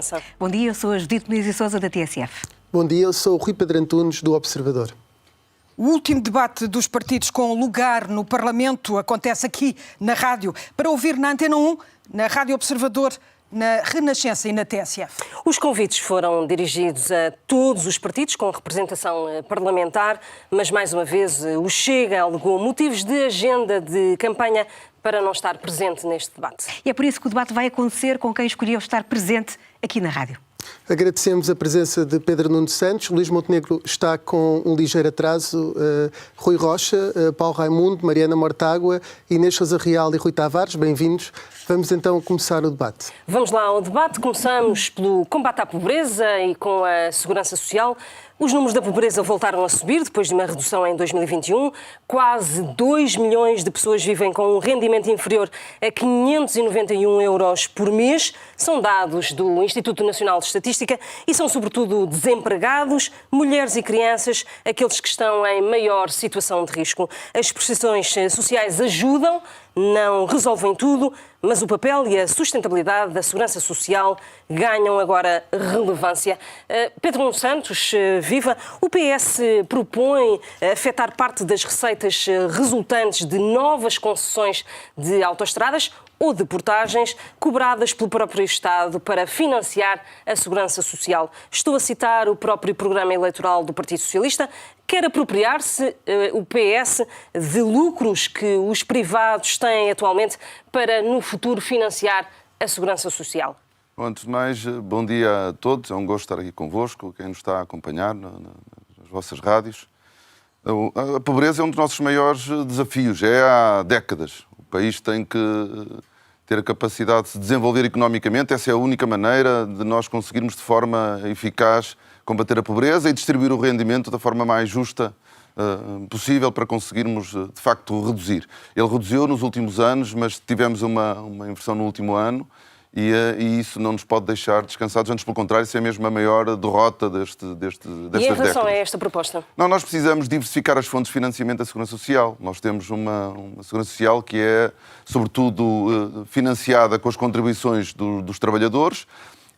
Renascença. Bom dia, eu sou a Judite Muniz e Sousa, da TSF. Bom dia, eu sou o Rui Pedro Antunes, do Observador. O último debate dos partidos com lugar no Parlamento acontece aqui na rádio. Para ouvir na Antena 1, na Rádio Observador, na Renascença e na TSF. Os convites foram dirigidos a todos os partidos com representação parlamentar, mas mais uma vez o Chega alegou motivos de agenda de campanha para não estar presente neste debate. E é por isso que o debate vai acontecer com quem escolheu estar presente aqui na rádio. Agradecemos a presença de Pedro Nuno Santos. Luís Montenegro está com um ligeiro atraso. Rui Rocha, Paulo Raimundo, Mariana Mortágua, Inês Sousa Real e Rui Tavares, bem-vindos. Vamos então começar o debate. Vamos lá ao debate. Começamos pelo combate à pobreza e com a segurança social. Os números da pobreza voltaram a subir depois de uma redução em 2021. Quase 2 milhões de pessoas vivem com um rendimento inferior a 591 euros por mês. São dados do Instituto Nacional de Estatística e são sobretudo desempregados, mulheres e crianças, aqueles que estão em maior situação de risco. As prestações sociais ajudam, não resolvem tudo, mas o papel e a sustentabilidade da segurança social ganham agora relevância. Pedro Nuno Santos, viva. O PS propõe afetar parte das receitas resultantes de novas concessões de autoestradas ou de portagens cobradas pelo próprio Estado para financiar a segurança social. Estou a citar o próprio programa eleitoral do Partido Socialista. Quer apropriar-se o PS de lucros que os privados têm atualmente para, no futuro, financiar a segurança social? Bom, antes de mais, bom dia a todos. É um gosto estar aqui convosco, quem nos está a acompanhar nas vossas rádios. A pobreza é um dos nossos maiores desafios. É há décadas. O país tem que ter a capacidade de se desenvolver economicamente. Essa é a única maneira de nós conseguirmos de forma eficaz combater a pobreza e distribuir o rendimento da forma mais justa possível para conseguirmos, de facto, reduzir. Ele reduziu nos últimos anos, mas tivemos uma inversão no último ano e isso não nos pode deixar descansados. Antes, pelo contrário, isso é mesmo a maior derrota destas décadas. E em relação a esta proposta? Não, nós precisamos diversificar as fontes de financiamento da Segurança Social. Nós temos uma Segurança Social que é, sobretudo, financiada com as contribuições dos trabalhadores.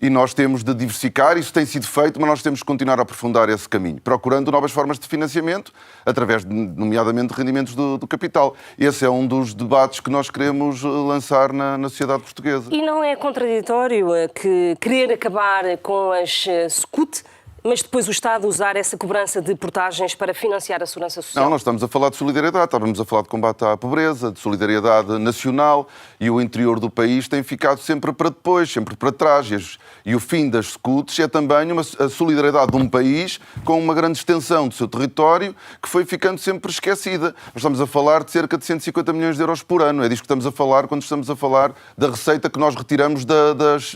E nós temos de diversificar, isso tem sido feito, mas nós temos de continuar a aprofundar esse caminho, procurando novas formas de financiamento, através, nomeadamente, de rendimentos do capital. Esse é um dos debates que nós queremos lançar na sociedade portuguesa. E não é contraditório que querer acabar com as SCUT, mas depois o Estado usar essa cobrança de portagens para financiar a segurança social? Não, nós estamos a falar de solidariedade, estávamos a falar de combate à pobreza, de solidariedade nacional, e o interior do país tem ficado sempre para depois, sempre para trás. E o fim das SCUTs é também a solidariedade de um país com uma grande extensão do seu território que foi ficando sempre esquecida. Nós estamos a falar de cerca de 150 milhões de euros por ano. É disso que estamos a falar quando estamos a falar da receita que nós retiramos das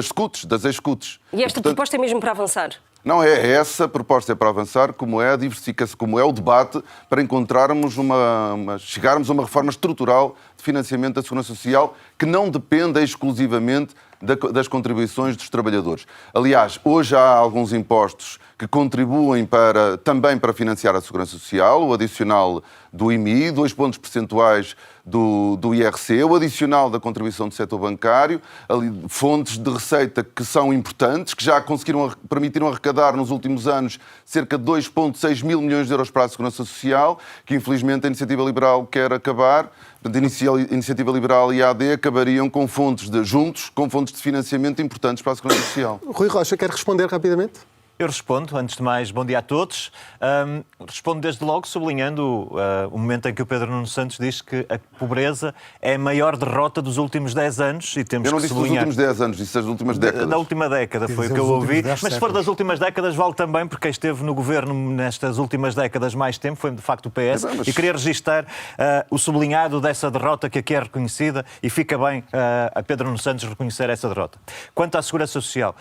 SCUTs, das ex-SCUTs. E esta proposta é mesmo para avançar? Não, essa proposta é para avançar, como é a diversificação, como é o debate para encontrarmos chegarmos a uma reforma estrutural de financiamento da Segurança Social que não dependa exclusivamente das contribuições dos trabalhadores. Aliás, hoje há alguns impostos que contribuem também para financiar a Segurança Social, o adicional do IMI, 2 pontos percentuais do IRC, o adicional da contribuição do setor bancário, fontes de receita que são importantes, que já permitiram arrecadar nos últimos anos cerca de 2,6 mil milhões de euros para a Segurança Social, que infelizmente a Iniciativa Liberal quer acabar. A Iniciativa Liberal e a AD acabariam com fontes de financiamento importantes para a Segurança Social. Rui Rocha, quer responder rapidamente? Eu respondo. Antes de mais, bom dia a todos. Respondo desde logo sublinhando o momento em que o Pedro Nuno Santos diz que a pobreza é a maior derrota dos últimos 10 anos e temos que sublinhar... Eu não disse dos últimos 10 anos, disse das últimas décadas. Da última década foi o que eu ouvi. Mas se for das últimas décadas, vale também, porque quem esteve no governo nestas últimas décadas mais tempo foi, de facto, o PS. E queria registar o sublinhado dessa derrota que aqui é reconhecida e fica bem a Pedro Nuno Santos reconhecer essa derrota. Quanto à Segurança Social,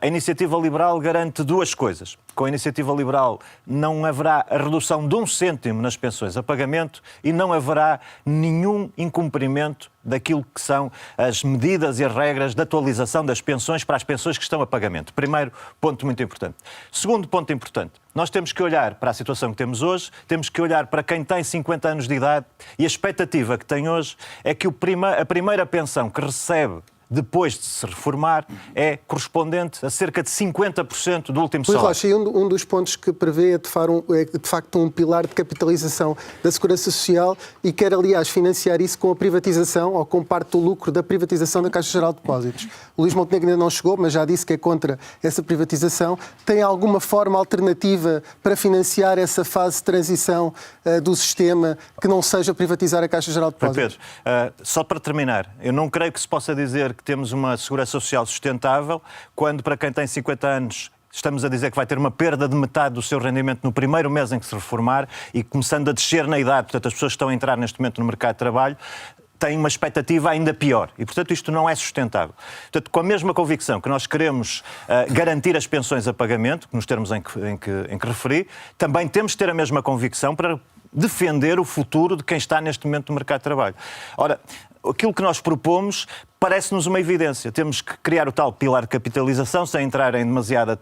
a Iniciativa Liberal garante duas coisas. Com a Iniciativa Liberal não haverá a redução de 1 cêntimo nas pensões a pagamento e não haverá nenhum incumprimento daquilo que são as medidas e as regras de atualização das pensões para as pensões que estão a pagamento. Primeiro ponto muito importante. Segundo ponto importante. Nós temos que olhar para a situação que temos hoje, temos que olhar para quem tem 50 anos de idade e a expectativa que tem hoje é que a primeira pensão que recebe depois de se reformar, é correspondente a cerca de 50% do último Rui salário. Rocha, e um dos pontos que prevê é de facto um pilar de capitalização da Segurança Social e quer, aliás, financiar isso com a privatização ou com parte do lucro da privatização da Caixa Geral de Depósitos. O Luís Montenegro ainda não chegou, mas já disse que é contra essa privatização. Tem alguma forma alternativa para financiar essa fase de transição do sistema que não seja privatizar a Caixa Geral de Depósitos? Pedro, só para terminar, eu não creio que se possa dizer que temos uma segurança social sustentável quando, para quem tem 50 anos, estamos a dizer que vai ter uma perda de metade do seu rendimento no primeiro mês em que se reformar e começando a descer na idade, portanto as pessoas que estão a entrar neste momento no mercado de trabalho têm uma expectativa ainda pior e, portanto, isto não é sustentável. Portanto, com a mesma convicção que nós queremos garantir as pensões a pagamento, nos termos em que referi, também temos de ter a mesma convicção para defender o futuro de quem está neste momento no mercado de trabalho. Ora, aquilo que nós propomos parece-nos uma evidência. Temos que criar o tal pilar de capitalização, sem entrar em demasiada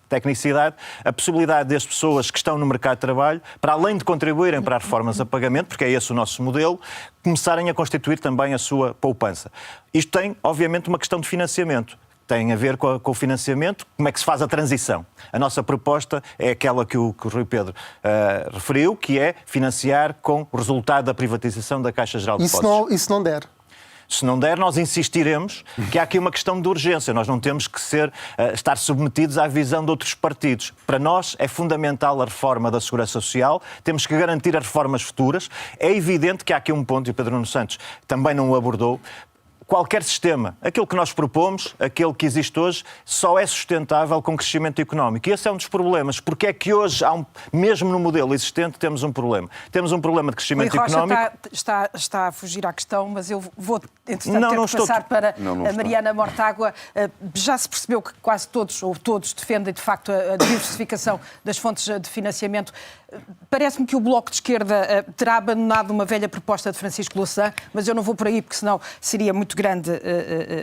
tecnicidade, a possibilidade das pessoas que estão no mercado de trabalho, para além de contribuírem para as reformas a pagamento, porque é esse o nosso modelo, começarem a constituir também a sua poupança. Isto tem, obviamente, uma questão de financiamento. Tem a ver com o financiamento, como é que se faz a transição. A nossa proposta é aquela que o Rui Pedro referiu, que é financiar com o resultado da privatização da Caixa Geral de Depósitos. E se não der? Se não der, nós insistiremos que há aqui uma questão de urgência. Nós não temos que estar submetidos à visão de outros partidos. Para nós é fundamental a reforma da Segurança Social, temos que garantir as reformas futuras. É evidente que há aqui um ponto, e o Pedro Nuno Santos também não o abordou, qualquer sistema, aquele que nós propomos, aquele que existe hoje, só é sustentável com crescimento económico. E esse é um dos problemas. Porque é que hoje, mesmo no modelo existente, temos um problema. Temos um problema de crescimento económico. Está a fugir à questão, mas eu vou, entretanto, ter que passar para a Mariana Mortágua. Já se percebeu que quase todos, ou todos, defendem, de facto, a diversificação das fontes de financiamento. Parece-me que o Bloco de Esquerda terá abandonado uma velha proposta de Francisco Louçã, mas eu não vou por aí, porque senão seria muito grande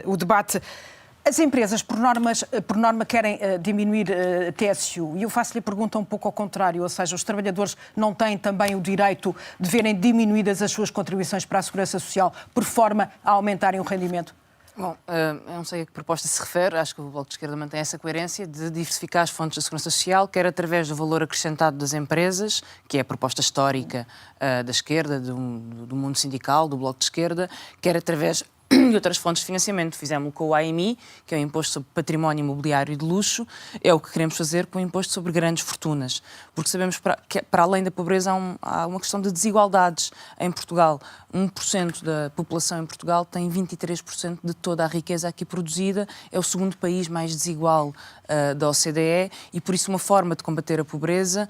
o debate. As empresas, por norma, querem diminuir a TSU. E eu faço-lhe a pergunta um pouco ao contrário, ou seja, os trabalhadores não têm também o direito de verem diminuídas as suas contribuições para a Segurança Social, por forma a aumentarem o rendimento? Bom, eu não sei a que proposta se refere, acho que o Bloco de Esquerda mantém essa coerência de diversificar as fontes da Segurança Social, quer através do valor acrescentado das empresas, que é a proposta histórica da esquerda, do mundo sindical, do Bloco de Esquerda, quer através de outras fontes de financiamento. Fizemos com o AMI, que é o Imposto sobre Património Imobiliário e de Luxo, é o que queremos fazer com o Imposto sobre Grandes Fortunas, porque sabemos que para além da pobreza há uma questão de desigualdades em Portugal. 1% da população em Portugal tem 23% de toda a riqueza aqui produzida, é o segundo país mais desigual da OCDE e por isso uma forma de combater a pobreza,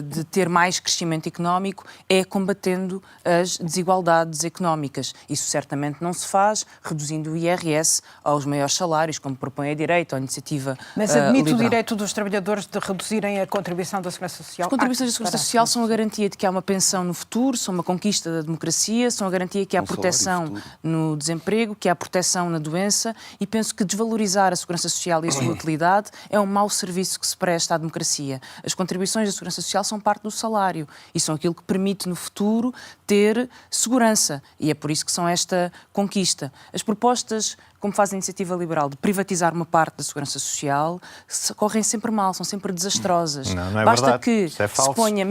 de ter mais crescimento económico, é combatendo as desigualdades económicas. Isso certamente não se faz reduzindo o IRS aos maiores salários, como propõe a direita ou a iniciativa Mas admite liberal. o direito dos trabalhadores de reduzirem a contribuição da Segurança Social? As contribuições da Segurança Social são a garantia de que há uma pensão no futuro, são uma conquista da democracia, são a garantia que há proteção no desemprego, que há proteção na doença e penso que desvalorizar a Segurança Social e a sua utilidade é um mau serviço que se presta à democracia. As contribuições da Segurança Social são parte do salário e são aquilo que permite no futuro ter segurança e é por isso que são esta conquista. As propostas, como faz a Iniciativa Liberal, de privatizar uma parte da Segurança Social, correm sempre mal, são sempre desastrosas. Não é basta verdade. que Isso é falso. se ponha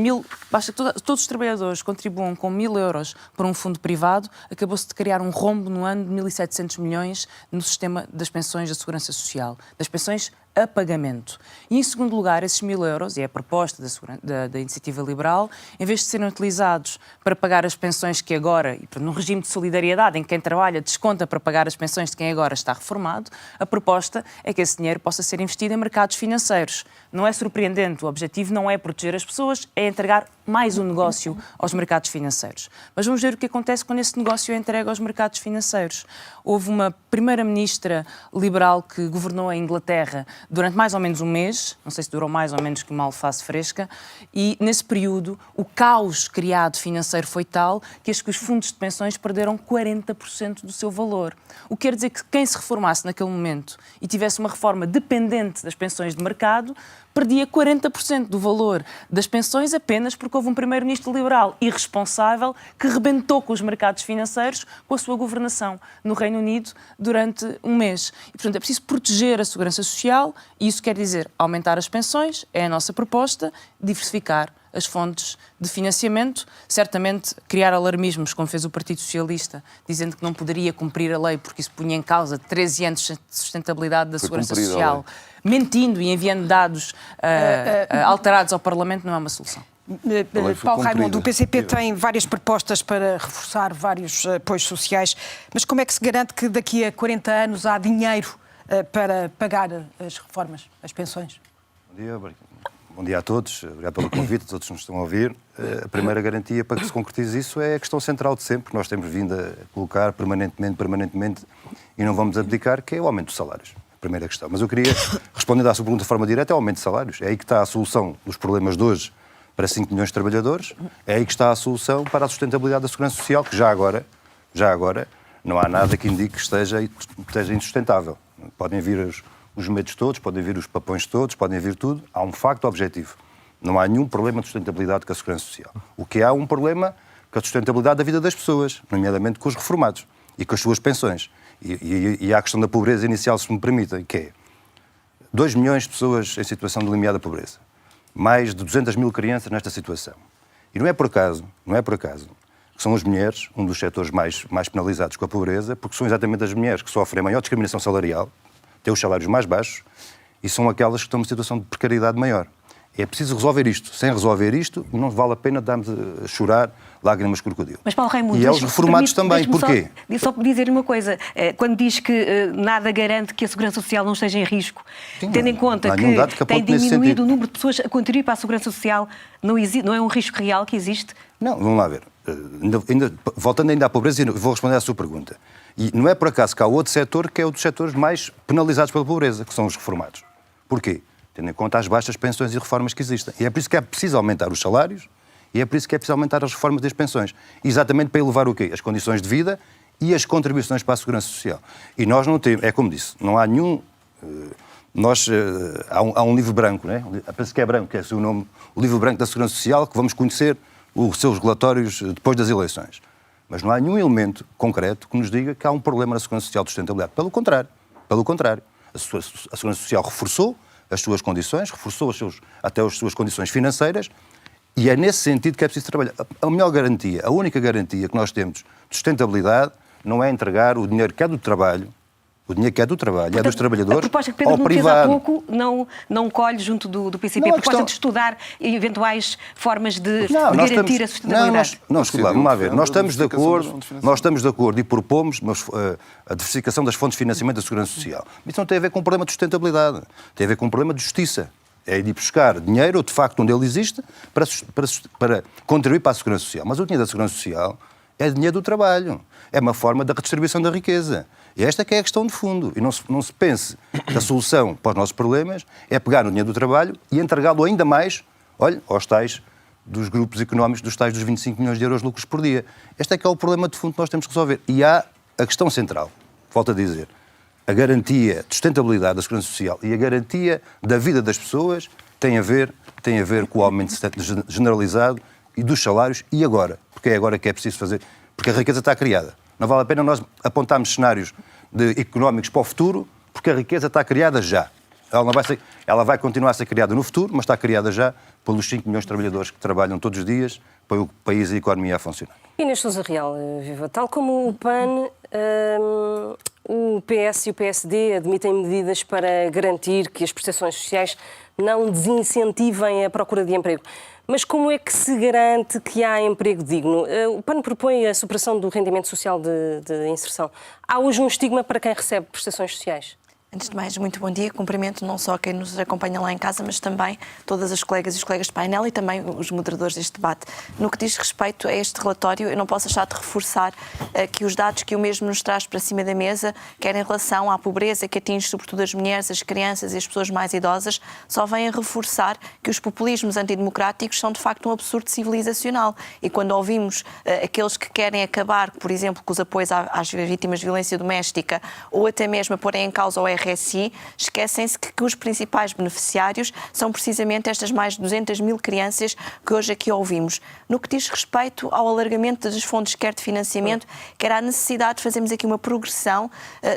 basta que todos os trabalhadores contribuam com 1.000 euros para um fundo privado, acabou-se de criar um rombo no ano de 1.700 milhões no sistema das pensões da Segurança Social, das pensões a pagamento. E, em segundo lugar, esses 1.000 euros, e é a proposta da Iniciativa Liberal, em vez de serem utilizados para pagar as pensões que agora, e num regime de solidariedade em que quem trabalha desconta para pagar as pensões de quem agora está reformado, a proposta é que esse dinheiro possa ser investido em mercados financeiros. Não é surpreendente, o objetivo não é proteger as pessoas, é entregar mais um negócio aos mercados financeiros. Mas vamos ver o que acontece quando esse negócio é entregue aos mercados financeiros. Houve uma primeira-ministra liberal que governou a Inglaterra durante mais ou menos um mês, não sei se durou mais ou menos que uma alface fresca, e nesse período o caos criado financeiro foi tal que os fundos de pensões perderam 40% do seu valor. O que quer dizer que quem se reformasse naquele momento e tivesse uma reforma dependente das pensões de mercado, perdia 40% do valor das pensões apenas porque houve um primeiro-ministro liberal irresponsável que rebentou com os mercados financeiros com a sua governação no Reino Unido durante um mês. E, portanto, é preciso proteger a segurança social e isso quer dizer aumentar as pensões, é a nossa proposta, diversificar as fontes de financiamento, certamente criar alarmismos, como fez o Partido Socialista, dizendo que não poderia cumprir a lei porque isso punha em causa 13 anos de sustentabilidade da segurança social, mentindo e enviando dados alterados ao Parlamento, não é uma solução. Paulo Raimundo, o PCP tem várias propostas para reforçar vários apoios sociais, mas como é que se garante que daqui a 40 anos há dinheiro para pagar as reformas, as pensões? Bom dia a todos, obrigado pelo convite, a todos que nos estão a ouvir. A primeira garantia para que se concretize isso é a questão central de sempre, que nós temos vindo a colocar permanentemente, e não vamos abdicar, que é o aumento dos salários. Primeira questão. Mas eu queria, respondendo à sua pergunta de forma direta, é o aumento de salários. É aí que está a solução dos problemas de hoje para 5 milhões de trabalhadores, é aí que está a solução para a sustentabilidade da segurança social, que já agora, não há nada que indique que esteja insustentável. Podem vir os medos todos, podem vir os papões todos, podem vir tudo. Há um facto objetivo. Não há nenhum problema de sustentabilidade com a segurança social. O que há um problema com a sustentabilidade da vida das pessoas, nomeadamente com os reformados e com as suas pensões. E há a questão da pobreza inicial, se me permitem, que é 2 milhões de pessoas em situação de limiar da pobreza. Mais de 200 mil crianças nesta situação. E não é por acaso que são as mulheres, um dos setores mais penalizados com a pobreza, porque são exatamente as mulheres que sofrem a maior discriminação salarial, têm os salários mais baixos e são aquelas que estão numa situação de precariedade maior. É preciso resolver isto. Sem resolver isto, não vale a pena darmos a chorar lágrimas de crocodilo. Mas, Paulo Raimundo, e aos reformados também. Porquê? Só dizer-lhe uma coisa. Quando diz que nada garante que a segurança social não esteja em risco, tendo em conta que tem diminuído o número de pessoas a contribuir para a segurança social, não é um risco real que existe? Não, vamos lá ver. Voltando ainda à pobreza, vou responder à sua pergunta. E não é por acaso que há outro setor que é um dos setores mais penalizados pela pobreza, que são os reformados. Porquê? Tendo em conta as baixas pensões e reformas que existem. E é por isso que é preciso aumentar os salários e é por isso que é preciso aumentar as reformas das pensões. Exatamente para elevar o quê? As condições de vida e as contribuições para a segurança social. E nós não temos, é como disse, não há nenhum... há um livro branco, né? Penso que é branco, que é o seu nome, o livro branco da Segurança Social, que vamos conhecer os seus relatórios depois das eleições. Mas não há nenhum elemento concreto que nos diga que há um problema na Segurança Social de sustentabilidade. Pelo contrário. A Segurança Social reforçou as suas condições, reforçou até as suas condições financeiras e é nesse sentido que é preciso trabalhar. A melhor garantia, a única garantia que nós temos de sustentabilidade não é entregar o dinheiro que é do trabalho, portanto, é dos trabalhadores, a proposta que Pedro Nuno fez há pouco não colhe junto do PCP, a proposta de estudar eventuais formas de garantir a sustentabilidade. Vamos lá ver. Nós estamos de acordo e propomos a diversificação das fontes de financiamento da segurança social. Isso não tem a ver com um problema de sustentabilidade, tem a ver com um problema de justiça. É de ir buscar dinheiro, de facto, onde ele existe, para contribuir para a segurança social. Mas o dinheiro da segurança social é dinheiro do trabalho. É uma forma da redistribuição da riqueza. E esta que é a questão de fundo. E não se pense que a solução para os nossos problemas é pegar no dinheiro do trabalho e entregá-lo ainda mais, aos tais dos grupos económicos, dos tais dos 25 milhões de euros de lucros por dia. Este é que é o problema de fundo que nós temos que resolver. E há a questão central, volto a dizer, a garantia de sustentabilidade da segurança social e a garantia da vida das pessoas tem a ver com o aumento generalizado e dos salários e agora. Porque é agora que é preciso fazer. Porque a riqueza está criada. Não vale a pena nós apontarmos cenários económicos para o futuro, porque a riqueza está criada já. Ela vai continuar a ser criada no futuro, mas está criada já pelos 5 milhões de trabalhadores que trabalham todos os dias para o país e a economia a funcionar. Inês Sousa Real, viva. Tal como o PAN, o PS e o PSD admitem medidas para garantir que as prestações sociais não desincentivem a procura de emprego. Mas como é que se garante que há emprego digno? O PAN propõe a supressão do rendimento social de inserção. Há hoje um estigma para quem recebe prestações sociais? Antes de mais, muito bom dia. Cumprimento não só quem nos acompanha lá em casa, mas também todas as colegas e os colegas de painel e também os moderadores deste debate. No que diz respeito a este relatório, eu não posso deixar de reforçar que os dados que o mesmo nos traz para cima da mesa, quer em relação à pobreza que atinge sobretudo as mulheres, as crianças e as pessoas mais idosas, só vêm a reforçar que os populismos antidemocráticos são de facto um absurdo civilizacional. E quando ouvimos aqueles que querem acabar, por exemplo, com os apoios às vítimas de violência doméstica ou até mesmo a porem em causa o RSI, esquecem-se que os principais beneficiários são precisamente estas mais de 200 mil crianças que hoje aqui ouvimos. No que diz respeito ao alargamento das fontes, quer de financiamento, quer à necessidade de fazermos aqui uma progressão,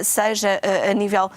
seja a nível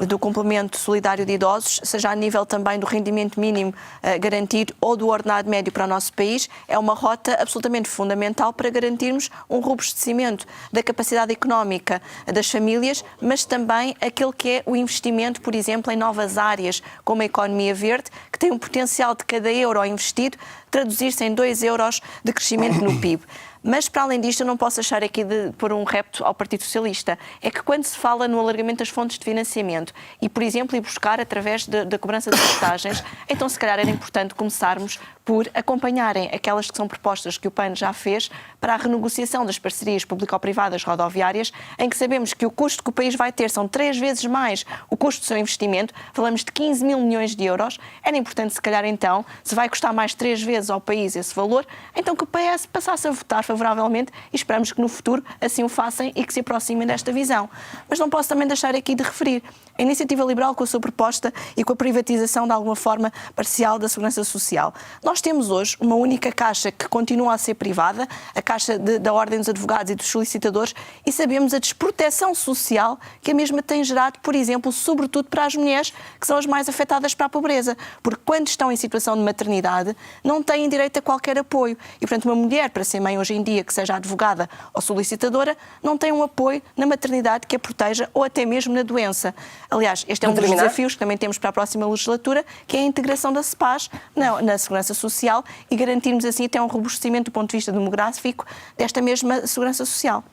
do complemento solidário de idosos, seja a nível também do rendimento mínimo garantido ou do ordenado médio para o nosso país, é uma rota absolutamente fundamental para garantirmos um robustecimento da capacidade económica das famílias, mas também aquele que é o investimento, por exemplo, em novas áreas, como a economia verde, que tem um potencial de cada euro investido traduzir-se em 2 euros de crescimento no PIB. Mas, para além disto, eu não posso achar aqui de pôr um repto ao Partido Socialista. É que quando se fala no alargamento das fontes de financiamento e, por exemplo, ir buscar através da cobrança de portagens, então se calhar era importante começarmos por acompanharem aquelas que são propostas que o PAN já fez para a renegociação das parcerias público-privadas rodoviárias, em que sabemos que o custo que o país vai ter são 3 vezes mais o custo do seu investimento, falamos de 15 mil milhões de euros, era importante se calhar então, se vai custar mais 3 vezes ao país esse valor, então que o PS passasse a votar favoravelmente e esperamos que no futuro assim o façam e que se aproximem desta visão. Mas não posso também deixar aqui de referir a Iniciativa Liberal com a sua proposta e com a privatização de alguma forma parcial da Segurança Social. Nós temos hoje uma única caixa que continua a ser privada, a Caixa da Ordem dos Advogados e dos Solicitadores, e sabemos a desproteção social que a mesma tem gerado, por exemplo, sobretudo para as mulheres, que são as mais afetadas para a pobreza, porque quando estão em situação de maternidade não têm direito a qualquer apoio. E, portanto, uma mulher, para ser mãe hoje em dia, que seja advogada ou solicitadora, não tem um apoio na maternidade que a proteja ou até mesmo na doença. Aliás, este é um dos desafios que também temos para a próxima legislatura, que é a integração da CEPAS na Segurança Social e garantirmos assim até um robustecimento do ponto de vista demográfico desta mesma Segurança Social.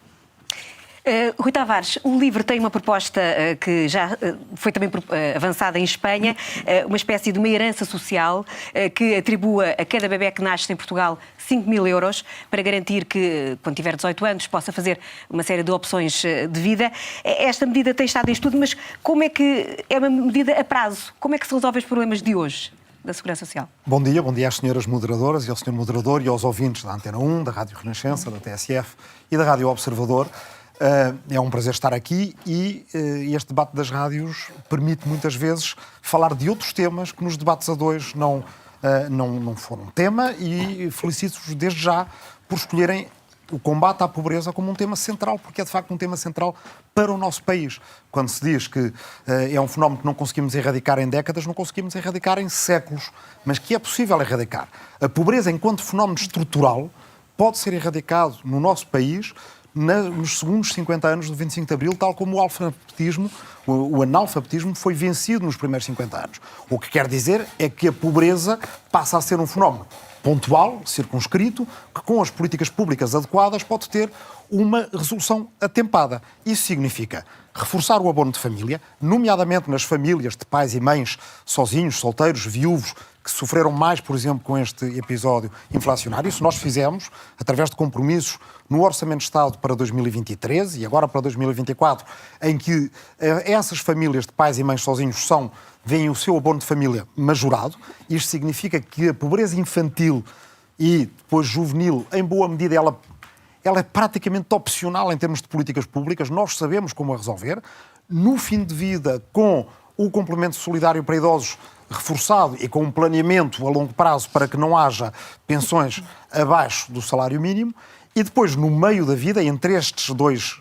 Rui Tavares, o LIVRE tem uma proposta que já foi também avançada em Espanha, uma espécie de uma herança social que atribua a cada bebé que nasce em Portugal 5 mil euros para garantir que, quando tiver 18 anos, possa fazer uma série de opções de vida. Esta medida tem estado em estudo, mas como é que é uma medida a prazo? Como é que se resolve os problemas de hoje da Segurança Social? Bom dia às senhoras moderadoras e ao senhor moderador e aos ouvintes da Antena 1, da Rádio Renascença, da TSF e da Rádio Observador. É um prazer estar aqui e este debate das rádios permite muitas vezes falar de outros temas que nos debates a dois não foram tema, e felicito-vos desde já por escolherem o combate à pobreza como um tema central, porque é de facto um tema central para o nosso país. Quando se diz que é um fenómeno que não conseguimos erradicar em décadas, não conseguimos erradicar em séculos, mas que é possível erradicar. A pobreza, enquanto fenómeno estrutural, pode ser erradicado no nosso país nos segundos 50 anos do 25 de Abril, tal como o analfabetismo foi vencido nos primeiros 50 anos. O que quer dizer é que a pobreza passa a ser um fenómeno pontual, circunscrito, que com as políticas públicas adequadas pode ter uma resolução atempada. Isso significa reforçar o abono de família, nomeadamente nas famílias de pais e mães sozinhos, solteiros, viúvos, que sofreram mais, por exemplo, com este episódio inflacionário. Isso nós fizemos através de compromissos no Orçamento de Estado para 2023 e agora para 2024, em que essas famílias de pais e mães sozinhos veem o seu abono de família majorado. Isto significa que a pobreza infantil e depois juvenil, em boa medida, ela é praticamente opcional em termos de políticas públicas. Nós sabemos como a resolver. No fim de vida, com o complemento solidário para idosos reforçado e com um planeamento a longo prazo para que não haja pensões abaixo do salário mínimo. E depois, no meio da vida, entre estes dois,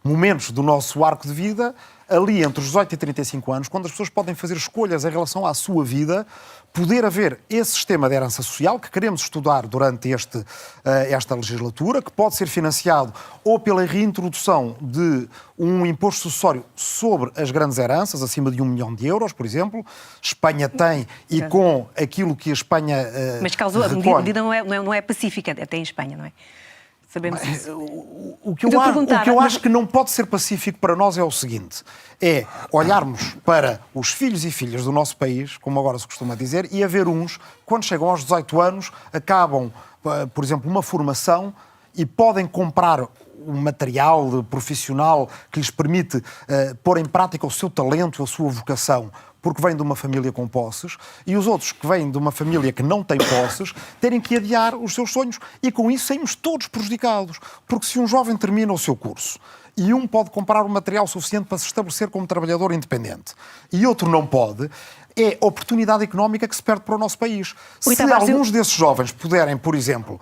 momentos do nosso arco de vida, ali entre os 18 e 35 anos, quando as pessoas podem fazer escolhas em relação à sua vida, poder haver esse sistema de herança social que queremos estudar durante esta legislatura, que pode ser financiado ou pela reintrodução de um imposto sucessório sobre as grandes heranças, acima de 1 milhão de euros, por exemplo. Espanha tem, e com aquilo que a Espanha Mas causou, a medida não é pacífica, até em Espanha, não é? Sabemos isso. O que eu acho que não pode ser pacífico para nós é o seguinte: é olharmos para os filhos e filhas do nosso país, como agora se costuma dizer, e haver uns, quando chegam aos 18 anos, acabam, por exemplo, uma formação e podem comprar um material profissional que lhes permite pôr em prática o seu talento, a sua vocação, porque vêm de uma família com posses, e os outros que vêm de uma família que não tem posses, terem que adiar os seus sonhos. E com isso saímos todos prejudicados. Porque se um jovem termina o seu curso e um pode comprar o material suficiente para se estabelecer como trabalhador independente e outro não pode, é oportunidade económica que se perde para o nosso país. Se alguns desses jovens puderem, por exemplo,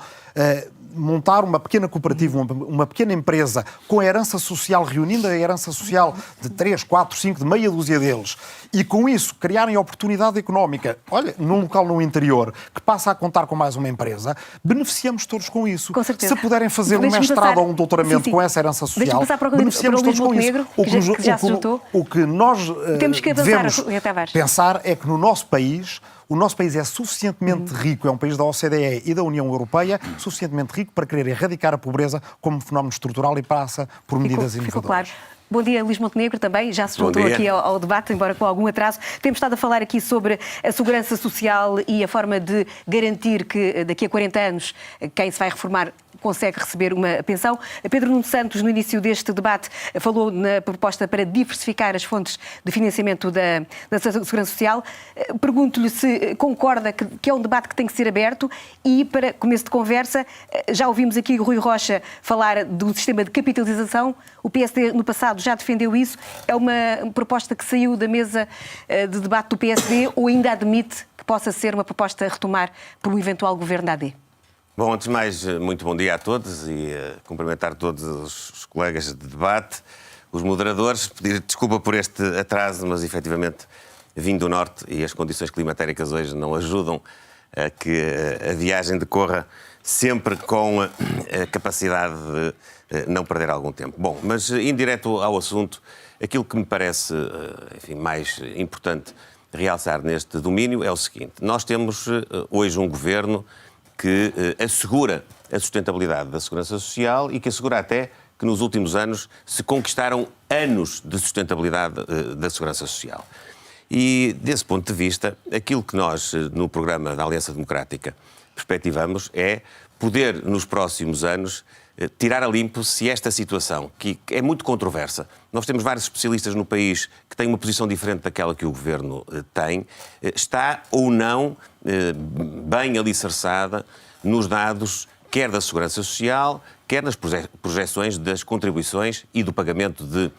montar uma pequena cooperativa, uma pequena empresa com a herança social, reunindo a herança social de 3, 4, 5, de meia dúzia deles, e com isso criarem oportunidade económica, olha, num local no interior, que passa a contar com mais uma empresa, beneficiamos todos com isso. Com certeza. Se puderem fazer um mestrado ou um doutoramento com essa herança social, beneficiamos todos com isso. O que nós devemos pensar é que no nosso país... O nosso país é suficientemente rico, é um país da OCDE e da União Europeia, suficientemente rico para querer erradicar a pobreza como fenómeno estrutural e passa por medidas inovadoras. Ficou claro. Bom dia, Luís Montenegro, também já se juntou aqui ao debate, embora com algum atraso. Temos estado a falar aqui sobre a segurança social e a forma de garantir que daqui a 40 anos quem se vai reformar consegue receber uma pensão. Pedro Nuno Santos, no início deste debate, falou na proposta para diversificar as fontes de financiamento da Segurança Social. Pergunto-lhe se concorda que é um debate que tem que ser aberto e, para começo de conversa, já ouvimos aqui o Rui Rocha falar do sistema de capitalização. O PSD, no passado, já defendeu isso. É uma proposta que saiu da mesa de debate do PSD ou ainda admite que possa ser uma proposta a retomar pelo eventual governo da AD? Bom, antes de mais, muito bom dia a todos e cumprimentar todos os colegas de debate, os moderadores, pedir desculpa por este atraso, mas efetivamente vim do Norte e as condições climatéricas hoje não ajudam a que a viagem decorra sempre com a capacidade de não perder algum tempo. Bom, mas indo direto ao assunto, aquilo que me parece mais importante realçar neste domínio é o seguinte: nós temos hoje um governo que assegura a sustentabilidade da Segurança Social e que assegura até que nos últimos anos se conquistaram anos de sustentabilidade da Segurança Social. E, desse ponto de vista, aquilo que nós, no programa da Aliança Democrática, perspectivamos é poder, nos próximos anos, tirar a limpo se esta situação, que é muito controversa, nós temos vários especialistas no país que têm uma posição diferente daquela que o Governo tem, está ou não bem alicerçada nos dados, quer da Segurança Social, quer nas projeções das contribuições e do pagamento de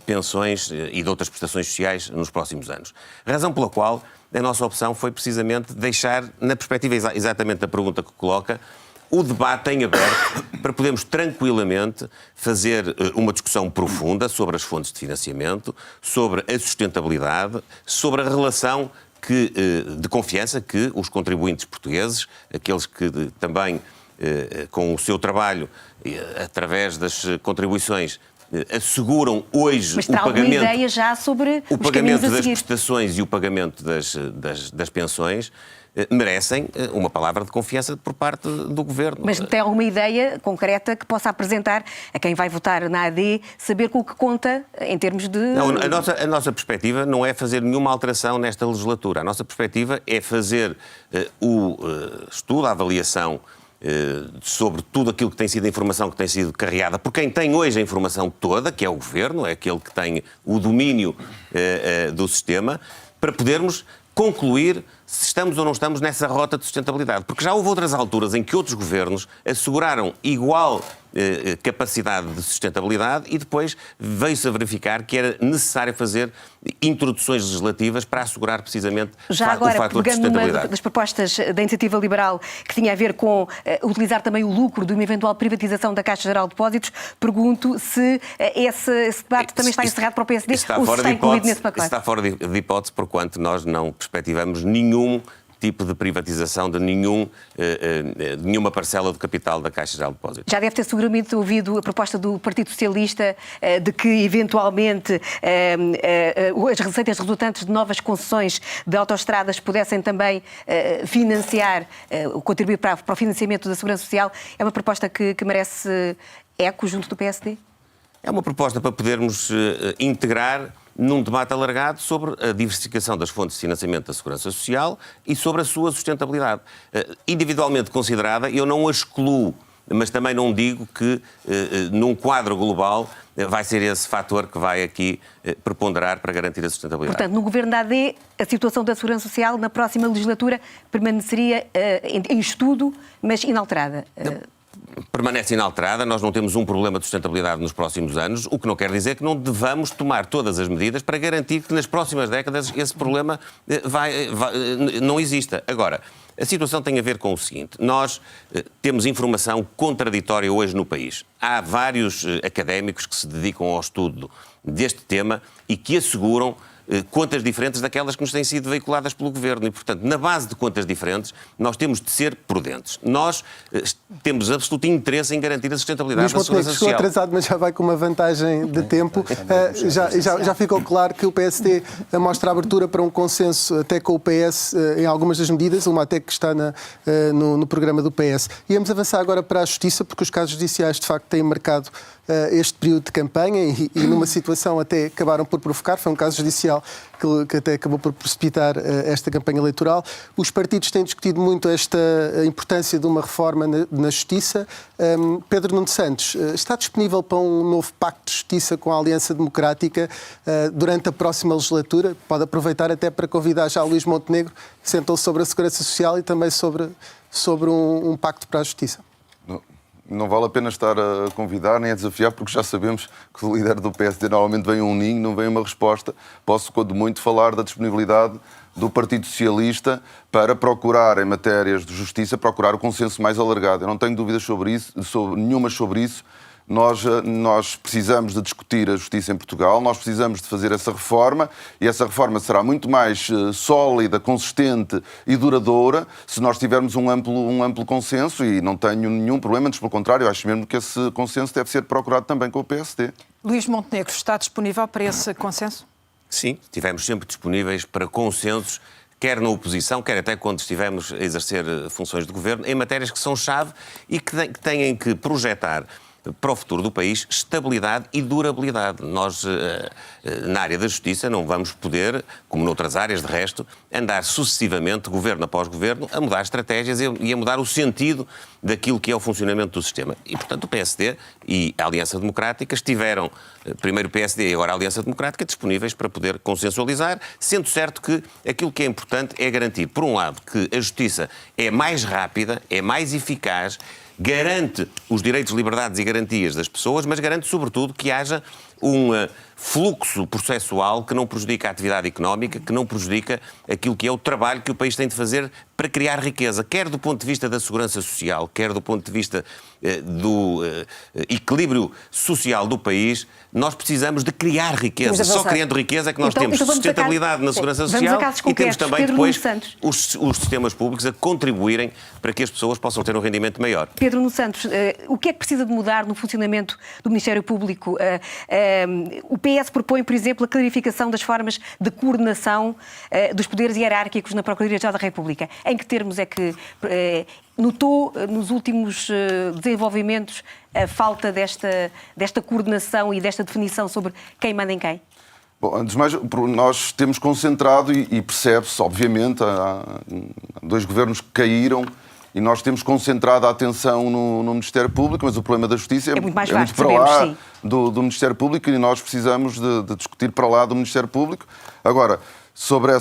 pensões e de outras prestações sociais nos próximos anos. Razão pela qual a nossa opção foi precisamente deixar, na perspectiva exatamente da pergunta que coloca, o debate em aberto para podermos tranquilamente fazer uma discussão profunda sobre as fontes de financiamento, sobre a sustentabilidade, sobre a relação de confiança que os contribuintes portugueses, aqueles que também com o seu trabalho, através das contribuições, asseguram hoje o pagamento, ideia já sobre o pagamento das prestações e o pagamento das pensões, merecem uma palavra de confiança por parte do Governo. Mas tem alguma ideia concreta que possa apresentar a quem vai votar na AD, saber com o que conta em termos de... Não, a nossa perspectiva não é fazer nenhuma alteração nesta legislatura. A nossa perspectiva é fazer o estudo, a avaliação sobre tudo aquilo que tem sido a informação que tem sido carregada por quem tem hoje a informação toda, que é o Governo, é aquele que tem o domínio do sistema, para podermos concluir se estamos ou não estamos nessa rota de sustentabilidade. Porque já houve outras alturas em que outros governos asseguraram igual capacidade de sustentabilidade e depois veio-se a verificar que era necessário fazer introduções legislativas para assegurar precisamente o fator de sustentabilidade. Uma das propostas da Iniciativa Liberal que tinha a ver com utilizar também o lucro de uma eventual privatização da Caixa Geral de Depósitos, pergunto se esse debate também está encerrado para o PSD ou se está incluído nesse pacote. Está fora de hipótese, porquanto nós não perspectivamos nenhum tipo de privatização de nenhuma parcela do capital da Caixa Geral de Depósitos. Já deve ter seguramente ouvido a proposta do Partido Socialista de que, eventualmente, as receitas resultantes de novas concessões de autoestradas pudessem também financiar, contribuir para o financiamento da Segurança Social. É uma proposta que merece eco junto do PSD? É uma proposta para podermos integrar num debate alargado sobre a diversificação das fontes de financiamento da Segurança Social e sobre a sua sustentabilidade. Individualmente considerada, eu não a excluo, mas também não digo que, num quadro global, vai ser esse fator que vai aqui preponderar para garantir a sustentabilidade. Portanto, no governo da AD, a situação da segurança social na próxima legislatura permaneceria em estudo, mas inalterada. Permanece inalterada, nós não temos um problema de sustentabilidade nos próximos anos, o que não quer dizer que não devamos tomar todas as medidas para garantir que nas próximas décadas esse problema não exista. Agora, a situação tem a ver com o seguinte: nós temos informação contraditória hoje no país. Há vários académicos que se dedicam ao estudo deste tema e que asseguram contas diferentes daquelas que nos têm sido veiculadas pelo Governo. E, portanto, na base de contas diferentes, nós temos de ser prudentes. Nós temos absoluto interesse em garantir a sustentabilidade da segurança social. Estou atrasado, mas já vai com uma vantagem de tempo. Já ficou claro que o PSD mostra abertura para um consenso até com o PS em algumas das medidas, uma até que está no programa do PS. Íamos avançar agora para a Justiça, porque os casos judiciais, de facto, têm marcado este período de campanha e numa situação até acabaram por provocar, foi um caso judicial que até acabou por precipitar esta campanha eleitoral. Os partidos têm discutido muito esta importância de uma reforma na Justiça. Pedro Nuno Santos, está disponível para um novo pacto de justiça com a Aliança Democrática durante a próxima legislatura? Pode aproveitar até para convidar já o Luís Montenegro, que sentou sobre a Segurança Social e também sobre um pacto para a Justiça. Não vale a pena estar a convidar nem a desafiar, porque já sabemos que o líder do PSD normalmente vem um ninho, não vem uma resposta. Posso, quando muito, falar da disponibilidade do Partido Socialista para procurar, em matérias de justiça, procurar o consenso mais alargado. Eu não tenho dúvidas nenhumas sobre isso. Nós precisamos de discutir a justiça em Portugal, nós precisamos de fazer essa reforma e essa reforma será muito mais sólida, consistente e duradoura se nós tivermos um amplo consenso, e não tenho nenhum problema, antes pelo contrário, acho mesmo que esse consenso deve ser procurado também com o PSD. Luís Montenegro, está disponível para esse consenso? Sim, estivemos sempre disponíveis para consensos, quer na oposição, quer até quando estivemos a exercer funções de governo, em matérias que são chave e que têm que projetar para o futuro do país estabilidade e durabilidade. Nós, na área da justiça, não vamos poder, como noutras áreas de resto, andar sucessivamente, governo após governo, a mudar estratégias e a mudar o sentido daquilo que é o funcionamento do sistema. E, portanto, o PSD e a Aliança Democrática estiveram, primeiro o PSD e agora a Aliança Democrática, disponíveis para poder consensualizar, sendo certo que aquilo que é importante é garantir, por um lado, que a justiça é mais rápida, é mais eficaz, garante os direitos, liberdades e garantias das pessoas, mas garante, sobretudo, que haja um fluxo processual que não prejudica a atividade económica, que não prejudica aquilo que é o trabalho que o país tem de fazer para criar riqueza, quer do ponto de vista da segurança social, quer do ponto de vista do equilíbrio social do país. Nós precisamos de criar riqueza. Só criando riqueza é que nós temos sustentabilidade na segurança social e temos também depois os sistemas públicos a contribuírem para que as pessoas possam ter um rendimento maior. Pedro Nuno Santos, o que é que precisa de mudar no funcionamento do Ministério Público? O PS propõe, por exemplo, a clarificação das formas de coordenação dos poderes hierárquicos na Procuradoria-Geral da República. Em que termos é que notou nos últimos desenvolvimentos a falta desta coordenação e desta definição sobre quem manda em quem? Bom, antes de mais, nós temos concentrado e percebe-se, obviamente, há dois governos que caíram e nós temos concentrado a atenção no Ministério Público, mas o problema da Justiça é muito para lá do Ministério Público e nós precisamos de discutir para lá do Ministério Público. Agora, sobre a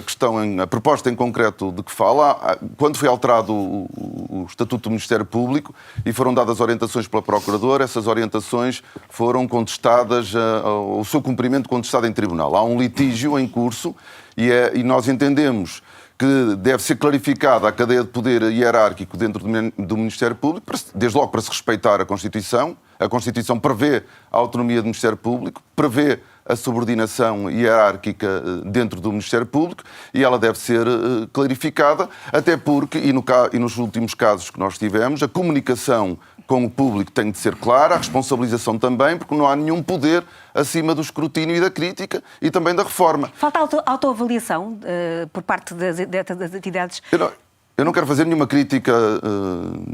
questão, a proposta em concreto de que fala, quando foi alterado o Estatuto do Ministério Público e foram dadas orientações pela Procuradora, essas orientações foram contestadas, o seu cumprimento contestado em tribunal. Há um litígio em curso e nós entendemos que deve ser clarificada a cadeia de poder hierárquico dentro do Ministério Público, desde logo para se respeitar a Constituição. A Constituição prevê a autonomia do Ministério Público, prevê a subordinação hierárquica dentro do Ministério Público e ela deve ser clarificada, até porque, e nos últimos casos que nós tivemos, a comunicação com o público tem de ser clara, a responsabilização também, porque não há nenhum poder acima do escrutínio e da crítica e também da reforma. Falta autoavaliação por parte das entidades? Eu não quero fazer nenhuma crítica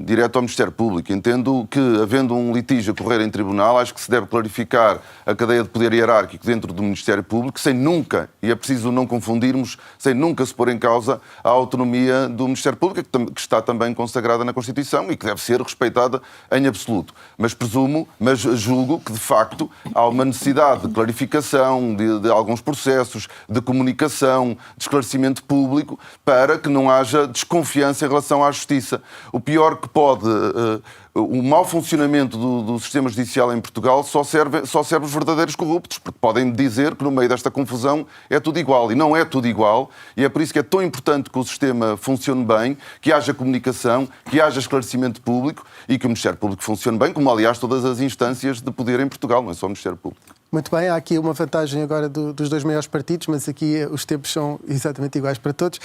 direta ao Ministério Público. Entendo que, havendo um litígio a correr em tribunal, acho que se deve clarificar a cadeia de poder hierárquico dentro do Ministério Público, sem nunca, e é preciso não confundirmos, sem nunca se pôr em causa a autonomia do Ministério Público, que está também consagrada na Constituição e que deve ser respeitada em absoluto. Mas julgo que, de facto, há uma necessidade de clarificação de alguns processos, de comunicação, de esclarecimento público, para que não haja desconfiança em relação à justiça. O pior que pode... o mau funcionamento do sistema judicial em Portugal só serve os verdadeiros corruptos, porque podem dizer que no meio desta confusão é tudo igual. E não é tudo igual. E é por isso que é tão importante que o sistema funcione bem, que haja comunicação, que haja esclarecimento público e que o Ministério Público funcione bem, como aliás todas as instâncias de poder em Portugal, não é só o Ministério Público. Muito bem, há aqui uma vantagem agora dos dois maiores partidos, mas aqui os tempos são exatamente iguais para todos.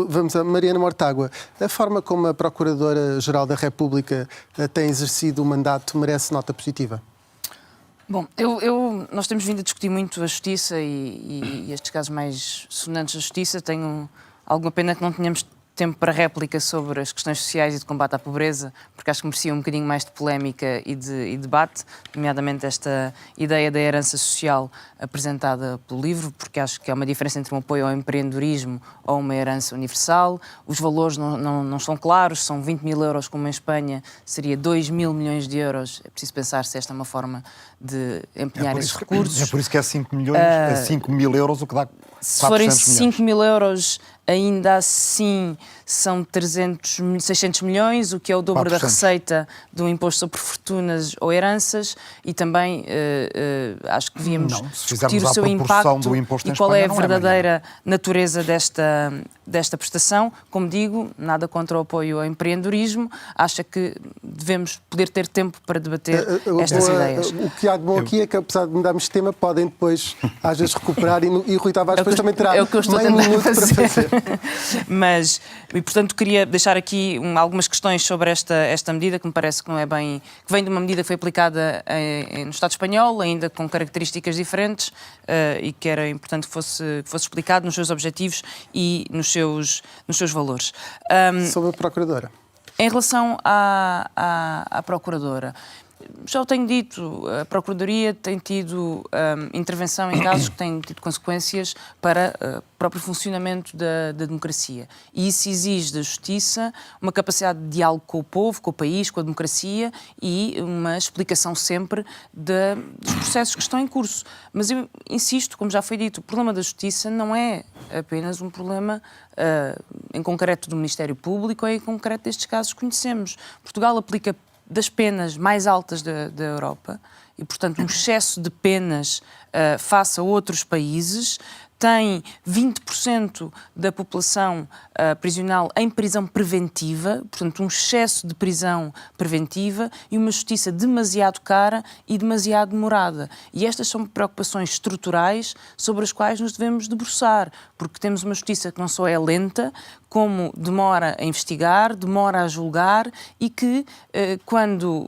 Vamos a Mariana Mortágua. A forma como a Procuradora-Geral da República tem exercido o mandato merece nota positiva? Bom, nós temos vindo a discutir muito a justiça e estes casos mais sonantes da justiça. Tenho alguma pena que não tenhamos tempo para réplica sobre as questões sociais e de combate à pobreza, porque acho que merecia um bocadinho mais de polémica e debate, nomeadamente esta ideia da herança social apresentada pelo livro, porque acho que há uma diferença entre um apoio ao empreendedorismo ou uma herança universal. Os valores não são claros, são 20 mil euros, como em Espanha, seria 2 mil milhões de euros. É preciso pensar se esta é uma forma de empenhar esses recursos. É por isso que é 5 mil euros, o que dá 400 milhões. Se forem 5 mil euros, ainda assim são 600 milhões, o que é o dobro 4%. Da receita do imposto sobre fortunas ou heranças, e também acho que devíamos discutir o seu impacto e qual é a verdadeira natureza desta prestação. Como digo, nada contra o apoio ao empreendedorismo, acho que devemos poder ter tempo para debater estas ideias. O que há de bom aqui é que, apesar de mudarmos de tema, podem depois, às vezes, recuperar e Rui Tavares depois também terá meio minuto para fazer. Mas, e portanto, queria deixar aqui algumas questões sobre esta medida, que me parece que não é bem... que vem de uma medida que foi aplicada no Estado espanhol, ainda com características diferentes, e que era importante que fosse explicado nos seus objetivos e nos seus valores. Sobre a Procuradora. Em relação à Procuradora, já o tenho dito, a Procuradoria tem tido intervenção em casos que têm tido consequências para o próprio funcionamento da democracia. E isso exige da Justiça uma capacidade de diálogo com o povo, com o país, com a democracia e uma explicação sempre dos processos que estão em curso. Mas eu insisto, como já foi dito, o problema da Justiça não é apenas um problema em concreto do Ministério Público ou em concreto destes casos que conhecemos. Portugal aplica das penas mais altas da Europa e, portanto, um excesso de penas face a outros países. Tem 20% da população prisional em prisão preventiva, portanto, um excesso de prisão preventiva e uma justiça demasiado cara e demasiado demorada. E estas são preocupações estruturais sobre as quais nos devemos debruçar, porque temos uma justiça que não só é lenta, como demora a investigar, demora a julgar e que, quando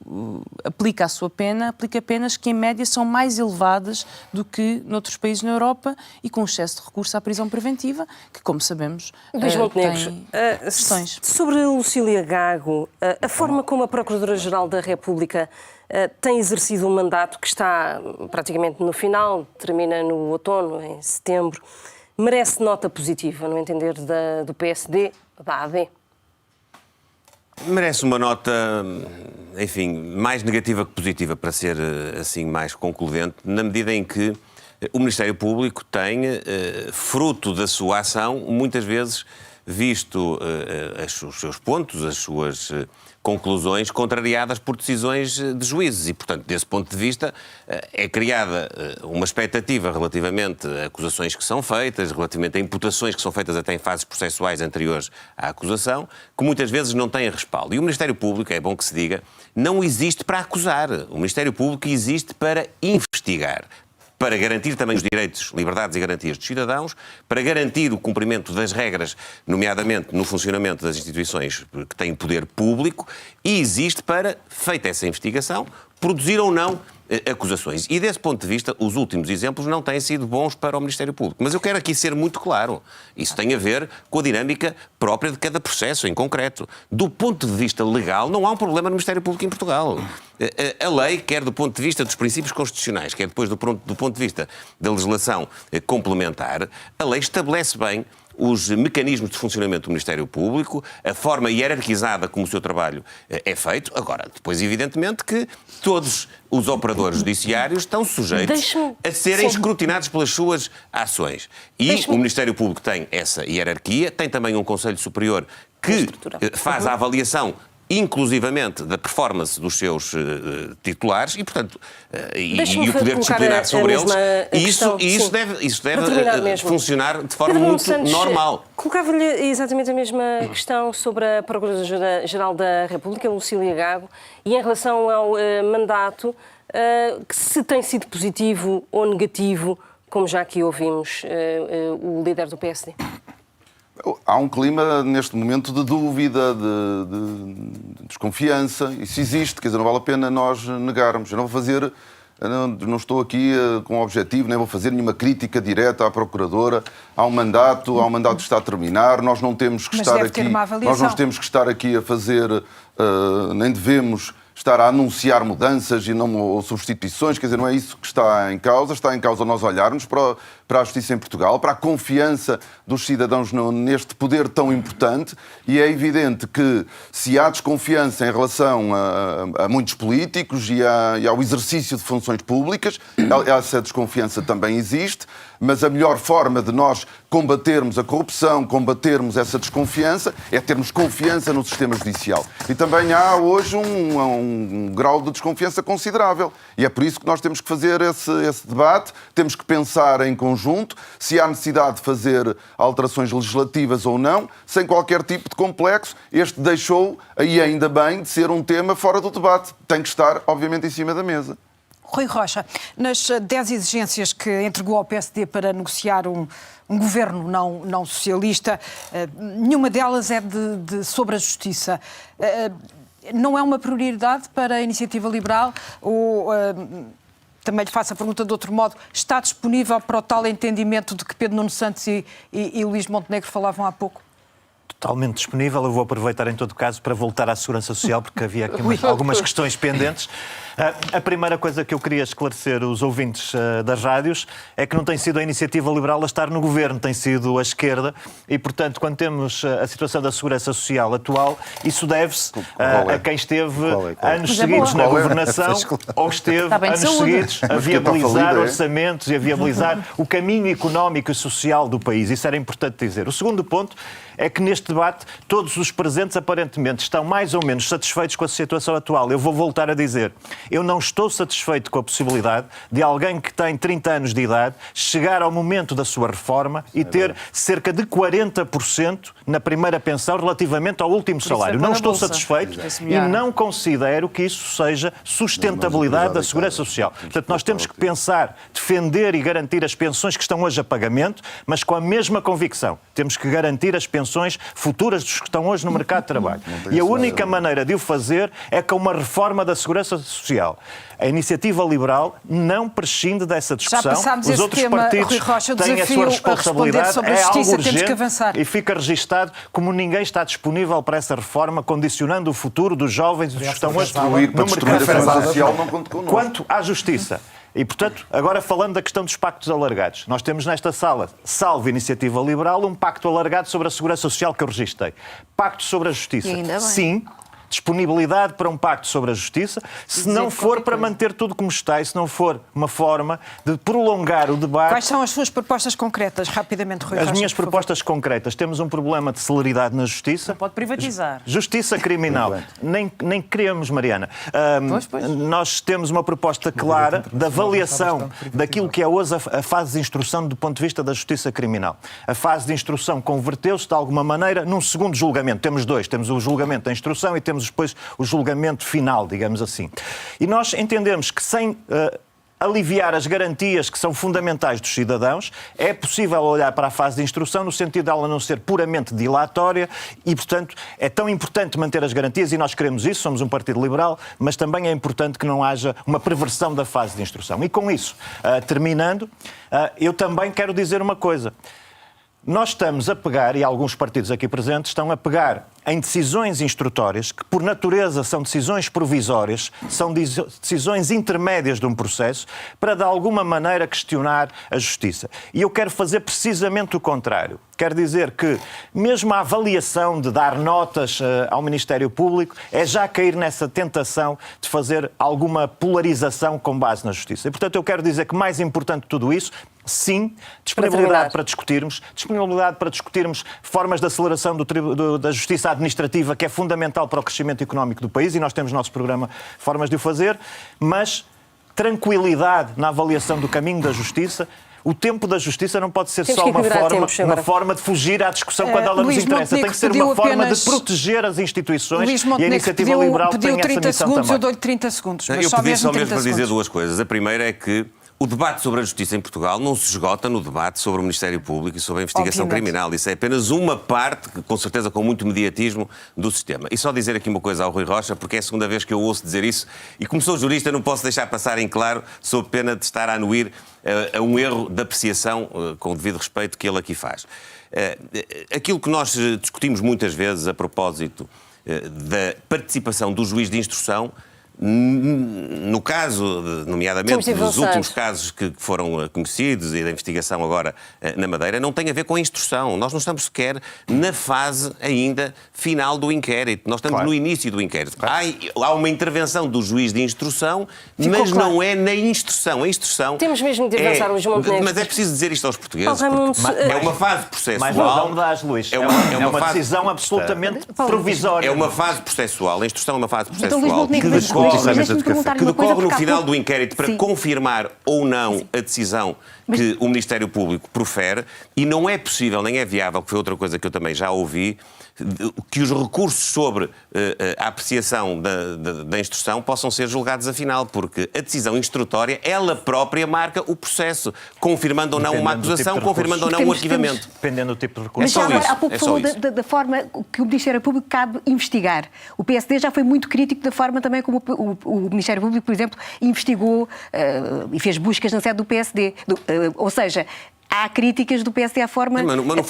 aplica a sua pena, aplica penas que, em média, são mais elevadas do que noutros países na Europa e com excesso de recurso à prisão preventiva, que, como sabemos, tem questões. Sobre Lucília Gago, a forma como a Procuradora-Geral da República tem exercido um mandato que está praticamente no final, termina no outono, em setembro, merece nota positiva, no entender do PSD, da AD? Merece uma nota, enfim, mais negativa que positiva, para ser assim mais concludente, na medida em que o Ministério Público tem, fruto da sua ação, muitas vezes visto os seus pontos, as suas conclusões contrariadas por decisões de juízes e, portanto, desse ponto de vista, é criada uma expectativa relativamente a acusações que são feitas, relativamente a imputações que são feitas até em fases processuais anteriores à acusação, que muitas vezes não têm respaldo. E o Ministério Público, é bom que se diga, não existe para acusar. O Ministério Público existe para investigar, para garantir também os direitos, liberdades e garantias dos cidadãos, para garantir o cumprimento das regras, nomeadamente no funcionamento das instituições que têm poder público, e existe para, feita essa investigação, produzir ou não acusações. E desse ponto de vista, os últimos exemplos não têm sido bons para o Ministério Público. Mas eu quero aqui ser muito claro. Isso tem a ver com a dinâmica própria de cada processo em concreto. Do ponto de vista legal, não há um problema no Ministério Público em Portugal. A lei, quer do ponto de vista dos princípios constitucionais, quer depois do ponto de vista da legislação complementar, a lei estabelece bem os mecanismos de funcionamento do Ministério Público, a forma hierarquizada como o seu trabalho é feito. Agora, depois, evidentemente, que todos os operadores judiciários estão sujeitos a serem escrutinados pelas suas ações. E o Ministério Público tem essa hierarquia, tem também um Conselho Superior que faz a avaliação inclusivamente da performance dos seus titulares e, portanto, e o poder disciplinar sobre eles. E isso deve funcionar de forma muito normal. Colocava-lhe exatamente a mesma questão sobre a Procuradora-Geral da República, Lucília Gago, e em relação ao mandato, que se tem sido positivo ou negativo, como já aqui ouvimos o líder do PSD. Há um clima, neste momento, de dúvida, de desconfiança. Isso existe, quer dizer, não vale a pena nós negarmos. Eu não estou aqui com o objetivo, nem vou fazer nenhuma crítica direta à Procuradora. Há um mandato que está a terminar. Nós não temos que estar aqui a fazer, nem devemos estar a anunciar mudanças e não substituições, quer dizer, não é isso que está em causa. Está em causa nós olharmos para a justiça em Portugal, para a confiança dos cidadãos neste poder tão importante, e é evidente que se há desconfiança em relação a muitos políticos e ao exercício de funções públicas, essa desconfiança também existe, mas a melhor forma de nós combatermos a corrupção, combatermos essa desconfiança, é termos confiança no sistema judicial. E também há hoje um grau de desconfiança considerável. E é por isso que nós temos que fazer esse debate, temos que pensar em conjunto se há necessidade de fazer alterações legislativas ou não, sem qualquer tipo de complexo. Este deixou, e ainda bem, de ser um tema fora do debate. Tem que estar, obviamente, em cima da mesa. Rui Rocha, nas 10 exigências que entregou ao PSD para negociar um governo não socialista, nenhuma delas é sobre a justiça. Não é uma prioridade para a Iniciativa Liberal? Ou, também lhe faço a pergunta de outro modo, está disponível para o tal entendimento de que Pedro Nuno Santos e Luís Montenegro falavam há pouco? Totalmente disponível. Eu vou aproveitar em todo caso para voltar à Segurança Social, porque havia aqui algumas questões pendentes. A primeira coisa que eu queria esclarecer os ouvintes das rádios é que não tem sido a Iniciativa Liberal a estar no governo, tem sido a esquerda, e portanto, quando temos a situação da Segurança Social atual, isso deve-se a quem esteve anos seguidos na governação ou esteve anos seguidos a viabilizar orçamentos e a viabilizar o caminho económico e social do país. Isso era importante dizer. O segundo ponto é que neste debate todos os presentes aparentemente estão mais ou menos satisfeitos com a situação atual. Eu vou voltar a dizer, eu não estou satisfeito com a possibilidade de alguém que tem 30 anos de idade chegar ao momento da sua reforma e ter cerca de 40% na primeira pensão relativamente ao último salário. Não estou satisfeito e não considero que isso seja sustentabilidade da Segurança Social. Portanto, nós temos que pensar, defender e garantir as pensões que estão hoje a pagamento, mas com a mesma convicção. Temos que garantir as pensões futuras dos que estão hoje no mercado de trabalho. E a única maneira de o fazer é com uma reforma da Segurança Social. A Iniciativa Liberal não prescinde dessa discussão. Já passámos os esse outros tema, partidos Rui Rocha, o têm a sua responsabilidade. Sobre a é justiça, algo temos que urgente avançar. E fica registado como ninguém está disponível para essa reforma, condicionando o futuro dos jovens que estão hoje no mercado social. Quanto à justiça, e, portanto, agora falando da questão dos pactos alargados. Nós temos nesta sala, salvo Iniciativa Liberal, um pacto alargado sobre a Segurança Social que eu registrei. Pacto sobre a Justiça. Sim. Disponibilidade para um pacto sobre a justiça, se não for para manter tudo como está e se não for uma forma de prolongar o debate. Quais são as suas propostas concretas, rapidamente, Rui Rocha? As minhas propostas concretas. Temos um problema de celeridade na justiça. Não pode privatizar. Justiça criminal. Nem queremos, Mariana. Nós temos uma proposta clara de avaliação daquilo que é hoje a fase de instrução do ponto de vista da justiça criminal. A fase de instrução converteu-se, de alguma maneira, num segundo julgamento. Temos dois. Temos o julgamento da instrução e temos depois o julgamento final, digamos assim. E nós entendemos que sem aliviar as garantias que são fundamentais dos cidadãos, é possível olhar para a fase de instrução no sentido de ela não ser puramente dilatória e, portanto, é tão importante manter as garantias, e nós queremos isso, somos um partido liberal, mas também é importante que não haja uma perversão da fase de instrução. E com isso, terminando, eu também quero dizer uma coisa. Nós estamos a pegar, e alguns partidos aqui presentes estão a pegar em decisões instrutórias, que por natureza são decisões provisórias, são decisões intermédias de um processo, para de alguma maneira questionar a justiça. E eu quero fazer precisamente o contrário. Quero dizer que mesmo a avaliação de dar notas ao Ministério Público é já cair nessa tentação de fazer alguma polarização com base na justiça. E, portanto, eu quero dizer que mais importante de tudo isso, sim, disponibilidade para discutirmos formas de aceleração da justiça administrativa, que é fundamental para o crescimento económico do país, e nós temos no nosso programa formas de o fazer, mas tranquilidade na avaliação do caminho da justiça. O tempo da justiça não pode ser só uma forma de fugir à discussão quando ela nos interessa. Tem que ser uma forma de proteger as instituições, e a Iniciativa Liberal tem essa missão também. Eu dou-lhe 30 segundos. Eu pedi só mesmo para dizer duas coisas. A primeira é que o debate sobre a justiça em Portugal não se esgota no debate sobre o Ministério Público e sobre a investigação criminal. Isso é apenas uma parte, com certeza com muito mediatismo, do sistema. E só dizer aqui uma coisa ao Rui Rocha, porque é a segunda vez que eu ouço dizer isso, e como sou jurista não posso deixar passar em claro, sob pena de estar a anuir a um erro de apreciação, com o devido respeito, que ele aqui faz. Aquilo que nós discutimos muitas vezes a propósito da participação do juiz de instrução, no caso, nomeadamente dos últimos casos que foram conhecidos e da investigação agora na Madeira, não tem a ver com a instrução. Nós não estamos sequer na fase ainda final do inquérito. Nós estamos no início do inquérito. Há uma intervenção do juiz de instrução, mas não é na instrução. A instrução temos mesmo de avançar Luís Montenegro. Mas é preciso dizer isto aos portugueses. É uma fase processual. Mas não dás, Luís. É uma decisão absolutamente provisória. É uma fase processual. A instrução é uma fase processual. Que decorre no final do inquérito para confirmar ou não a decisão que o Ministério Público profere, e não é possível, nem é viável, que foi outra coisa que eu também já ouvi, que os recursos sobre a apreciação da instrução possam ser julgados afinal, porque a decisão instrutória, ela própria marca o processo, confirmando ou não uma acusação, confirmando ou não um arquivamento. Dependendo do tipo de recurso. Mas há pouco falou da forma que o Ministério Público cabe investigar. O PSD já foi muito crítico da forma também como o Ministério Público, por exemplo, investigou e fez buscas na sede do PSD. Ou seja, há críticas do PSD à forma... Mas não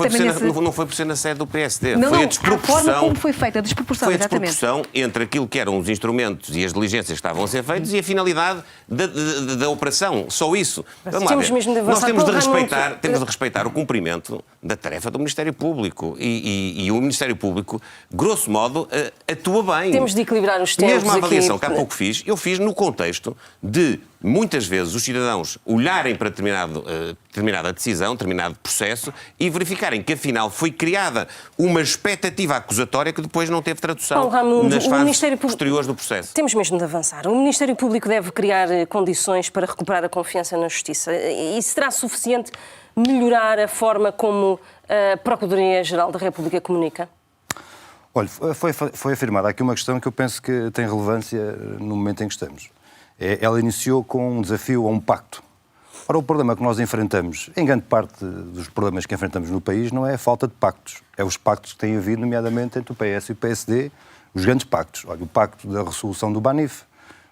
foi por ser na sede do PSD. Não, foi a desproporção. A forma como foi feita, a desproporção, foi a desproporção entre aquilo que eram os instrumentos e as diligências que estavam a ser feitos e a finalidade da operação. Só isso. Vamos lá ver. Nós temos de respeitar o cumprimento da tarefa do Ministério Público. E o Ministério Público, grosso modo, atua bem. Temos de equilibrar os tempos. Mesmo a avaliação que há pouco fiz, eu fiz no contexto de muitas vezes os cidadãos olharem para determinada decisão, determinado processo, e verificarem que afinal foi criada uma expectativa acusatória que depois não teve tradução nas fases posteriores do processo. Temos mesmo de avançar. O Ministério Público deve criar condições para recuperar a confiança na Justiça. E será suficiente melhorar a forma como a Procuradoria-Geral da República comunica? Olha, foi afirmada aqui uma questão que eu penso que tem relevância no momento em que estamos. Ela iniciou com um desafio a um pacto. Ora, o problema que nós enfrentamos, em grande parte dos problemas que enfrentamos no país, não é a falta de pactos. É os pactos que têm havido, nomeadamente, entre o PS e o PSD, os grandes pactos. Olha, o pacto da resolução do Banif,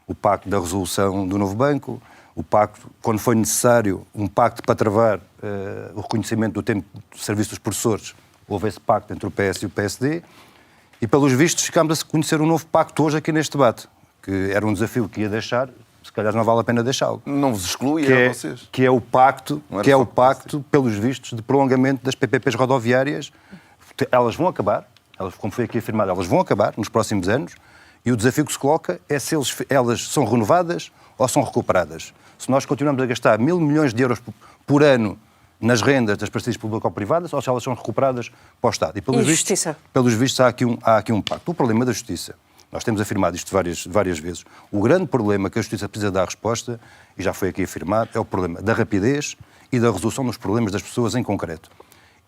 o pacto da resolução do Novo Banco, o pacto, quando foi necessário, um pacto para travar o reconhecimento do tempo de serviço dos professores. Houve esse pacto entre o PS e o PSD. E, pelos vistos, ficámos a conhecer um novo pacto hoje aqui neste debate, que era um desafio que ia deixar, se calhar não vale a pena deixá-lo. Não vos exclui a vocês. Que é o pacto, pelos vistos, de prolongamento das PPPs rodoviárias. Elas vão acabar, como foi aqui afirmado, elas vão acabar nos próximos anos, e o desafio que se coloca é se elas são renovadas ou são recuperadas. Se nós continuamos a gastar 1.000 milhões de euros por ano nas rendas das parcerias público-privadas, ou se elas são recuperadas para o Estado. E pelos vistos há aqui um pacto. O problema da Justiça, nós temos afirmado isto várias vezes, o grande problema que a Justiça precisa dar resposta, e já foi aqui afirmado, é o problema da rapidez e da resolução dos problemas das pessoas em concreto.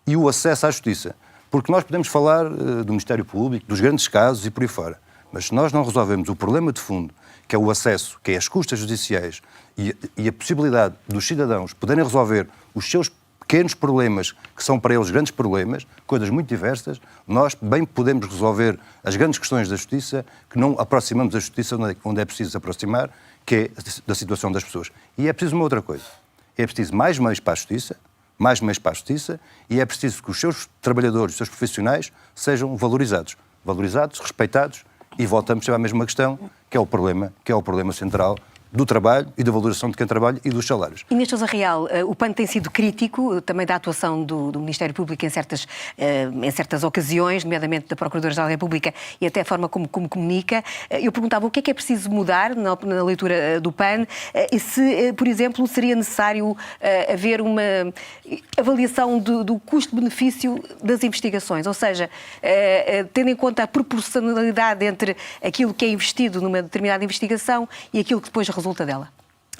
E o acesso à Justiça. Porque nós podemos falar do Ministério Público, dos grandes casos e por aí fora, mas se nós não resolvemos o problema de fundo, que é o acesso, que é as custas judiciais e a possibilidade dos cidadãos poderem resolver os seus pequenos problemas, que são para eles grandes problemas, coisas muito diversas, nós bem podemos resolver as grandes questões da justiça, que não aproximamos a justiça onde é preciso se aproximar, que é da situação das pessoas. E é preciso uma outra coisa. É preciso mais meios para a justiça, e é preciso que os seus trabalhadores, os seus profissionais, sejam valorizados, respeitados, e voltamos sempre à mesma questão, que é o problema central do trabalho e da valorização de quem trabalha e dos salários. Inês Sousa Real, o PAN tem sido crítico também da atuação do Ministério Público em certas ocasiões, nomeadamente da Procuradora-Geral da República e até a forma como comunica. Eu perguntava o que é preciso mudar na leitura do PAN e se, por exemplo, seria necessário haver uma avaliação do custo-benefício das investigações, ou seja, tendo em conta a proporcionalidade entre aquilo que é investido numa determinada investigação e aquilo que depois resulta dela.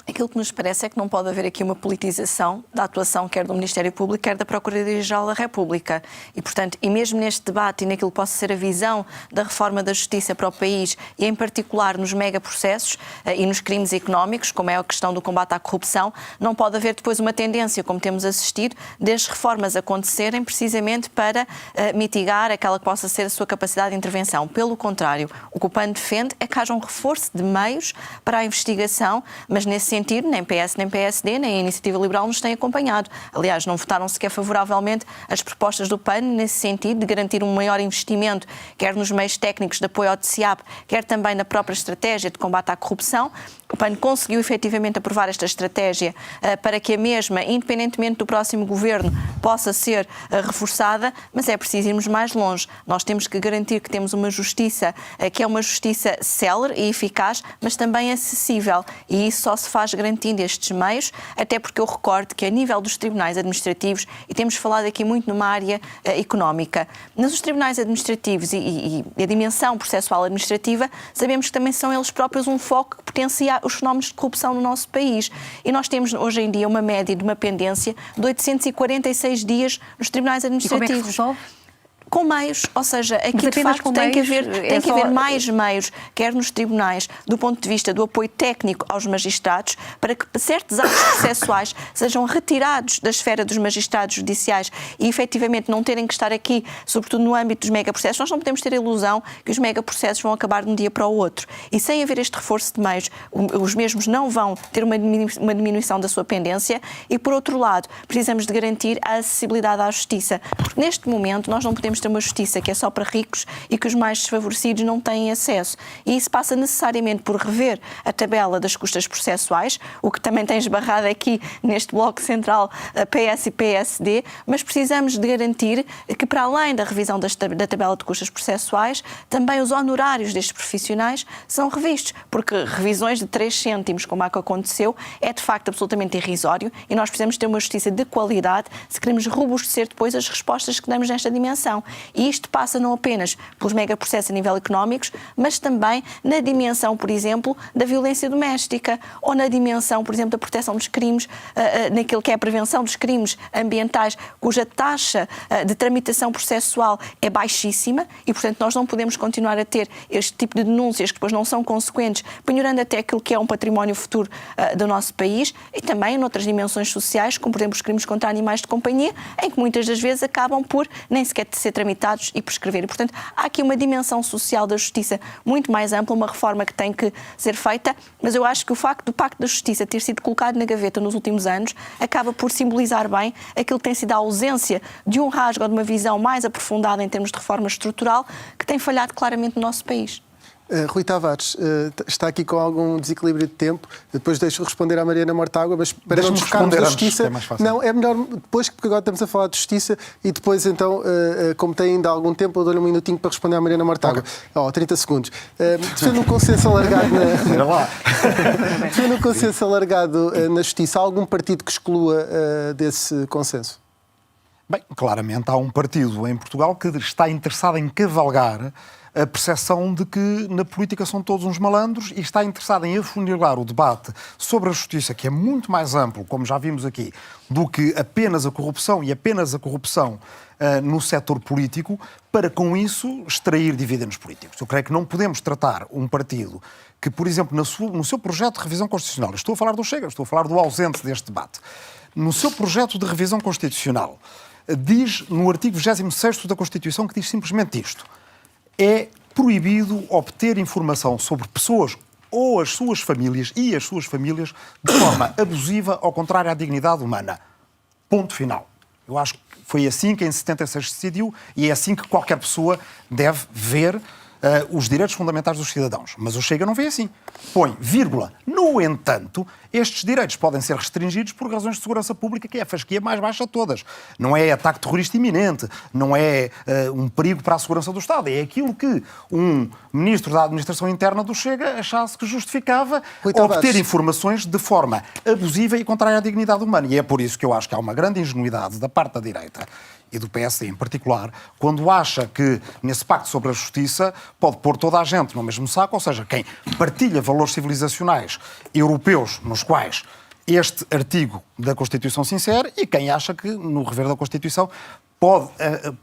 Aquilo que nos parece é que não pode haver aqui uma politização da atuação quer do Ministério Público, quer da Procuradoria-Geral da República. E, portanto, e mesmo neste debate e naquilo que possa ser a visão da reforma da justiça para o país, e em particular nos megaprocessos e nos crimes económicos, como é a questão do combate à corrupção, não pode haver depois uma tendência, como temos assistido, das reformas acontecerem precisamente para mitigar aquela que possa ser a sua capacidade de intervenção. Pelo contrário, o que o PAN defende é que haja um reforço de meios para a investigação, mas nesse sentido, nem PS, nem PSD, nem a Iniciativa Liberal nos têm acompanhado. Aliás, não votaram sequer favoravelmente as propostas do PAN nesse sentido de garantir um maior investimento, quer nos meios técnicos de apoio ao TCIAP, quer também na própria estratégia de combate à corrupção. O PAN conseguiu efetivamente aprovar esta estratégia para que a mesma, independentemente do próximo governo, possa ser reforçada, mas é preciso irmos mais longe. Nós temos que garantir que temos uma justiça que é uma justiça célere e eficaz, mas também acessível. E isso só se faz garantindo estes meios, até porque eu recordo que a nível dos tribunais administrativos, e temos falado aqui muito numa área económica, nos tribunais administrativos e a dimensão processual administrativa, sabemos que também são eles próprios um foco que potencia os fenómenos de corrupção no nosso país. E nós temos hoje em dia uma média de uma pendência de 846 dias nos tribunais administrativos. E como é que se resolve? Com meios, ou seja, aqui de facto tem que haver mais meios, quer nos tribunais, do ponto de vista do apoio técnico aos magistrados, para que certos atos processuais sejam retirados da esfera dos magistrados judiciais e efetivamente não terem que estar aqui, sobretudo no âmbito dos megaprocessos. Nós não podemos ter a ilusão que os megaprocessos vão acabar de um dia para o outro. E sem haver este reforço de meios, os mesmos não vão ter uma diminuição da sua pendência e, por outro lado, precisamos de garantir a acessibilidade à justiça. Porque neste momento nós não podemos ter uma justiça que é só para ricos e que os mais desfavorecidos não têm acesso. E isso passa necessariamente por rever a tabela das custas processuais, o que também tem esbarrado aqui neste bloco central PS e PSD, mas precisamos de garantir que, para além da revisão da tabela de custas processuais, também os honorários destes profissionais são revistos, porque revisões de 3 cêntimos, como é que aconteceu, é de facto absolutamente irrisório e nós precisamos ter uma justiça de qualidade se queremos robustecer depois as respostas que damos nesta dimensão. E isto passa não apenas pelos megaprocessos a nível económicos, mas também na dimensão, por exemplo, da violência doméstica ou na dimensão, por exemplo, da proteção dos crimes, naquilo que é a prevenção dos crimes ambientais, cuja taxa de tramitação processual é baixíssima e, portanto, nós não podemos continuar a ter este tipo de denúncias que depois não são consequentes, penhorando até aquilo que é um património futuro do nosso país e também noutras dimensões sociais, como, por exemplo, os crimes contra animais de companhia, em que muitas das vezes acabam por nem sequer ser tramitados e prescrever. E, portanto, há aqui uma dimensão social da justiça muito mais ampla, uma reforma que tem que ser feita, mas eu acho que o facto do Pacto da Justiça ter sido colocado na gaveta nos últimos anos acaba por simbolizar bem aquilo que tem sido a ausência de um rasgo ou de uma visão mais aprofundada em termos de reforma estrutural que tem falhado claramente no nosso país. Rui Tavares está aqui com algum desequilíbrio de tempo. Depois deixo responder à Mariana Mortágua, mas para não desfocarmos da justiça... Não, é melhor depois, porque agora estamos a falar de justiça e depois, então, como tem ainda algum tempo, eu dou-lhe um minutinho para responder à Mariana Mortágua. 30 segundos. Defende um consenso alargado defende um consenso alargado na justiça. Há algum partido que exclua desse consenso? Bem, claramente há um partido em Portugal que está interessado em cavalgar a percepção de que na política são todos uns malandros e está interessado em afunilar o debate sobre a justiça, que é muito mais amplo, como já vimos aqui, do que apenas a corrupção e apenas a corrupção no setor político, para com isso extrair dividendos políticos. Eu creio que não podemos tratar um partido que, por exemplo, no seu projeto de revisão constitucional, estou a falar do Chega, estou a falar do ausente deste debate, no seu projeto de revisão constitucional, diz no artigo 26º da Constituição que diz simplesmente isto: é proibido obter informação sobre pessoas ou as suas famílias de forma abusiva ou contrária à dignidade humana. Ponto final. Eu acho que foi assim que em 76 se decidiu e é assim que qualquer pessoa deve ver os direitos fundamentais dos cidadãos. Mas o Chega não vê assim. Põe vírgula. No entanto, estes direitos podem ser restringidos por razões de segurança pública, que é a fasquia mais baixa de todas. Não é ataque terrorista iminente, não é um perigo para a segurança do Estado. É aquilo que um ministro da Administração Interna do Chega achasse que justificava obter informações de forma abusiva e contrária à dignidade humana. E é por isso que eu acho que há uma grande ingenuidade da parte da direita e do PSD em particular, quando acha que nesse pacto sobre a justiça pode pôr toda a gente no mesmo saco, ou seja, quem partilha valores civilizacionais europeus nos quais este artigo da Constituição se insere e quem acha que no rever da Constituição pode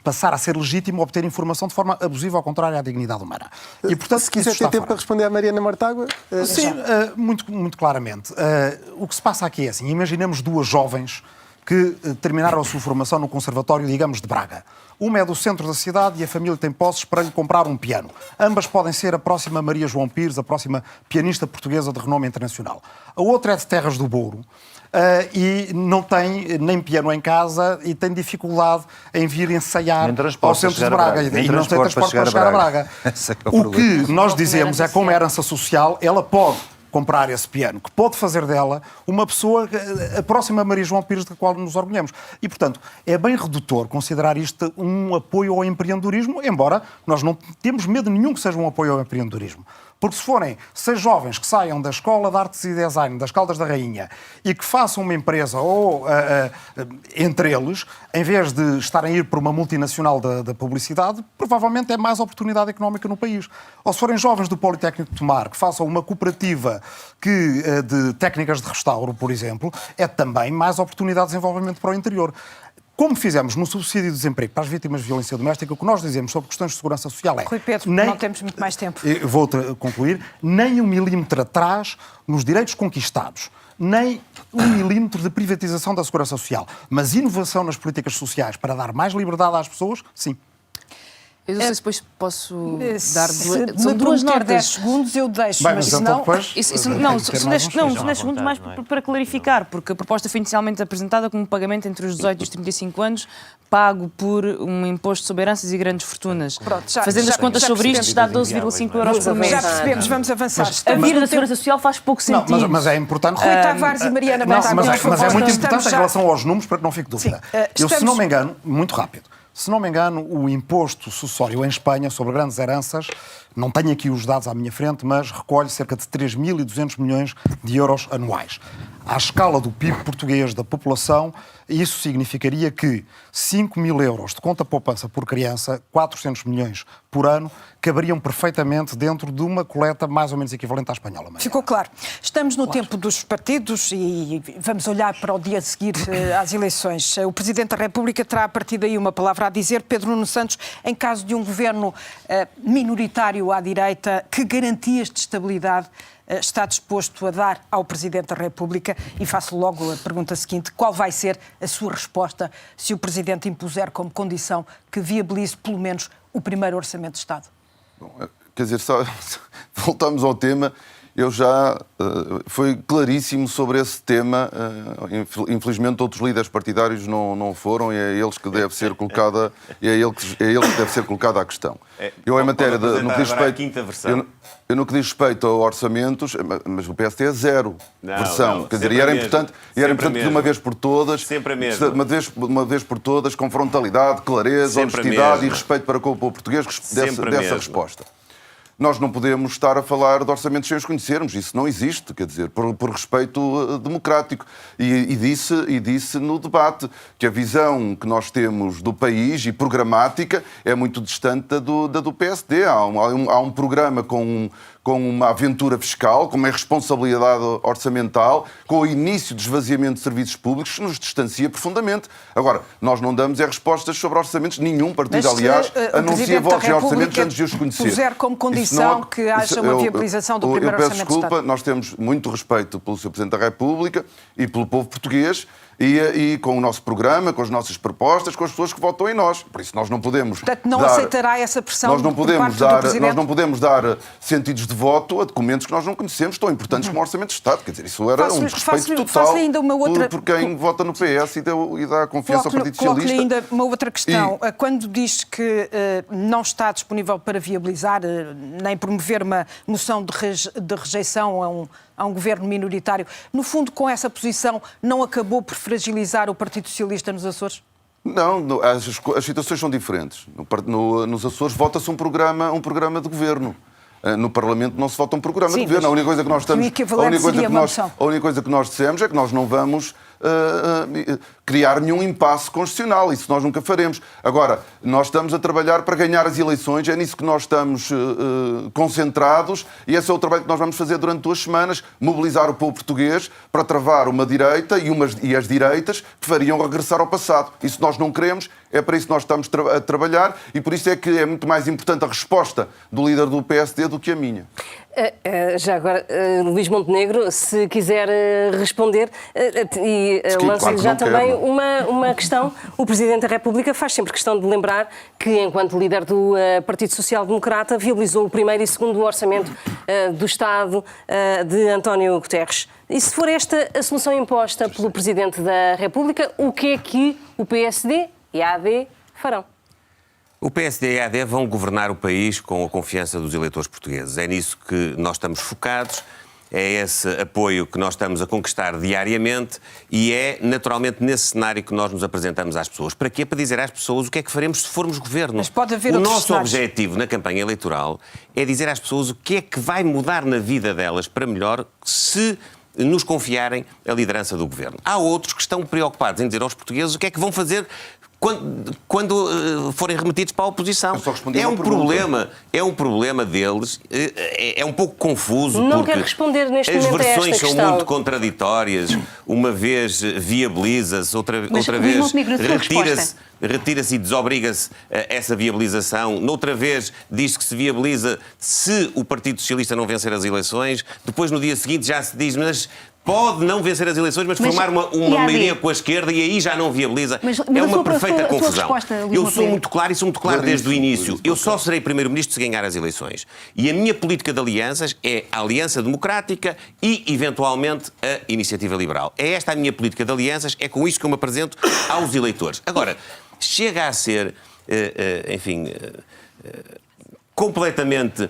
passar a ser legítimo obter informação de forma abusiva ou contrária à dignidade humana. E, portanto, se quiser ter tempo para responder à Mariana Mortágua... Sim, muito claramente. O que se passa aqui é assim, imaginemos duas jovens que terminaram a sua formação no Conservatório, digamos, de Braga. Uma é do centro da cidade e a família tem posses para lhe comprar um piano. Ambas podem ser a próxima Maria João Pires, a próxima pianista portuguesa de renome internacional. A outra é de Terras do Douro e não tem nem piano em casa e tem dificuldade em vir ensaiar ao centro de Braga. E não tem transporte para chegar a Braga. O que nós dizemos é, como herança social, ela pode comprar esse piano, que pode fazer dela uma pessoa, a próxima Maria João Pires, da qual nos orgulhamos. E, portanto, é bem redutor considerar isto um apoio ao empreendedorismo, embora nós não temos medo nenhum que seja um apoio ao empreendedorismo. Porque se forem 6 jovens que saiam da Escola de Artes e Design das Caldas da Rainha e que façam uma empresa ou entre eles, em vez de estarem a ir para uma multinacional da publicidade, provavelmente é mais oportunidade económica no país. Ou se forem jovens do Politécnico de Tomar que façam uma cooperativa de técnicas de restauro, por exemplo, é também mais oportunidade de desenvolvimento para o interior. Como fizemos no subsídio de desemprego para as vítimas de violência doméstica, o que nós dizemos sobre questões de segurança social é... Rui Pedro, não temos muito mais tempo. Vou concluir. Nem 1 milímetro atrás nos direitos conquistados, nem 1 milímetro de privatização da segurança social. Mas inovação nas políticas sociais para dar mais liberdade às pessoas, sim. Eu não sei se depois posso dar são duas notas. 10 segundos eu deixo, bem, mas senão... então depois, são 10 segundos mais para clarificar, porque a proposta foi inicialmente apresentada como um pagamento entre os 18 e os 35 anos, pago por um imposto sobre heranças e grandes fortunas. Pronto, Fazendo as contas sobre isto, dá 12,5 euros por mês. Já percebemos, vamos avançar. A vida da segurança social faz pouco sentido. Mas é importante... Rui Tavares e Mariana Mortágua. Mas é muito importante em relação aos números, para que não fique dúvida. Eu, se não me engano, muito rápido, se não me engano, o imposto sucessório em Espanha sobre grandes heranças, não tenho aqui os dados à minha frente, mas recolhe cerca de 3.200 milhões de euros anuais. À escala do PIB português, da população, isso significaria que 5 mil euros de conta poupança por criança, 400 milhões por ano, caberiam perfeitamente dentro de uma coleta mais ou menos equivalente à espanhola. Ficou claro. Estamos no tempo dos partidos e vamos olhar para o dia a seguir às eleições. O Presidente da República terá a partir daí uma palavra a dizer. Pedro Nuno Santos, em caso de um governo minoritário à direita, que garantias de estabilidade está disposto a dar ao Presidente da República? E faço logo a pergunta seguinte: qual vai ser a sua resposta se o Presidente impuser como condição que viabilize pelo menos o primeiro Orçamento de Estado? Bom, quer dizer, só voltamos ao tema. Eu já foi claríssimo sobre esse tema. Infelizmente, outros líderes partidários não foram e é a eles que deve ser colocada a questão. Eu, em matéria no que diz respeito, eu no que diz respeito a orçamentos, mas o PST é zero versão. Quer dizer, e era importante que de uma vez por todas, uma vez por todas, com frontalidade, clareza, honestidade e respeito para com o povo português, dessa resposta. nós não podemos estar a falar de orçamentos sem os conhecermos. Isso não existe, quer dizer, por respeito democrático. E disse no debate que a visão que nós temos do país e programática é muito distante da do PSD. Há um programa com uma aventura fiscal, com uma responsabilidade orçamental, com o início do esvaziamento de serviços públicos, que nos distancia profundamente. Agora, nós não damos respostas sobre orçamentos. Nenhum partido, aliás, anuncia votos em orçamentos antes de os conhecer. Puser como condição que haja uma viabilização do primeiro orçamento de Estado. Eu peço desculpa, nós temos muito respeito pelo Sr. Presidente da República e pelo povo português, e com o nosso programa, com as nossas propostas, com as pessoas que votam em nós. Por isso nós não podemos... Portanto, não aceitará essa pressão nós não por parte do Presidente? Nós não podemos dar sentidos de voto a documentos que nós não conhecemos, tão importantes como o Orçamento de Estado. Quer dizer, isso era um desrespeito total por quem vota no PS e dá confiança ao Partido Socialista. Coloco-lhe ainda uma outra questão. Quando diz que não está disponível para viabilizar nem promover uma moção de rejeição a um governo minoritário, no fundo, com essa posição, não acabou por fragilizar o Partido Socialista nos Açores? Não, as situações são diferentes. Nos Açores vota-se um programa de governo. No Parlamento não se vota um programa de governo. A única coisa que nós estamos, a única coisa que nós dissemos é que nós não vamos criar nenhum impasse constitucional. Isso nós nunca faremos. Agora, nós estamos a trabalhar para ganhar as eleições, é nisso que nós estamos concentrados, e esse é o trabalho que nós vamos fazer durante 2 semanas, mobilizar o povo português para travar uma direita e as direitas que fariam regressar ao passado. Isso nós não queremos, é para isso que nós estamos a trabalhar, e por isso é que é muito mais importante a resposta do líder do PSD do que a minha. Já agora, Luís Montenegro, se quiser responder, e lanço-lhe já também uma questão. O Presidente da República faz sempre questão de lembrar que, enquanto líder do Partido Social Democrata, viabilizou o primeiro e segundo orçamento do Estado de António Guterres. E se for esta a solução imposta pelo Presidente da República, o que é que o PSD e a AD farão? O PSD e a AD vão governar o país com a confiança dos eleitores portugueses. É nisso que nós estamos focados, é esse apoio que nós estamos a conquistar diariamente e é naturalmente nesse cenário que nós nos apresentamos às pessoas. Para quê? Para dizer às pessoas o que é que faremos se formos governo. Mas pode haver o nosso objetivo na campanha eleitoral é dizer às pessoas o que é que vai mudar na vida delas para melhor se nos confiarem a liderança do governo. Há outros que estão preocupados em dizer aos portugueses o que é que vão fazer quando forem remetidos para a oposição. É um problema deles, é um pouco confuso. Não quero responder neste momento a esta questão. As versões são muito contraditórias. Uma vez viabiliza-se, outra vez retira-se e desobriga-se essa viabilização. Noutra vez diz que se viabiliza se o Partido Socialista não vencer as eleições. Depois, no dia seguinte, já se diz, mas pode não vencer as eleições, mas formar uma maioria com a esquerda e aí já não viabiliza. É uma perfeita confusão. Eu sou muito claro e sou muito claro desde o início. Eu só serei Primeiro-Ministro se ganhar as eleições. E a minha política de alianças é a Aliança Democrática e, eventualmente, a Iniciativa Liberal. É esta a minha política de alianças, é com isso que eu me apresento aos eleitores. Agora, chega a ser, completamente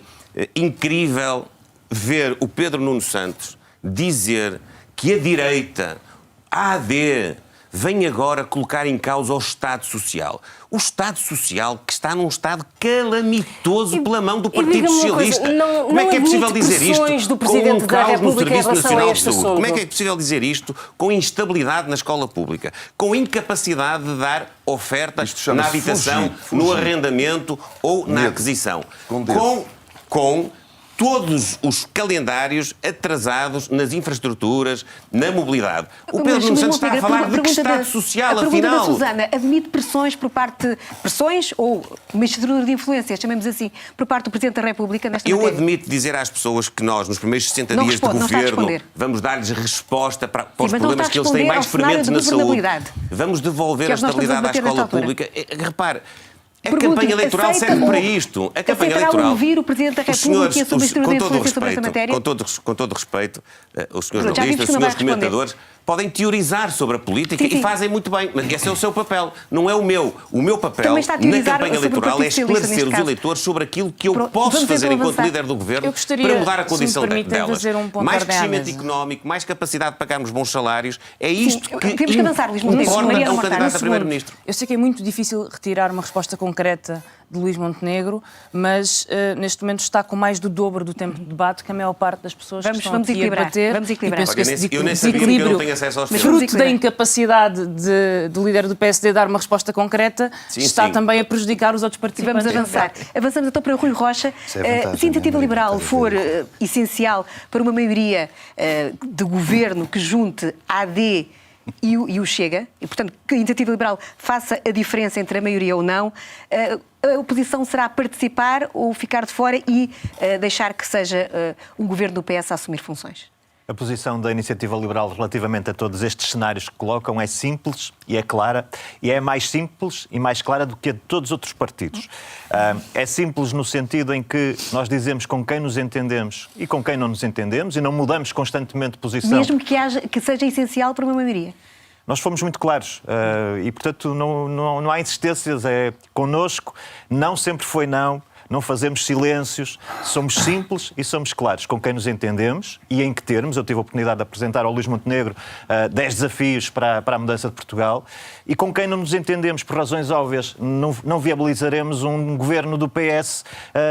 incrível ver o Pedro Nuno Santos dizer que a direita, a AD, vem agora colocar em causa o Estado Social. O Estado Social que está num estado calamitoso pela mão do Partido Socialista. Como é que é possível dizer isto com um caos no Serviço Nacional de Saúde? Como é que é possível dizer isto com instabilidade na escola pública? Com incapacidade de dar ofertas na habitação, no arrendamento ou na aquisição? Com todos os calendários atrasados nas infraestruturas, na mobilidade. O Pedro Nuno Santos está a falar de que Estado Social, afinal? A pergunta da Susana admite pressões por parte... Pressões ou uma estrutura de influência, chamemos assim, por parte do Presidente da República nesta matéria? Eu admito dizer às pessoas que nós, nos primeiros 60 dias de governo, vamos dar-lhes resposta para os problemas que eles têm mais prementes na saúde. Vamos devolver a estabilidade à escola pública. Repare, a campanha eleitoral serve para isto. A campanha eleitoral. Ouvir o Presidente da República e a sua mistura de influência sobre esta matéria? Com todo respeito, os senhores jornalistas, os senhores comentadores podem teorizar sobre a política e fazem muito bem, mas esse é o seu papel, não é o meu. O meu papel na campanha eleitoral é esclarecer os eleitores sobre aquilo que eu posso fazer enquanto líder do governo para mudar a condição delas. Mais crescimento económico, mais capacidade de pagarmos bons salários, é isto que importa a um candidato a primeiro-ministro. Eu sei que é muito difícil retirar uma resposta concreta de Luís Montenegro, mas neste momento está com mais do dobro do tempo de debate que a maior parte das pessoas que estão aqui a debater. Vamos equilibrar. E penso que esse eu nem sabia que eu não tenho acesso aos filmes. fruto da incapacidade do líder do PSD dar uma resposta concreta, está também a prejudicar os outros participantes. Vamos avançar. Avançamos então para Rui Rocha. Se a iniciativa liberal for essencial para uma maioria de governo que junte a AD e o Chega, e portanto que a iniciativa liberal faça a diferença entre a maioria ou não, a oposição será participar ou ficar de fora e deixar que seja um governo do PS a assumir funções? A posição da Iniciativa Liberal relativamente a todos estes cenários que colocam é simples e é clara, e é mais simples e mais clara do que a de todos os outros partidos. É simples no sentido em que nós dizemos com quem nos entendemos e com quem não nos entendemos e não mudamos constantemente de posição. Mesmo que seja essencial para uma maioria. Nós fomos muito claros e, portanto, não há insistências. É connosco, não sempre foi não. Não fazemos silêncios, somos simples e somos claros com quem nos entendemos e em que termos. Eu tive a oportunidade de apresentar ao Luís Montenegro 10 desafios para a mudança de Portugal e com quem não nos entendemos por razões óbvias não viabilizaremos um governo do PS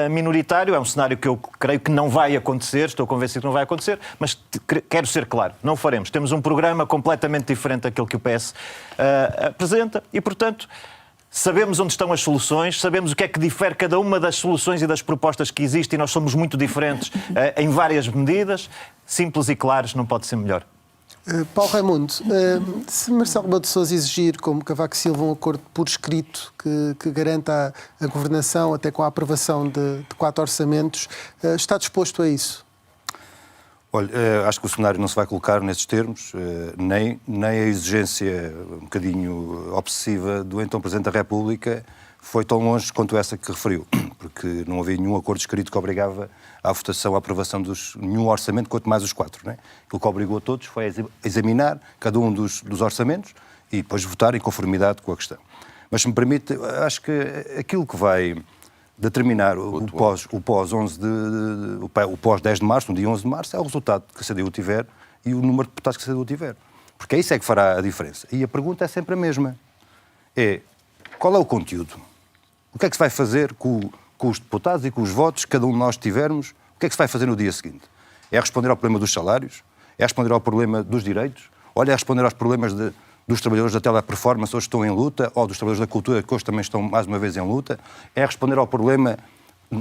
minoritário. É um cenário que eu creio que não vai acontecer, estou convencido que não vai acontecer, mas quero ser claro, não o faremos. Temos um programa completamente diferente daquele que o PS apresenta e, portanto, sabemos onde estão as soluções, sabemos o que é que difere cada uma das soluções e das propostas que existem e nós somos muito diferentes em várias medidas. Simples e claros, não pode ser melhor. Paulo Raimundo, se Marcelo Rebelo de Sousa exigir, como Cavaco Silva, um acordo por escrito que garanta a governação até com a aprovação de 4 orçamentos, está disposto a isso? Olha, acho que o cenário não se vai colocar nesses termos, nem a exigência um bocadinho obsessiva do então Presidente da República foi tão longe quanto essa que referiu, porque não havia nenhum acordo escrito que obrigava à votação, à aprovação de nenhum orçamento, quanto mais os 4. Não é? Aquilo que obrigou a todos foi a examinar cada um dos orçamentos e depois votar em conformidade com a questão. Mas, se me permite, acho que aquilo que vai determinar o pós-10 de março, no dia 11 de março, é o resultado que a CDU tiver e o número de deputados que a CDU tiver. Porque é isso é que fará a diferença. E a pergunta é sempre a mesma. Qual é o conteúdo? O que é que se vai fazer com os deputados e com os votos que cada um de nós tivermos? O que é que se vai fazer no dia seguinte? É responder ao problema dos salários? É responder ao problema dos direitos? Ou é responder aos problemas dos trabalhadores da teleperformance hoje estão em luta, ou dos trabalhadores da cultura que hoje também estão mais uma vez em luta? É responder ao problema,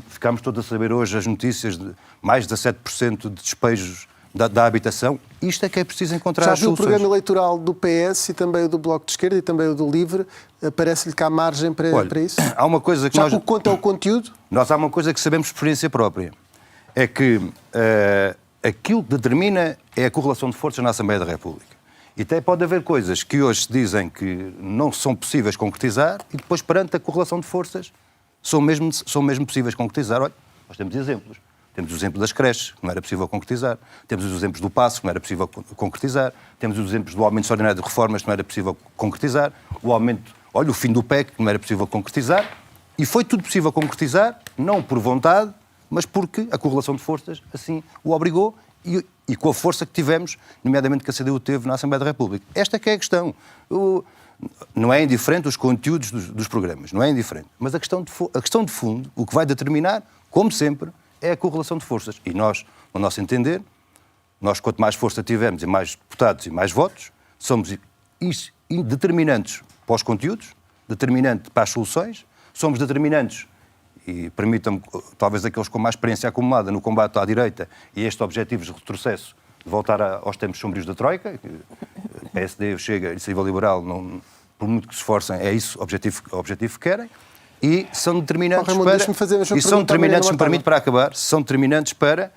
ficámos todos a saber hoje as notícias de mais de 17% de despejos da habitação. Isto é que é preciso encontrar as soluções. Já viu o programa eleitoral do PS e também o do Bloco de Esquerda e também o do Livre? Parece-lhe que há margem para isso? Há uma coisa que já que o conto é o conteúdo? Há uma coisa que sabemos por experiência própria. É que aquilo que determina é a correlação de forças na Assembleia da República. E até pode haver coisas que hoje se dizem que não são possíveis concretizar e depois, perante a correlação de forças, são mesmo possíveis concretizar. Olha, nós temos exemplos. Temos o exemplo das creches, que não era possível concretizar. Temos os exemplos do passo, que não era possível concretizar. Temos os exemplos do aumento extraordinário de reformas, que não era possível concretizar. O fim do PEC, que não era possível concretizar. E foi tudo possível concretizar, não por vontade, mas porque a correlação de forças assim o obrigou e com a força que tivemos, nomeadamente que a CDU teve na Assembleia da República. Esta que é a questão. Não é indiferente os conteúdos dos programas, não é indiferente. Mas a questão de fundo, o que vai determinar, como sempre, é a correlação de forças. E nós, no nosso entender, quanto mais força tivermos e mais deputados e mais votos, somos determinantes para os conteúdos, determinantes para as soluções, somos determinantes, e permitam-me, talvez aqueles com mais experiência acumulada no combate à direita e estes objetivos de retrocesso, de voltar aos tempos sombrios da Troika. PSD, Chega, Iniciativa Liberal, por muito que se esforcem, é isso o objetivo que querem. E são determinantes me permite para acabar, são determinantes para,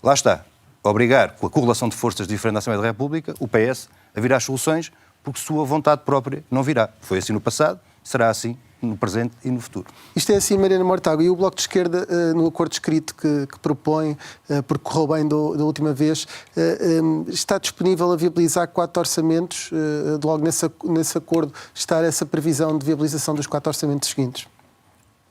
lá está, obrigar, com a correlação de forças diferente na Assembleia da República, o PS a vir às soluções, porque sua vontade própria não virá. Foi assim no passado, será assim no presente e no futuro. Isto é assim, Mariana Mortágua, e o Bloco de Esquerda, no acordo escrito que propõe, porque correu bem da última vez, está disponível a viabilizar 4 orçamentos, logo nesse acordo está essa previsão de viabilização dos 4 orçamentos seguintes?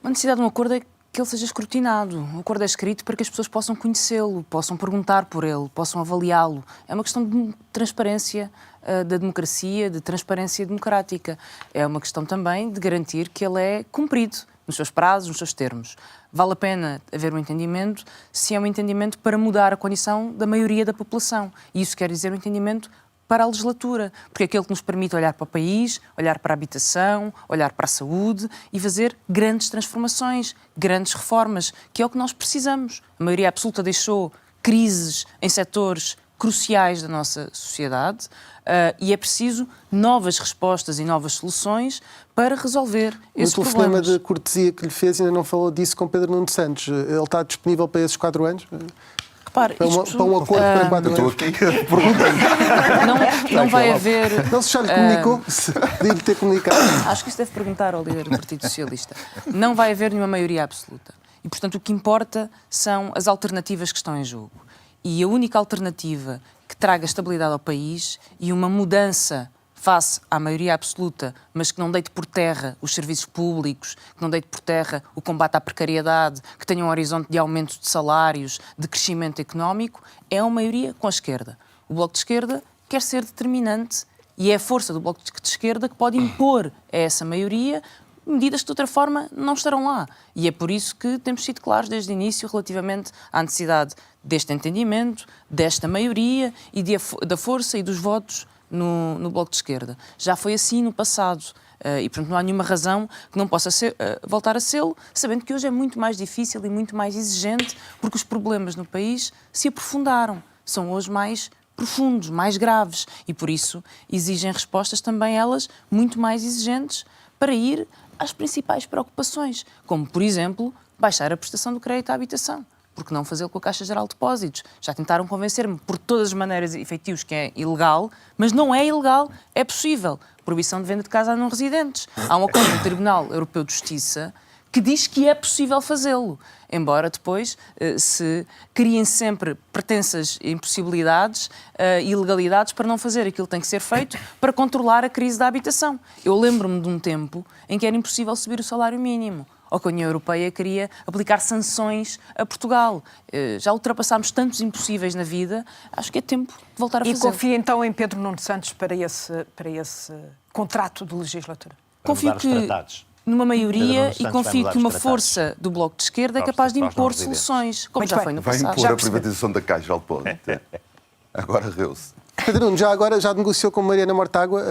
A necessidade de um acordo é que ele seja escrutinado. O acordo é escrito para que as pessoas possam conhecê-lo, possam perguntar por ele, possam avaliá-lo. É uma questão de transparência da democracia, de transparência democrática. É uma questão também de garantir que ele é cumprido nos seus prazos, nos seus termos. Vale a pena haver um entendimento se é um entendimento para mudar a condição da maioria da população. E isso quer dizer um entendimento para a legislatura, porque é aquele que nos permite olhar para o país, olhar para a habitação, olhar para a saúde e fazer grandes transformações, grandes reformas, que é o que nós precisamos. A maioria absoluta deixou crises em setores cruciais da nossa sociedade e é preciso novas respostas e novas soluções para resolver esses problemas. No telefonema de cortesia que lhe fez, ainda não falou disso com Pedro Nuno Santos. Ele está disponível para esses 4 anos? Repare, para um acordo para 4 anos. Estou aqui. Não vai haver... Não se já lhe comunicou? Podia-lhe ter comunicado? Acho que isso deve perguntar ao líder do Partido Socialista. Não vai haver nenhuma maioria absoluta. E, portanto, o que importa são as alternativas que estão em jogo. E a única alternativa que traga estabilidade ao país e uma mudança face à maioria absoluta, mas que não deite por terra os serviços públicos, que não deite por terra o combate à precariedade, que tenha um horizonte de aumento de salários, de crescimento económico, é uma maioria com a esquerda. O Bloco de Esquerda quer ser determinante e é a força do Bloco de Esquerda que pode impor a essa maioria medidas que de outra forma não estarão lá. E é por isso que temos sido claros desde o início relativamente à necessidade deste entendimento, desta maioria e da força e dos votos no Bloco de Esquerda. Já foi assim no passado e, portanto, não há nenhuma razão que não possa voltar a sê-lo, sabendo que hoje é muito mais difícil e muito mais exigente porque os problemas no país se aprofundaram. São hoje mais profundos, mais graves e, por isso, exigem respostas também elas muito mais exigentes para ir às principais preocupações, como, por exemplo, baixar a prestação do crédito à habitação. Porque não fazê-lo com a Caixa Geral de Depósitos? Já tentaram convencer-me por todas as maneiras e feitios que é ilegal, mas não é ilegal, é possível. Proibição de venda de casa a não residentes. Há um acordo do Tribunal Europeu de Justiça que diz que é possível fazê-lo, embora depois se criem sempre pretensas impossibilidades e ilegalidades para não fazer aquilo que tem que ser feito para controlar a crise da habitação. Eu lembro-me de um tempo em que era impossível subir o salário mínimo, ou que a União Europeia queria aplicar sanções a Portugal. Já ultrapassámos tantos impossíveis na vida, acho que é tempo de voltar a fazer. E confia então em Pedro Nuno Santos para esse contrato de legislatura? Confio que numa maioria e confio que uma força do Bloco de Esquerda é capaz de impor soluções, como já foi no passado. Vai impor a privatização da Caixa Geral de Depósitos. Agora riu-se. Pedro Nuno, já negociou com Mariana Mortágua?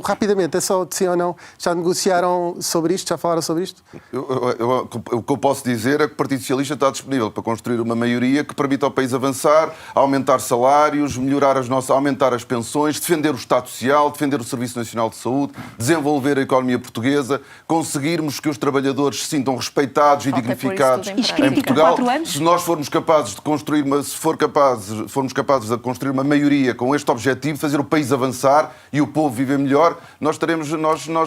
Rapidamente, é só de sim ou não? Já negociaram sobre isto? Já falaram sobre isto? O que eu posso dizer é que o Partido Socialista está disponível para construir uma maioria que permita ao país avançar, aumentar salários, aumentar as pensões, defender o Estado Social, defender o Serviço Nacional de Saúde, desenvolver a economia portuguesa, conseguirmos que os trabalhadores se sintam respeitados e dignificados em Portugal. Se nós formos capazes de construir formos capazes de construir uma maioria com este objetivo, fazer o país avançar e o povo viver melhor, nós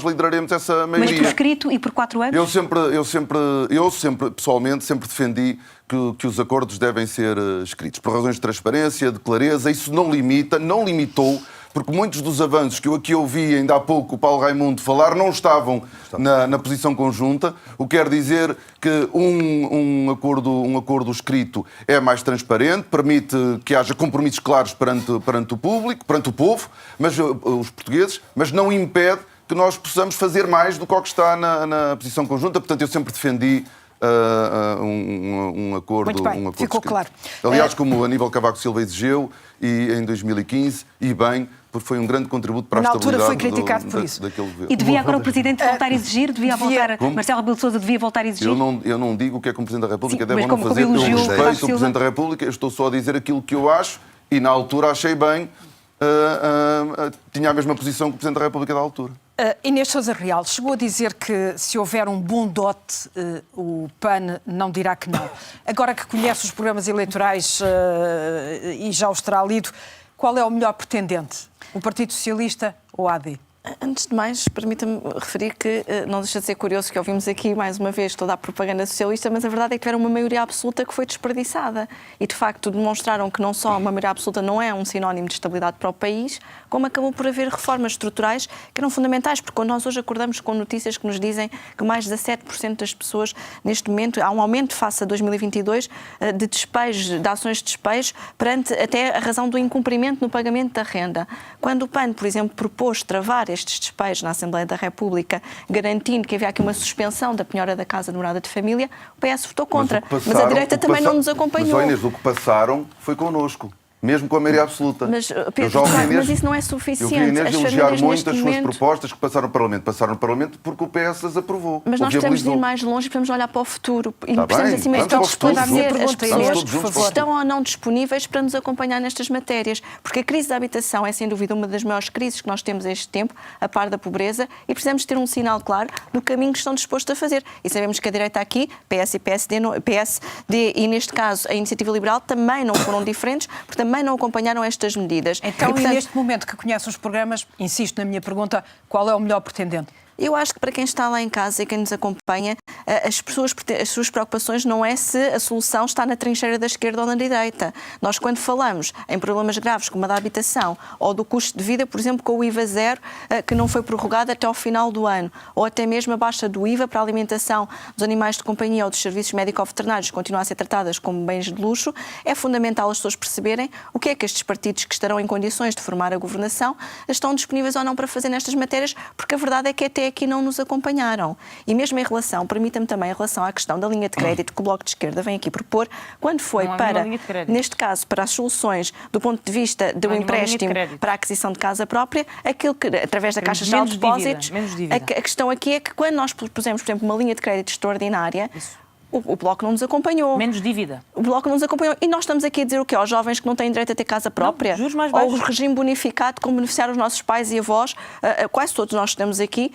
lideraremos essa maioria. Mas por escrito e por 4 anos? Eu pessoalmente, sempre defendi que os acordos devem ser escritos, por razões de transparência, de clareza. Isso não limitou, porque muitos dos avanços que eu aqui ouvi ainda há pouco o Paulo Raimundo falar não estavam na posição conjunta, o que quer dizer que um acordo escrito é mais transparente, permite que haja compromissos claros perante o público, perante o povo, mas os portugueses, mas não impede que nós possamos fazer mais do que o que está na posição conjunta. Portanto, eu sempre defendi um acordo. Muito bem, ficou escrito. Claro. Aliás, como Aníbal Cavaco Silva exigiu, e em 2015, e bem, porque foi um grande contributo para a estabilidade foi criticado por isso. daquele governo. E devia agora o Presidente voltar a exigir? Marcelo Rebelo de Sousa devia voltar a exigir? Eu não digo o que é que o Presidente da República deve ou não fazer. Eu respeito o Presidente da República, eu estou só a dizer aquilo que eu acho e na altura achei bem, tinha a mesma posição que o Presidente da República da altura. Inês Sousa Real chegou a dizer que se houver um bom dote, o PAN não dirá que não. Agora que conhece os programas eleitorais e já os terá lido, qual é o melhor pretendente? O Partido Socialista ou a AD? Antes de mais, permita-me referir que não deixa de ser curioso que ouvimos aqui, mais uma vez, toda a propaganda socialista, mas a verdade é que tiveram uma maioria absoluta que foi desperdiçada. E, de facto, demonstraram que não só uma maioria absoluta não é um sinónimo de estabilidade para o país, como acabou por haver reformas estruturais que eram fundamentais, porque quando nós hoje acordamos com notícias que nos dizem que mais de 17% das pessoas, neste momento, há um aumento face a 2022 de despejos, de ações de despejo, perante até a razão do incumprimento no pagamento da renda. Quando o PAN, por exemplo, propôs travar destes despejos na Assembleia da República, garantindo que havia aqui uma suspensão da penhora da casa de morada de família, o PS votou contra. Mas a direita também não nos acompanhou. Mas, Inês, o que passaram foi connosco. Mesmo com a maioria absoluta. Mas, Pedro, mas isso não é suficiente. Eu vi a Inês elogiar muito as suas propostas que passaram no Parlamento. Passaram no Parlamento porque o PS as aprovou. Mas nós precisamos de ir mais longe e precisamos olhar para o futuro. E precisamos, acima de tudo, esclarecer as pessoas estão ou não disponíveis para nos acompanhar nestas matérias. Porque a crise da habitação é, sem dúvida, uma das maiores crises que nós temos a este tempo, a par da pobreza, e precisamos ter um sinal claro do caminho que estão dispostos a fazer. E sabemos que a direita aqui, PS e PSD, e neste caso a Iniciativa Liberal, também não foram diferentes, porque também não acompanharam estas medidas. Então, e neste momento que conhece os programas, insisto na minha pergunta, qual é o melhor pretendente? Eu acho que para quem está lá em casa e quem nos acompanha, as suas preocupações não é se a solução está na trincheira da esquerda ou na direita. Nós, quando falamos em problemas graves como a da habitação ou do custo de vida, por exemplo, com o IVA zero, que não foi prorrogado até ao final do ano, ou até mesmo a baixa do IVA para a alimentação dos animais de companhia ou dos serviços médico-veterinários que continuam a ser tratadas como bens de luxo, é fundamental as pessoas perceberem o que é que estes partidos que estarão em condições de formar a governação estão disponíveis ou não para fazer nestas matérias, porque a verdade é que até aqui não nos acompanharam. E mesmo em relação, permita-me também, em relação à questão da linha de crédito que o Bloco de Esquerda vem aqui propor, quando foi para, neste caso, para as soluções do ponto de vista do empréstimo para a aquisição de casa própria, aquilo que, através da Caixa Geral de Depósitos, a questão aqui é que quando nós pusemos, por exemplo, uma linha de crédito extraordinária, o Bloco não nos acompanhou. Menos dívida. O Bloco não nos acompanhou. E nós estamos aqui a dizer o quê? Aos jovens que não têm direito a ter casa própria? Não, juros mais baixos. Ou o regime bonificado como beneficiar os nossos pais e avós? Quase todos nós estamos aqui.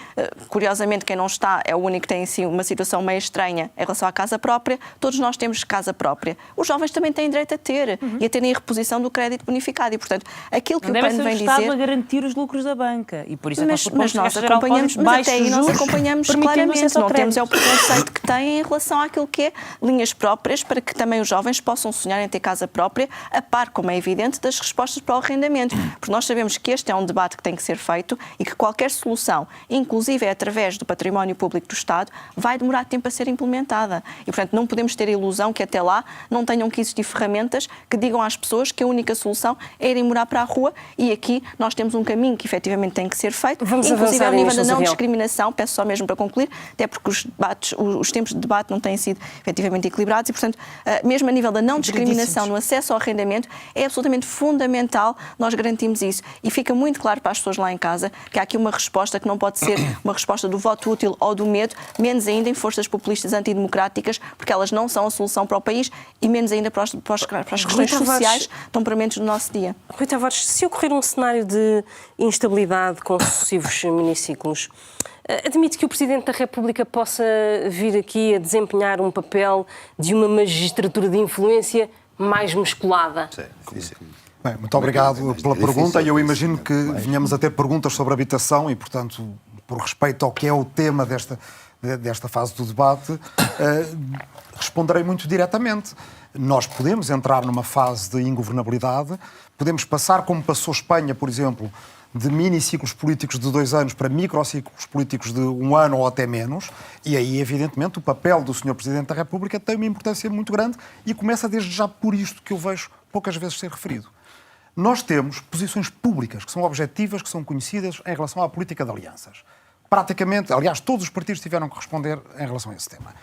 Curiosamente, quem não está é o único que tem em si uma situação meio estranha em relação à casa própria. Todos nós temos casa própria. Os jovens também têm direito a ter e a terem a reposição do crédito bonificado. E, portanto, aquilo que não o PAN vem dizer... Não deve ser o Estado a garantir os lucros da banca. E por isso mas nós acompanhamos, mas até aí nós acompanhamos claramente. Não temos é o preconceito que têm em relação àquilo que é linhas próprias para que também os jovens possam sonhar em ter casa própria, a par, como é evidente, das respostas para o arrendamento. Porque nós sabemos que este é um debate que tem que ser feito e que qualquer solução, inclusive através do património público do Estado, vai demorar tempo a ser implementada. E, portanto, não podemos ter a ilusão que até lá não tenham que existir ferramentas que digam às pessoas que a única solução é irem morar para a rua, e aqui nós temos um caminho que efetivamente tem que ser feito, inclusive ao nível da não discriminação, peço só mesmo para concluir, até porque os tempos de debate não têm sido efetivamente equilibrados e, portanto, mesmo a nível da não discriminação no acesso ao arrendamento, é absolutamente fundamental nós garantirmos isso. E fica muito claro para as pessoas lá em casa que há aqui uma resposta que não pode ser uma resposta do voto útil ou do medo, menos ainda em forças populistas antidemocráticas, porque elas não são a solução para o país e menos ainda para as questões sociais tão prementes no nosso dia. Rui Tavares, se ocorrer um cenário de instabilidade com sucessivos miniciclos, admite que o Presidente da República possa vir aqui a desempenhar um papel de uma magistratura de influência mais musculada? Sim. Bem, muito obrigado pela pergunta. Eu imagino que venhamos a ter perguntas sobre habitação e, portanto, por respeito ao que é o tema desta fase do debate, responderei muito diretamente. Nós podemos entrar numa fase de ingovernabilidade, podemos passar, como passou Espanha, por exemplo, de mini-ciclos políticos de 2 anos para microciclos políticos de 1 ano ou até menos, e aí, evidentemente, o papel do Sr. Presidente da República tem uma importância muito grande e começa desde já por isto que eu vejo poucas vezes ser referido. Nós temos posições públicas que são objetivas, que são conhecidas em relação à política de alianças. Praticamente, aliás, todos os partidos tiveram que responder em relação a esse tema.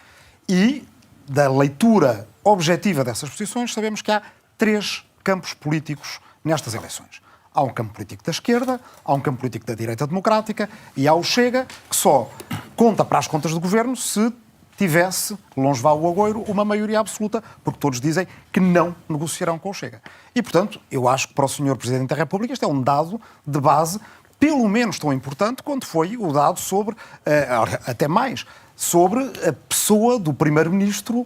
E, da leitura objetiva dessas posições, sabemos que há 3 campos políticos nestas eleições. Há um campo político da esquerda, há um campo político da direita democrática e há o Chega, que só conta para as contas do governo se tivesse, longe vá o agouro, uma maioria absoluta, porque todos dizem que não negociarão com o Chega. E, portanto, eu acho que para o Sr. Presidente da República este é um dado de base pelo menos tão importante quanto foi o dado sobre, até mais, sobre a pessoa do Primeiro-Ministro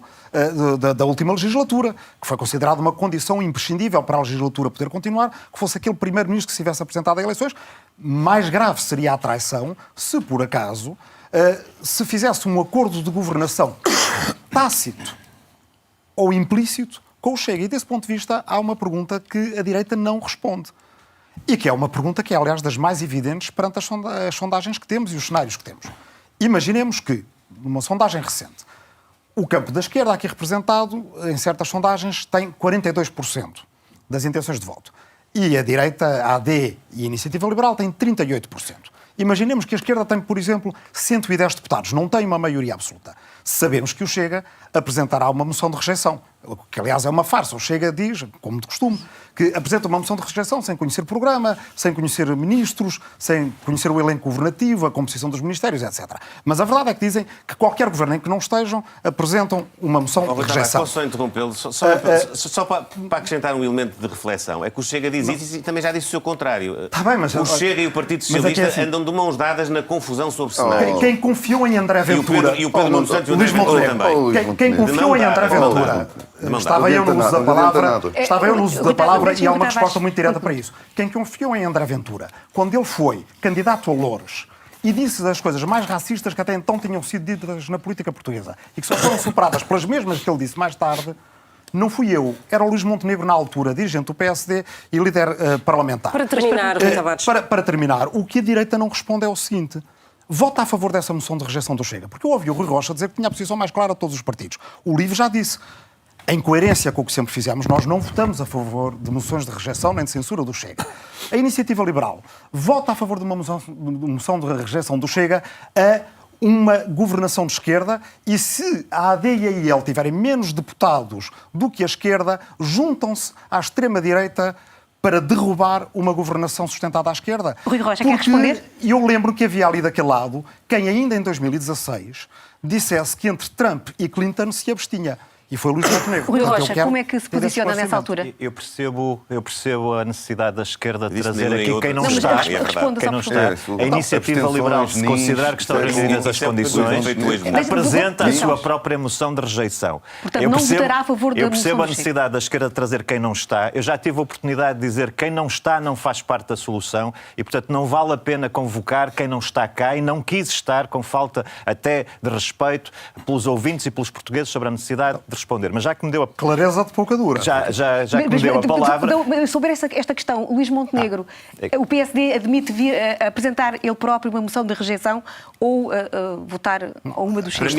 da última legislatura, que foi considerada uma condição imprescindível para a legislatura poder continuar, que fosse aquele Primeiro-Ministro que se tivesse apresentado a eleições. Mais grave seria a traição se, por acaso, se fizesse um acordo de governação tácito ou implícito com o Chega. E, desse ponto de vista, há uma pergunta que a direita não responde. E que é uma pergunta que é, aliás, das mais evidentes perante as sondagens que temos e os cenários que temos. Imaginemos que, numa sondagem recente, o campo da esquerda, aqui representado, em certas sondagens, tem 42% das intenções de voto. E a direita, a AD e a Iniciativa Liberal, têm 38%. Imaginemos que a esquerda tem, por exemplo, 110 deputados, não tem uma maioria absoluta. Sabemos que o Chega apresentará uma moção de rejeição, que aliás é uma farsa. O Chega diz, como de costume, que apresenta uma moção de rejeição sem conhecer programa, sem conhecer ministros, sem conhecer o elenco governativo, a composição dos ministérios, etc. Mas a verdade é que dizem que qualquer governo em que não estejam apresentam uma moção de rejeição. Posso só interrompê-lo? Só para acrescentar um elemento de reflexão. É que o Chega diz isso e também já disse o seu contrário. Tá bem, mas, o Chega e o Partido Socialista assim, andam de mãos dadas na confusão sobre cenários. Quem confiou em André Ventura... E o Pedro Nuno Santos e o André Ventura também. Quem confiou em André Ventura... Estava eu no uso da palavra e há uma resposta muito direta para isso. Quem confiou em André Ventura, quando ele foi candidato a Loures e disse as coisas mais racistas que até então tinham sido ditas na política portuguesa e que só foram superadas pelas mesmas que ele disse mais tarde, não fui eu, era o Luís Montenegro na altura, dirigente do PSD e líder parlamentar. Para terminar, Rui Tavares. Para terminar, o que a direita não responde é o seguinte: vota a favor dessa moção de rejeição do Chega, porque eu ouvi o Rui Rocha dizer que tinha a posição mais clara de todos os partidos. O LIVRE já disse. Em coerência com o que sempre fizemos, nós não votamos a favor de moções de rejeição nem de censura do Chega. A Iniciativa Liberal vota a favor de uma moção de rejeição do Chega a uma governação de esquerda e se a AD e a IEL tiverem menos deputados do que a esquerda, juntam-se à extrema-direita para derrubar uma governação sustentada à esquerda. Rui Rocha, quer responder? Eu lembro que havia ali daquele lado quem ainda em 2016 dissesse que entre Trump e Clinton se abstinha. E foi o Luís Montenegro. Rui Rocha, como é que se posiciona nessa altura? Eu percebo a necessidade da esquerda de trazer aqui quem não não, está. Quem não está. A Iniciativa Liberal, se considerar que estão reunidas as condições, apresenta a sua própria moção de rejeição. Portanto, não votará a favor da moção. Eu percebo a necessidade da esquerda de trazer quem não está. Eu já tive a oportunidade de dizer que quem não está não faz parte da solução e, portanto, não vale a pena convocar quem não está cá e não quis estar, com falta até de respeito pelos ouvintes e pelos portugueses sobre a necessidade de responder, mas já que me deu a... Clareza de pouca dura. Já que me deu a palavra... Sobre esta questão, Luís Montenegro, o PSD admite apresentar ele próprio uma moção de rejeição ou votar a uma dos seus?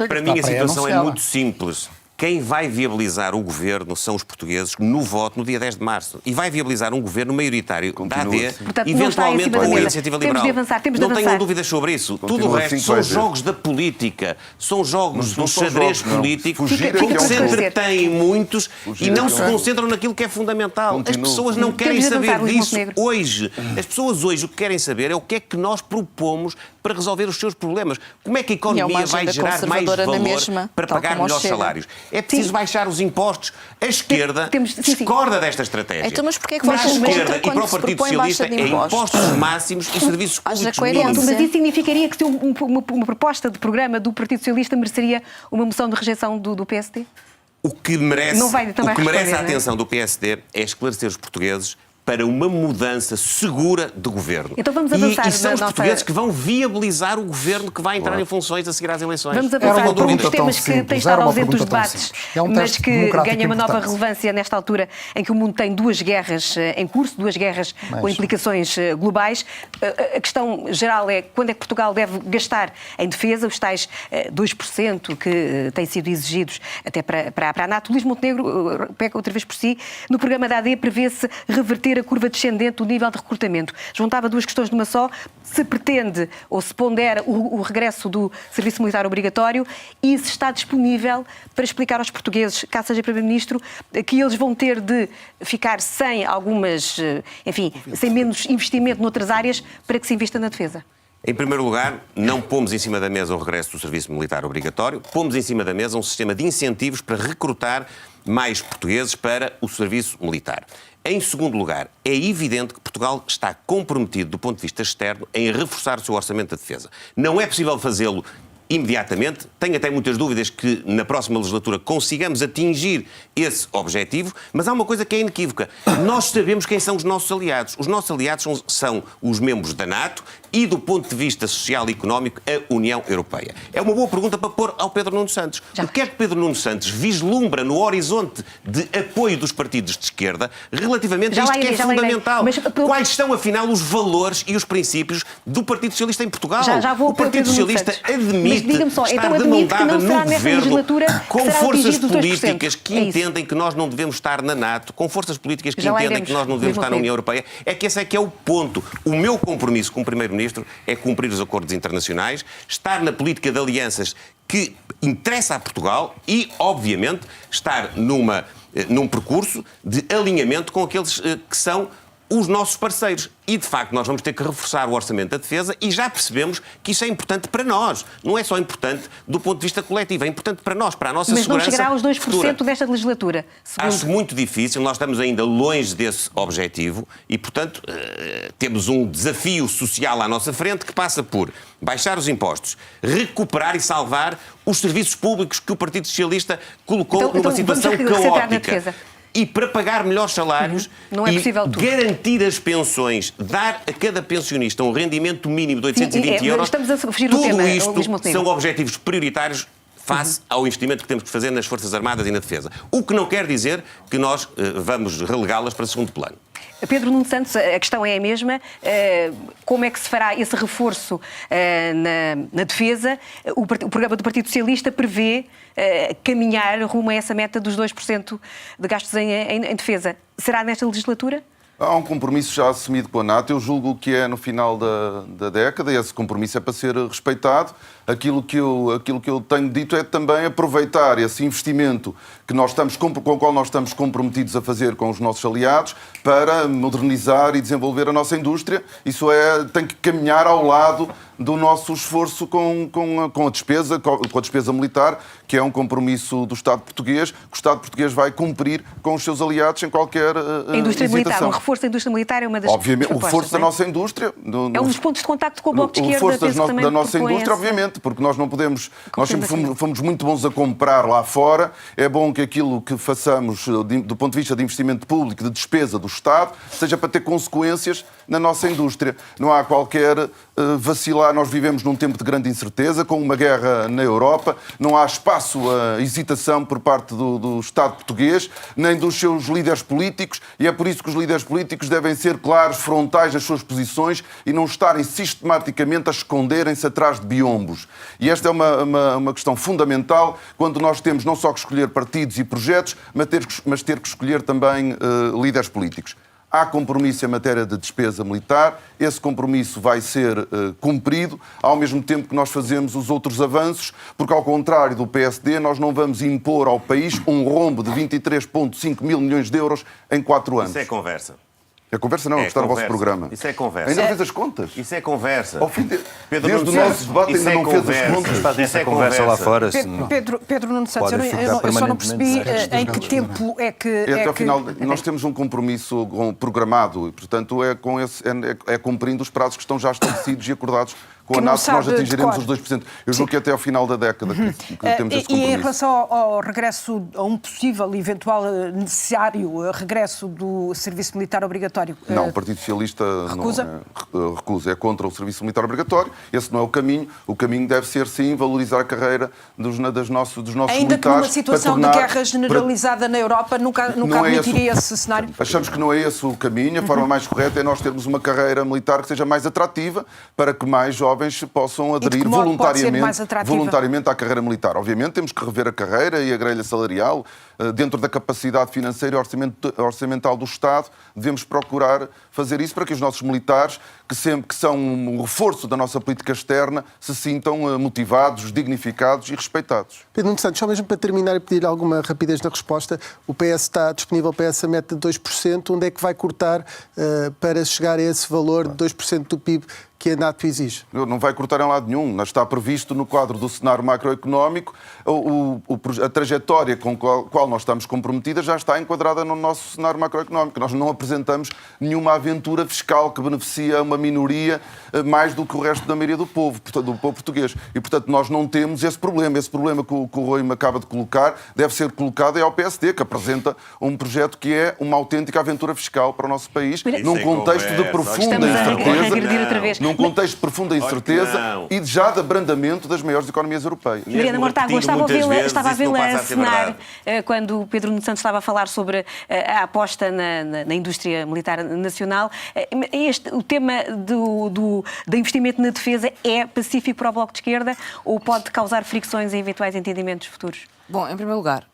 Para mim a situação é muito simples. Quem vai viabilizar o governo são os portugueses no voto no dia 10 de março. E vai viabilizar um governo maioritário da AD, portanto, eventualmente com a Iniciativa Liberal. Temos de avançar. Tenham dúvidas sobre isso. Tudo o resto são jogos da política, são jogos do xadrez político que se entretêm muitos e não se concentram naquilo que é fundamental. As pessoas não querem saber disso hoje. As pessoas hoje o que querem saber é o que é que nós propomos para resolver os seus problemas. Como é que a economia vai gerar mais valor para pagar melhores salários? É preciso baixar os impostos. A esquerda discorda desta estratégia. Então, mas porquê é que para a vocês esquerda e para o Partido Socialista é impostos máximos e serviços públicos mínimos. Mas isso significaria que uma proposta de programa do Partido Socialista mereceria uma moção de rejeição do PSD? O que merece a atenção do PSD é esclarecer os portugueses para uma mudança segura de governo. Então vamos avançar. E são os portugueses que vão viabilizar o governo que vai entrar em funções a seguir às eleições. Vamos avançar por um dos temas que tem estado ausente dos debates, mas que ganha uma nova relevância nesta altura em que o mundo tem duas guerras em curso, duas guerras com implicações globais. A questão geral é quando é que Portugal deve gastar em defesa, os tais 2% que têm sido exigidos até para a NATO. Luís Montenegro, pega outra vez por si, no programa da AD prevê-se reverter a curva descendente do nível de recrutamento. Juntava duas questões numa só. Se pretende ou se pondera o regresso do serviço militar obrigatório e se está disponível para explicar aos portugueses, caso seja Primeiro-Ministro, que eles vão ter de ficar sem algumas, enfim, sem menos investimento noutras áreas para que se invista na defesa. Em primeiro lugar, não pomos em cima da mesa o regresso do serviço militar obrigatório, pomos em cima da mesa um sistema de incentivos para recrutar mais portugueses para o serviço militar. Em segundo lugar, é evidente que Portugal está comprometido do ponto de vista externo em reforçar o seu orçamento de defesa. Não é possível fazê-lo imediatamente. Tenho até muitas dúvidas que na próxima legislatura consigamos atingir esse objetivo, mas há uma coisa que é inequívoca. Nós sabemos quem são os nossos aliados. Os nossos aliados são os membros da NATO e, do ponto de vista social e económico, a União Europeia. É uma boa pergunta para pôr ao Pedro Nuno Santos. O que é que Pedro Nuno Santos vislumbra no horizonte de apoio dos partidos de esquerda relativamente a isto que é fundamental? Quais são, afinal, os valores e os princípios do Partido Socialista em Portugal? Já vou o Partido Socialista admite diga-me só, estar então de mão admite que dada não será no nesta governo legislatura com que será forças atingido os 2%. políticas que É isso. entendem que nós não devemos estar na NATO, com forças políticas que Já lá entendem iremos, que nós não devemos mesmo estar na tempo. União Europeia. É que esse é que é o ponto. O meu compromisso como Primeiro-Ministro é cumprir os acordos internacionais, estar na política de alianças que interessa a Portugal e, obviamente, estar num percurso de alinhamento com aqueles que são os nossos parceiros. E, de facto, nós vamos ter que reforçar o orçamento da defesa e já percebemos que isso é importante para nós. Não é só importante do ponto de vista coletivo, é importante para nós, para a nossa segurança. Mas não chegará aos 2% futura. desta legislatura? Acho muito difícil, nós estamos ainda longe desse objetivo e, portanto, temos um desafio social à nossa frente que passa por baixar os impostos, recuperar e salvar os serviços públicos que o Partido Socialista colocou numa situação caótica. E para pagar melhores salários Não é possível tudo. Garantir as pensões, dar a cada pensionista um rendimento mínimo de 820 euros, estamos a fugir do tudo tema, isto Luís Montenegro. são objetivos prioritários face ao investimento que temos que fazer nas Forças Armadas e na Defesa. O que não quer dizer que nós vamos relegá-las para segundo plano. Pedro Nuno Santos, a questão é a mesma. Como é que se fará esse reforço na defesa? O programa do Partido Socialista prevê caminhar rumo a essa meta dos 2% de gastos em defesa. Será nesta legislatura? Há um compromisso já assumido com a NATO. Eu julgo que é no final da década e esse compromisso é para ser respeitado. Aquilo que eu tenho dito é também aproveitar esse investimento com o qual nós estamos comprometidos a fazer com os nossos aliados para modernizar e desenvolver a nossa indústria. Isso tem que caminhar ao lado do nosso esforço com a despesa militar, que é um compromisso do Estado português, que o Estado português vai cumprir com os seus aliados em qualquer A indústria hesitação. militar, um reforço da indústria militar é uma das Obviamente, o reforço da não é? nossa indústria. É um dos pontos de contacto com o Bloco de Esquerda. O reforço da nossa indústria, obviamente, porque nós não podemos... Nós sempre fomos muito bons a comprar lá fora. É bom que aquilo que façamos do ponto de vista de investimento público, de despesa do Estado, seja para ter consequências na nossa indústria. Não há qualquer vacilar. Nós vivemos num tempo de grande incerteza, com uma guerra na Europa. Não há espaço a hesitação por parte do Estado português, nem dos seus líderes políticos, e é por isso que os líderes políticos devem ser claros, frontais nas suas posições e não estarem sistematicamente a esconderem-se atrás de biombos. E esta é uma questão fundamental quando nós temos não só que escolher partidos e projetos, mas ter que escolher também líderes políticos. Há compromisso em matéria de despesa militar, esse compromisso vai ser cumprido, ao mesmo tempo que nós fazemos os outros avanços, porque ao contrário do PSD, nós não vamos impor ao país um rombo de 23,5 mil milhões de euros em 4 anos. Isso é conversa. É conversa não, está no vosso programa. Isso é conversa. Ainda não fez as contas? Isso é conversa. Ao fim Pedro desde o nosso debate ainda não fez as contas. Fazem essa conversa lá fora. Pedro Nuno Santos, eu só não percebi em que tempo é que... Até ao final, nós temos um compromisso programado e, portanto, é cumprindo os prazos que estão já estabelecidos e acordados com a NATO que nós atingiremos os 2%. Eu julgo que até ao final da década que temos esse compromisso. E em relação ao regresso, a um possível, eventual, necessário regresso do serviço militar obrigatório? Não, o Partido Socialista recusa? Recusa, é contra o serviço militar obrigatório. Esse não é o caminho. O caminho deve ser, sim, valorizar a carreira dos nossos militares. Ainda que numa situação de guerra generalizada na Europa, nunca admitiria esse cenário? Achamos que não é esse o caminho. A forma mais correta é nós termos uma carreira militar que seja mais atrativa para que mais jovens possam aderir voluntariamente à carreira militar. Obviamente temos que rever a carreira e a grelha salarial. Dentro da capacidade financeira e orçamental do Estado, devemos procurar fazer isso para que os nossos militares, que são um reforço da nossa política externa, se sintam motivados, dignificados e respeitados. Pedro Nuno Santos, só mesmo para terminar e pedir alguma rapidez na resposta, o PS está disponível para essa meta de 2%, onde é que vai cortar para chegar a esse valor de 2% do PIB que a NATO exige? Não vai cortar em lado nenhum. Está previsto no quadro do cenário macroeconómico, a trajetória com a qual nós estamos comprometidas já está enquadrada no nosso cenário macroeconómico. Nós não apresentamos nenhuma aventura fiscal que beneficia uma minoria mais do que o resto da maioria do povo português. E, portanto, nós não temos esse problema. Esse problema que o Rui me acaba de colocar deve ser colocado ao PSD, que apresenta um projeto que é uma autêntica aventura fiscal para o nosso país, num contexto de profunda incerteza. num contexto de profunda incerteza e já de abrandamento das maiores economias europeias. Mariana Mortágua, estava a vê-la acenar quando o Pedro Nuno Santos estava a falar sobre a aposta na indústria militar nacional. O tema do investimento na defesa é pacífico para o Bloco de Esquerda ou pode causar fricções em eventuais entendimentos futuros? Bom, em primeiro lugar,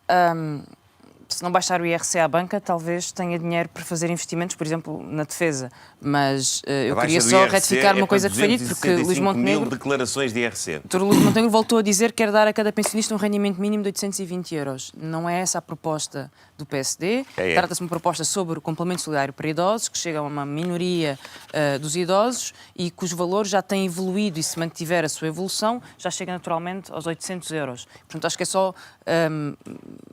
se não baixar o IRC à banca, talvez tenha dinheiro para fazer investimentos, por exemplo, na defesa. Mas eu queria só retificar uma coisa que foi dito, porque Luís Montenegro... mil declarações de IRC. O Dr. Luís Montenegro voltou a dizer que quer dar a cada pensionista um rendimento mínimo de 820 euros. Não é essa a proposta do PSD. Trata-se de uma proposta sobre o complemento solidário para idosos, que chega a uma minoria dos idosos e cujo valor já tem evoluído e, se mantiver a sua evolução, já chega naturalmente aos 800 euros. Portanto, acho que é só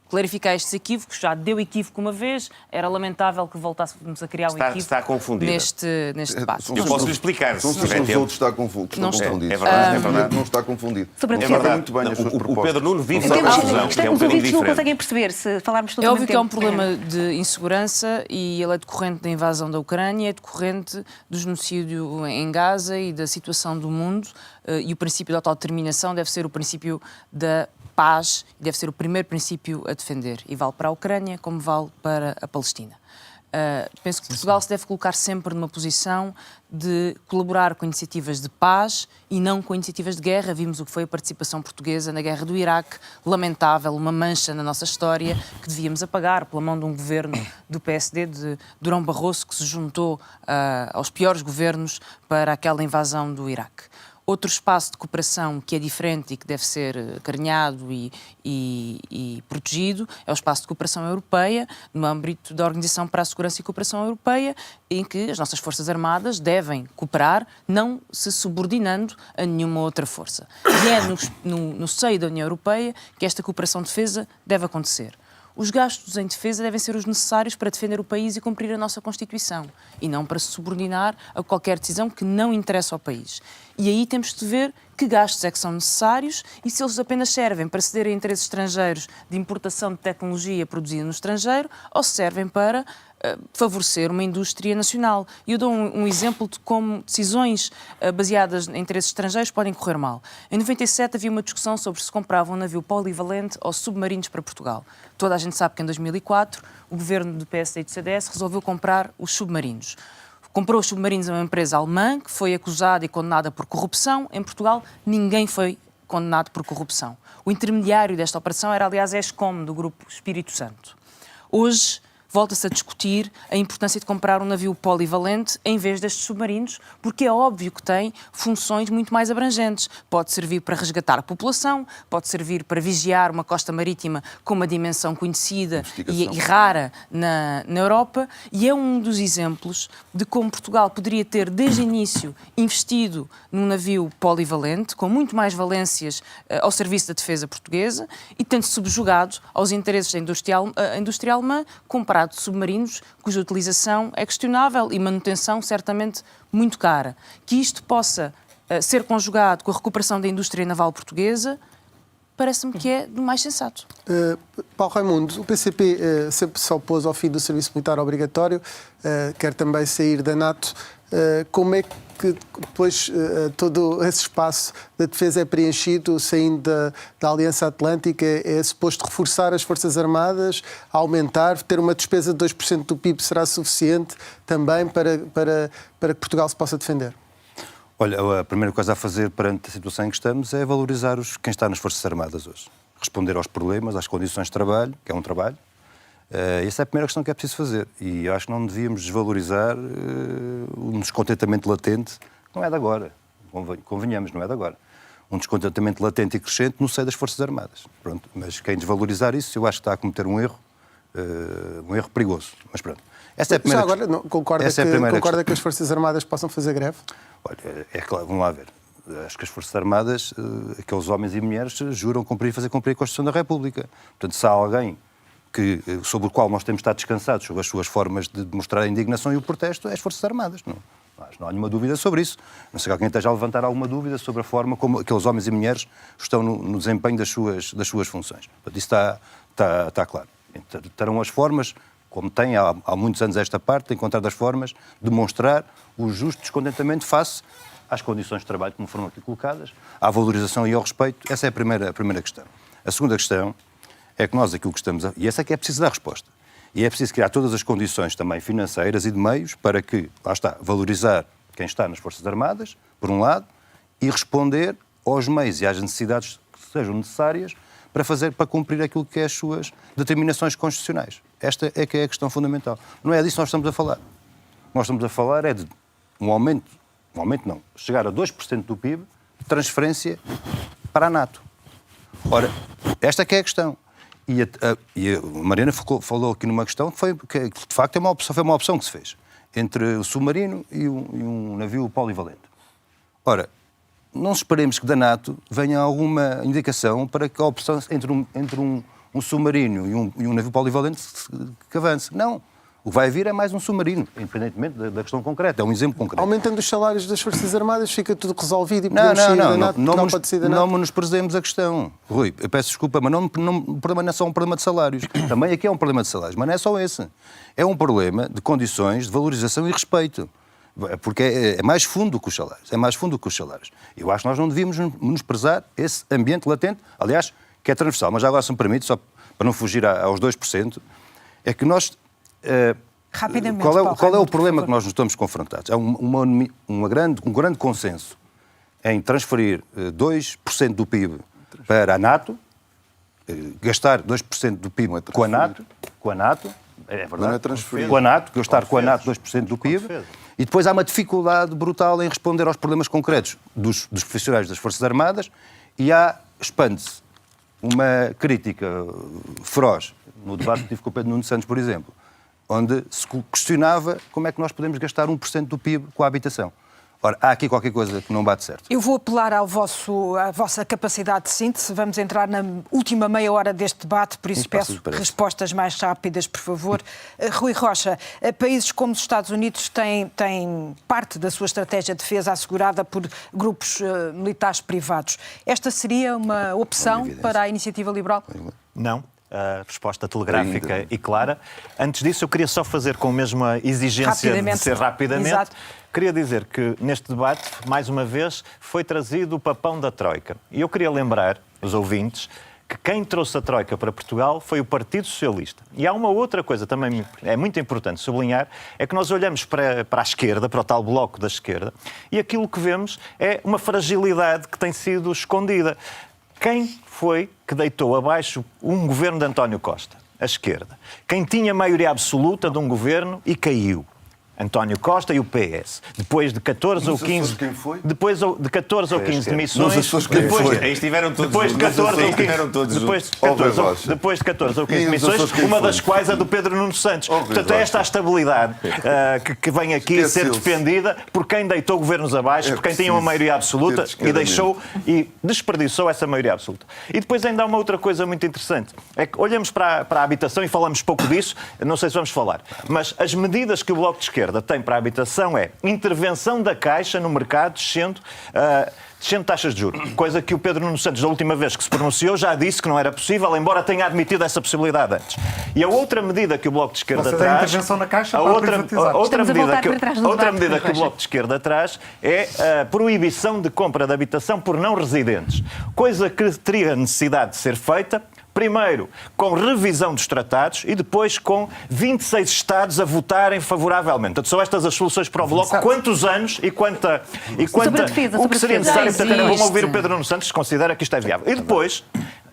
clarificar estes equívocos. Já deu equívoco uma vez, era lamentável que voltássemos a criar um equívoco está confundida. neste debate. Eu posso lhe explicar. Não sei se os outros estão confundidos. É verdade. Não está confundido. É verdade. Muito bem as suas propostas. O Pedro Nuno vive essa confusão, que é um Os bocadinho ouvintes não diferente. conseguem perceber se falarmos todo É ao óbvio mesmo que é um tempo. problema de insegurança e ele é decorrente da invasão da Ucrânia, é decorrente do genocídio em Gaza e da situação do mundo, e o princípio da autodeterminação deve ser o princípio da paz, deve ser o primeiro princípio a defender, e vale para a Ucrânia como vale para a Palestina. Penso que Portugal se deve colocar sempre numa posição de colaborar com iniciativas de paz e não com iniciativas de guerra. Vimos o que foi a participação portuguesa na guerra do Iraque, lamentável, uma mancha na nossa história que devíamos apagar pela mão de um governo do PSD, de Durão Barroso, que se juntou aos piores governos para aquela invasão do Iraque. Outro espaço de cooperação que é diferente e que deve ser acarinhado e protegido é o espaço de cooperação europeia, no âmbito da Organização para a Segurança e Cooperação Europeia, em que as nossas Forças Armadas devem cooperar, não se subordinando a nenhuma outra força. E é no seio da União Europeia que esta cooperação de defesa deve acontecer. Os gastos em defesa devem ser os necessários para defender o país e cumprir a nossa Constituição, e não para se subordinar a qualquer decisão que não interessa ao país. E aí temos de ver que gastos é que são necessários e se eles apenas servem para ceder a interesses estrangeiros de importação de tecnologia produzida no estrangeiro ou se servem para favorecer uma indústria nacional. E eu dou um exemplo de como decisões baseadas em interesses estrangeiros podem correr mal. Em 97 havia uma discussão sobre se comprava um navio polivalente ou submarinos para Portugal. Toda a gente sabe que em 2004 o governo do PSD e do CDS resolveu comprar os submarinos. Comprou os submarinos a uma empresa alemã que foi acusada e condenada por corrupção. Em Portugal, ninguém foi condenado por corrupção. O intermediário desta operação era, aliás, a ESCOM, do Grupo Espírito Santo. Hoje, volta-se a discutir a importância de comprar um navio polivalente em vez destes submarinos, porque é óbvio que tem funções muito mais abrangentes. Pode servir para resgatar a população, pode servir para vigiar uma costa marítima com uma dimensão conhecida e rara na Europa, e é um dos exemplos de como Portugal poderia ter, desde o início, investido num navio polivalente, com muito mais valências ao serviço da defesa portuguesa, e tendo subjugado aos interesses da indústria alemã, comprar de submarinos cuja utilização é questionável e manutenção certamente muito cara. Que isto possa ser conjugado com a recuperação da indústria naval portuguesa, parece-me que é do mais sensato. Paulo Raimundo, o PCP sempre se opôs ao fim do serviço militar obrigatório, quer também sair da NATO. Como é que depois todo esse espaço da defesa é preenchido saindo da Aliança Atlântica? É suposto reforçar as Forças Armadas, aumentar, ter uma despesa de 2% do PIB será suficiente também para que Portugal se possa defender? Olha, a primeira coisa a fazer perante a situação em que estamos é valorizar quem está nas Forças Armadas hoje. Responder aos problemas, às condições de trabalho, que é um trabalho. Essa é a primeira questão que é preciso fazer. E eu acho que não devíamos desvalorizar um descontentamento latente. Não é de agora. Convenhamos, não é de agora. Um descontentamento latente e crescente no seio das Forças Armadas. Pronto. Mas quem desvalorizar isso, eu acho que está a cometer um erro perigoso. Mas pronto. Essa é a primeira agora, não, concorda que as Forças Armadas possam fazer greve? Olha, é claro, vamos lá ver. Acho que as Forças Armadas, aqueles homens e mulheres, juram fazer cumprir a Constituição da República. Portanto, se há alguém sobre o qual nós temos de estar descansados, sobre as suas formas de demonstrar a indignação e o protesto, é as Forças Armadas. Não há nenhuma dúvida sobre isso. Não sei que alguém esteja a levantar alguma dúvida sobre a forma como aqueles homens e mulheres estão no desempenho das suas funções. Portanto, isso está claro. Terão as formas, como tem há muitos anos esta parte, de encontrar as formas de mostrar o justo descontentamento face às condições de trabalho como foram aqui colocadas, à valorização e ao respeito. Essa é a primeira questão. A segunda questão é que nós aquilo que estamos a... E essa é que é preciso dar resposta. E é preciso criar todas as condições também financeiras e de meios para que, lá está, valorizar quem está nas Forças Armadas, por um lado, e responder aos meios e às necessidades que sejam necessárias para cumprir aquilo que é as suas determinações constitucionais. Esta é que é a questão fundamental. Não é disso que nós estamos a falar. O que nós estamos a falar é de um aumento não, chegar a 2% do PIB de transferência para a NATO. Ora, esta é que é a questão. E a Mariana falou aqui numa questão que de facto foi uma opção que se fez entre o submarino e um navio polivalente. Ora, não esperemos que da NATO venha alguma indicação para que a opção entre um submarino e um navio polivalente que avance. Não. O que vai vir é mais um submarino, independentemente da questão concreta. É um exemplo concreto. Aumentando os salários das Forças Armadas, fica tudo resolvido e podemos sair da NATO? Não pode sair da NATO? Não menosprezemos a questão. Rui, eu peço desculpa, mas o problema não é só um problema de salários. Também aqui é um problema de salários, mas não é só esse. É um problema de condições de valorização e respeito. Porque é mais fundo que os salários. É mais fundo que os salários. Eu acho que nós não devíamos menosprezar esse ambiente latente, aliás, que é transversal. Mas já agora, se me permite, só para não fugir aos 2%, é que nós... Rapidamente, qual é o problema que nós nos estamos confrontados? Há um grande consenso em transferir 2% do PIB para a NATO, gastar 2% do PIB com a NATO, é verdade, não é transferir. Com a NATO, gastar com a NATO 2% do PIB, e depois há uma dificuldade brutal em responder aos problemas concretos dos profissionais das Forças Armadas, e expande-se uma crítica feroz no debate que tive com o Pedro Nuno Santos, por exemplo, onde se questionava como é que nós podemos gastar 1% do PIB com a habitação. Ora, há aqui qualquer coisa que não bate certo. Eu vou apelar à vossa capacidade de síntese. Vamos entrar na última meia hora deste debate, por isso peço respostas mais rápidas, por favor. Rui Rocha, países como os Estados Unidos têm parte da sua estratégia de defesa assegurada por grupos militares privados. Esta seria uma opção para a iniciativa liberal? Não. A resposta telegráfica e clara. Antes disso, eu queria só fazer com a mesma exigência de ser rapidamente. Exato. Queria dizer que neste debate, mais uma vez, foi trazido o papão da Troika. E eu queria lembrar os ouvintes que quem trouxe a Troika para Portugal foi o Partido Socialista. E há uma outra coisa também é muito importante sublinhar, é que nós olhamos para a esquerda, para o tal bloco da esquerda, e aquilo que vemos é uma fragilidade que tem sido escondida. Quem foi que deitou abaixo um governo de António Costa? A esquerda. Quem tinha maioria absoluta de um governo e caiu? António Costa e o PS. Depois de 14 ou 15... Depois de 14 ou 15 demissões... Aí estiveram todos depois de 14 ou 15... Depois de 14 ou 15 demissões, uma das quais é do Pedro Nuno Santos. Portanto, é esta a estabilidade que vem aqui ser defendida por quem deitou governos abaixo, por quem tinha uma maioria absoluta e deixou e desperdiçou essa maioria absoluta. E depois ainda há uma outra coisa muito interessante. É que olhamos para a habitação e falamos pouco disso, não sei se vamos falar, mas as medidas que o Bloco de Esquerda tem para a habitação é intervenção da Caixa no mercado descendo taxas de juros, coisa que o Pedro Nuno Santos, da última vez que se pronunciou, já disse que não era possível, embora tenha admitido essa possibilidade antes. E a outra medida que o Bloco de Esquerda traz... intervenção na Caixa para privatizar. Outra medida que o Bloco de Esquerda traz é a proibição de compra de habitação por não residentes, coisa que teria necessidade de ser feita primeiro com revisão dos tratados e depois com 26 Estados a votarem favoravelmente. Portanto, são estas as soluções para o Bloco. Quantos anos e quanta o que seria necessário? Portanto, vamos ouvir o Pedro Nuno Santos, se considera que isto é viável. E depois,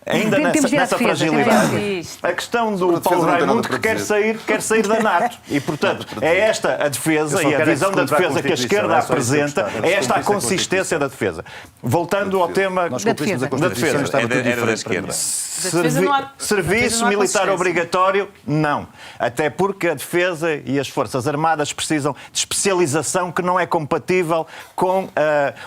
ainda nessa fragilidade, a questão do Paulo Raimundo que quer sair da NATO. E, portanto, é esta a defesa e a visão da defesa que a esquerda apresenta, é esta a consistência da defesa. Voltando ao tema da defesa. Era da esquerda. Serviço militar obrigatório, não. Até porque a defesa e as Forças Armadas precisam de especialização que não é compatível com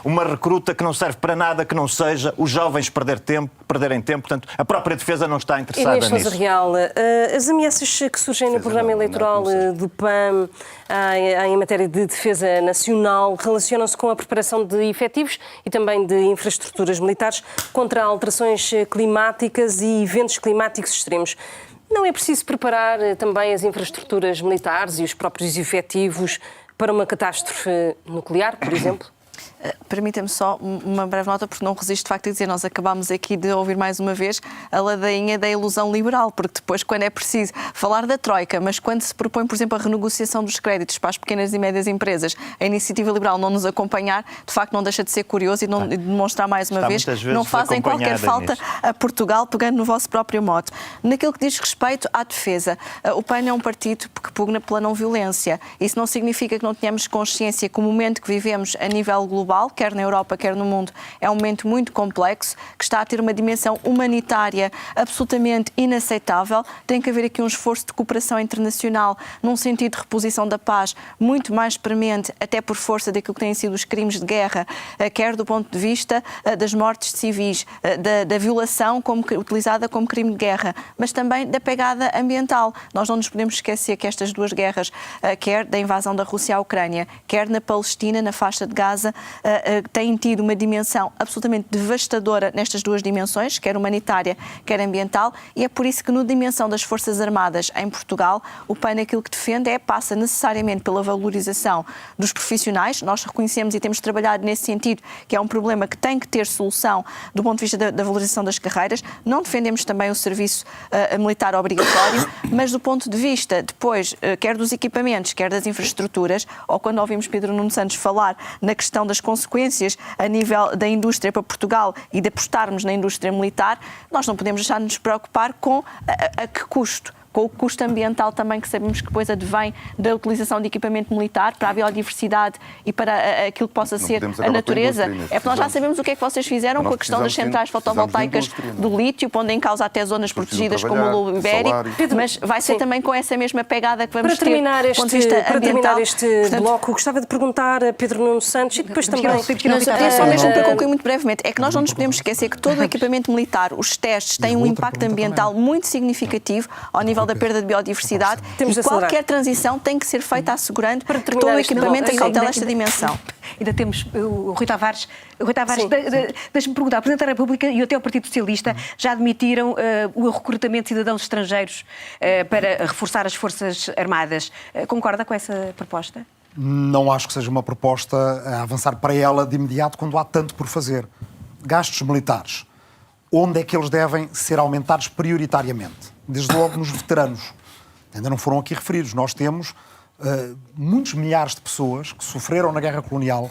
uma recruta que não serve para nada, que não seja os jovens perderem tempo. Portanto, a própria defesa não está interessada nisso. Inês Sousa Real, as ameaças que surgem no programa eleitoral do PAN em matéria de defesa nacional relacionam-se com a preparação de efetivos e também de infraestruturas militares contra alterações climáticas e eventos climáticos extremos. Não é preciso preparar também as infraestruturas militares e os próprios efetivos para uma catástrofe nuclear, por exemplo? Permita-me só uma breve nota, porque não resisto de facto a dizer, nós acabámos aqui de ouvir mais uma vez a ladainha da ilusão liberal, porque depois, quando é preciso falar da Troika, mas quando se propõe, por exemplo, a renegociação dos créditos para as pequenas e médias empresas, a iniciativa liberal não nos acompanhar, de facto não deixa de ser curioso e de demonstrar mais uma vez, não fazem qualquer falta a Portugal, pegando no vosso próprio mote. Naquilo que diz respeito à defesa, o PAN é um partido que pugna pela não violência. Isso não significa que não tenhamos consciência que o momento que vivemos a nível global, quer na Europa, quer no mundo, é um momento muito complexo, que está a ter uma dimensão humanitária absolutamente inaceitável. Tem que haver aqui um esforço de cooperação internacional num sentido de reposição da paz muito mais premente, até por força daquilo que têm sido os crimes de guerra, quer do ponto de vista das mortes civis, da violação utilizada como crime de guerra, mas também da pegada ambiental. Nós não nos podemos esquecer que estas duas guerras, quer da invasão da Rússia à Ucrânia, quer na Palestina, na faixa de Gaza, têm tido uma dimensão absolutamente devastadora nestas duas dimensões, quer humanitária, quer ambiental, e é por isso que, na dimensão das Forças Armadas em Portugal, o PAN aquilo que defende passa necessariamente pela valorização dos profissionais. Nós reconhecemos e temos trabalhado nesse sentido, que é um problema que tem que ter solução do ponto de vista da valorização das carreiras. Não defendemos também o serviço militar obrigatório, mas do ponto de vista, depois, quer dos equipamentos, quer das infraestruturas, ou quando ouvimos Pedro Nuno Santos falar na questão das consequências a nível da indústria para Portugal e de apostarmos na indústria militar, nós não podemos deixar de nos preocupar com a que custo. Com o custo ambiental também, que sabemos que depois advém da utilização de equipamento militar para a biodiversidade e para aquilo que possa ser a natureza. É porque nós já sabemos o que é que vocês fizeram com a questão das centrais fotovoltaicas do lítio, pondo em causa até zonas protegidas como o Lobo Ibérico, mas vai ser também com essa mesma pegada que vamos ter do ponto de vista ambiental. Para terminar este bloco, gostava de perguntar a Pedro Nuno Santos e depois também... Só mesmo para concluir muito brevemente, é que nós não nos podemos esquecer que todo o equipamento militar, os testes, têm um impacto ambiental muito significativo ao nível da perda de biodiversidade, e qualquer transição tem que ser feita assegurando que todo o equipamento tem cautela esta dimensão. Ainda temos o Rui Tavares. Rui Tavares, deixe-me perguntar, o Presidente da República e até o Partido Socialista já admitiram o recrutamento de cidadãos estrangeiros para reforçar as Forças Armadas. Concorda com essa proposta? Não acho que seja uma proposta a avançar para ela de imediato quando há tanto por fazer. Gastos militares. Onde é que eles devem ser aumentados prioritariamente? Desde logo nos veteranos. Ainda não foram aqui referidos. Nós temos muitos milhares de pessoas que sofreram na guerra colonial,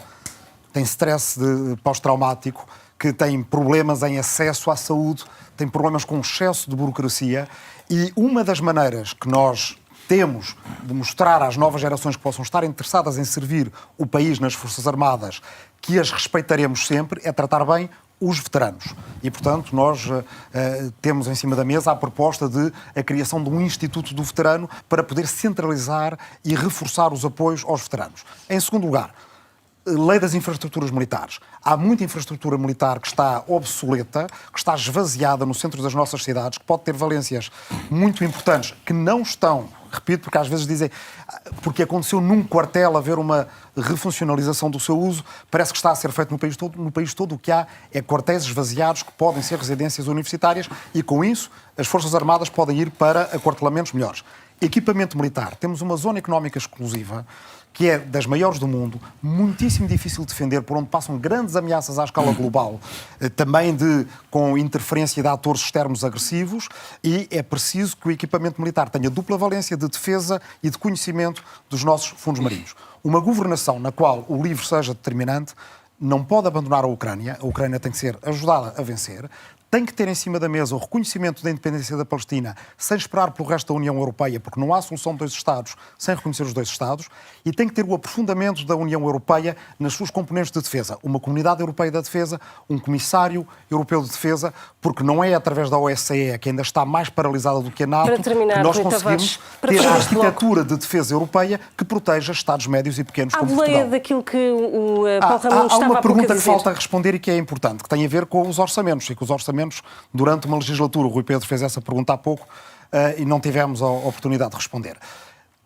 têm stress pós-traumático, que têm problemas em acesso à saúde, têm problemas com excesso de burocracia, e uma das maneiras que nós temos de mostrar às novas gerações que possam estar interessadas em servir o país nas Forças Armadas, que as respeitaremos sempre, é tratar bem os veteranos. E, portanto, nós temos em cima da mesa a proposta de a criação de um Instituto do Veterano para poder centralizar e reforçar os apoios aos veteranos. Em segundo lugar, Lei das infraestruturas militares. Há muita infraestrutura militar que está obsoleta, que está esvaziada no centro das nossas cidades, que pode ter valências muito importantes, que não estão, repito, porque às vezes dizem, porque aconteceu num quartel haver uma refuncionalização do seu uso, parece que está a ser feito no país todo. No país todo o que há é quartéis esvaziados que podem ser residências universitárias e, com isso, as Forças Armadas podem ir para aquartelamentos melhores. Equipamento militar. Temos uma zona económica exclusiva que é das maiores do mundo, muitíssimo difícil de defender, por onde passam grandes ameaças à escala global, também com interferência de atores externos agressivos, e é preciso que o equipamento militar tenha dupla valência de defesa e de conhecimento dos nossos fundos marinhos. Uma governação na qual o livre seja determinante não pode abandonar a Ucrânia tem que ser ajudada a vencer, tem que ter em cima da mesa o reconhecimento da independência da Palestina sem esperar pelo resto da União Europeia, porque não há solução de dois Estados sem reconhecer os dois Estados, e tem que ter o aprofundamento da União Europeia nas suas componentes de defesa. Uma Comunidade Europeia da Defesa, um Comissário Europeu de Defesa, porque não é através da OSCE, que ainda está mais paralisada do que a NATO, que nós conseguimos ter a arquitetura de defesa europeia que proteja Estados médios e pequenos como Portugal. À boleia daquilo que o Paulo Raimundo estava a pouco a dizer. Há uma pergunta que falta responder e que é importante, que tem a ver com os orçamentos, e que os orçamentos durante uma legislatura, o Rui Pedro fez essa pergunta há pouco e não tivemos a oportunidade de responder.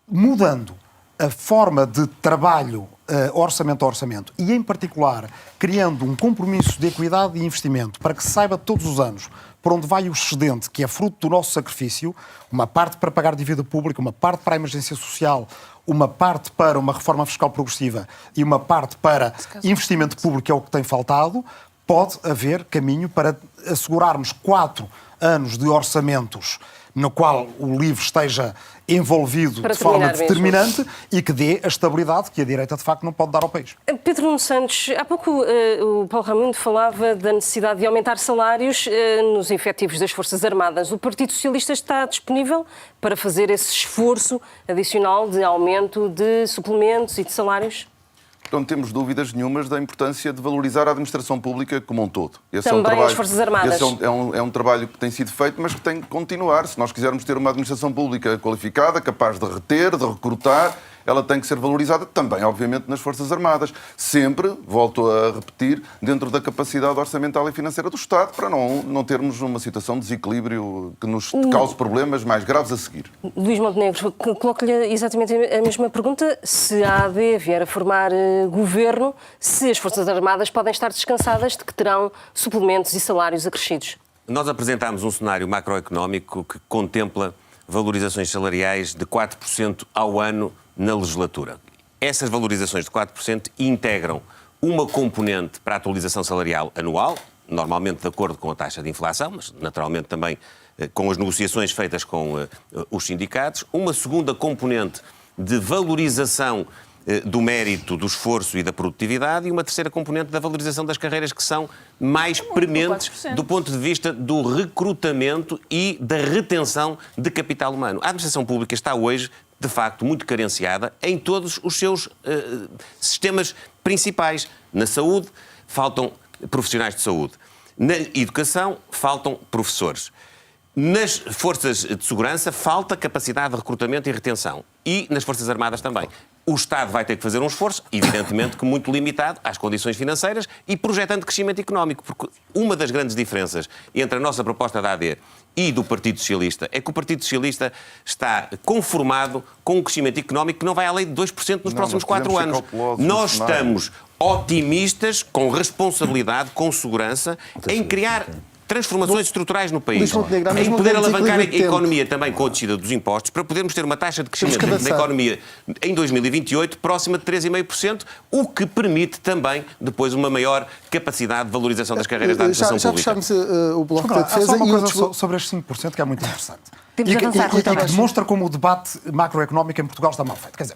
Mudando a forma de trabalho orçamento a orçamento, e em particular criando um compromisso de equidade e investimento para que se saiba todos os anos por onde vai o excedente, que é fruto do nosso sacrifício, uma parte para pagar dívida pública, uma parte para a emergência social, uma parte para uma reforma fiscal progressiva e uma parte para investimento público, que é o que tem faltado, pode haver caminho para assegurarmos 4 anos de orçamentos no qual o LIVRE esteja envolvido de forma determinante e que dê a estabilidade que a direita, de facto, não pode dar ao país. Pedro Nuno Santos, há pouco o Paulo Raimundo falava da necessidade de aumentar salários nos efetivos das Forças Armadas. O Partido Socialista está disponível para fazer esse esforço adicional de aumento de suplementos e de salários? Não temos dúvidas nenhumas da importância de valorizar a administração pública como um todo. Esse também as Forças Armadas. Esse é um trabalho que tem sido feito, mas que tem que continuar. Se nós quisermos ter uma administração pública qualificada, capaz de reter, de recrutar, ela tem que ser valorizada também, obviamente, nas Forças Armadas. Sempre, volto a repetir, dentro da capacidade orçamental e financeira do Estado, para não termos uma situação de desequilíbrio que nos cause problemas mais graves a seguir. Luís Montenegro, coloco-lhe exatamente a mesma pergunta. Se a AD vier a formar governo, se as Forças Armadas podem estar descansadas de que terão suplementos e salários acrescidos? Nós apresentámos um cenário macroeconómico que contempla valorizações salariais de 4% ao ano na legislatura. Essas valorizações de 4% integram uma componente para a atualização salarial anual, normalmente de acordo com a taxa de inflação, mas naturalmente também com as negociações feitas com os sindicatos, uma segunda componente de valorização do mérito, do esforço e da produtividade, e uma terceira componente da valorização das carreiras que são mais prementes do ponto de vista do recrutamento e da retenção de capital humano. A administração pública está hoje, de facto, muito carenciada em todos os seus sistemas principais. Na saúde, faltam profissionais de saúde. Na educação, faltam professores. Nas forças de segurança, falta capacidade de recrutamento e retenção. E nas Forças Armadas também. O Estado vai ter que fazer um esforço, evidentemente que muito limitado às condições financeiras e projetando crescimento económico, porque uma das grandes diferenças entre a nossa proposta da AD e do Partido Socialista é que o Partido Socialista está conformado com um crescimento económico que não vai além de 2% nos próximos 4 anos. Nós estamos otimistas, com responsabilidade, com segurança, em criar transformações estruturais no país, em poder alavancar a economia também com a descida dos impostos, para podermos ter uma taxa de crescimento da economia em 2028 próxima de 3,5%, o que permite também depois uma maior capacidade de valorização das carreiras da administração pública. Já fechámos o Bloco da Defesa. Há só uma coisa sobre estes 5% que é muito interessante. E que demonstra como o debate macroeconómico em Portugal está mal feito. Quer dizer,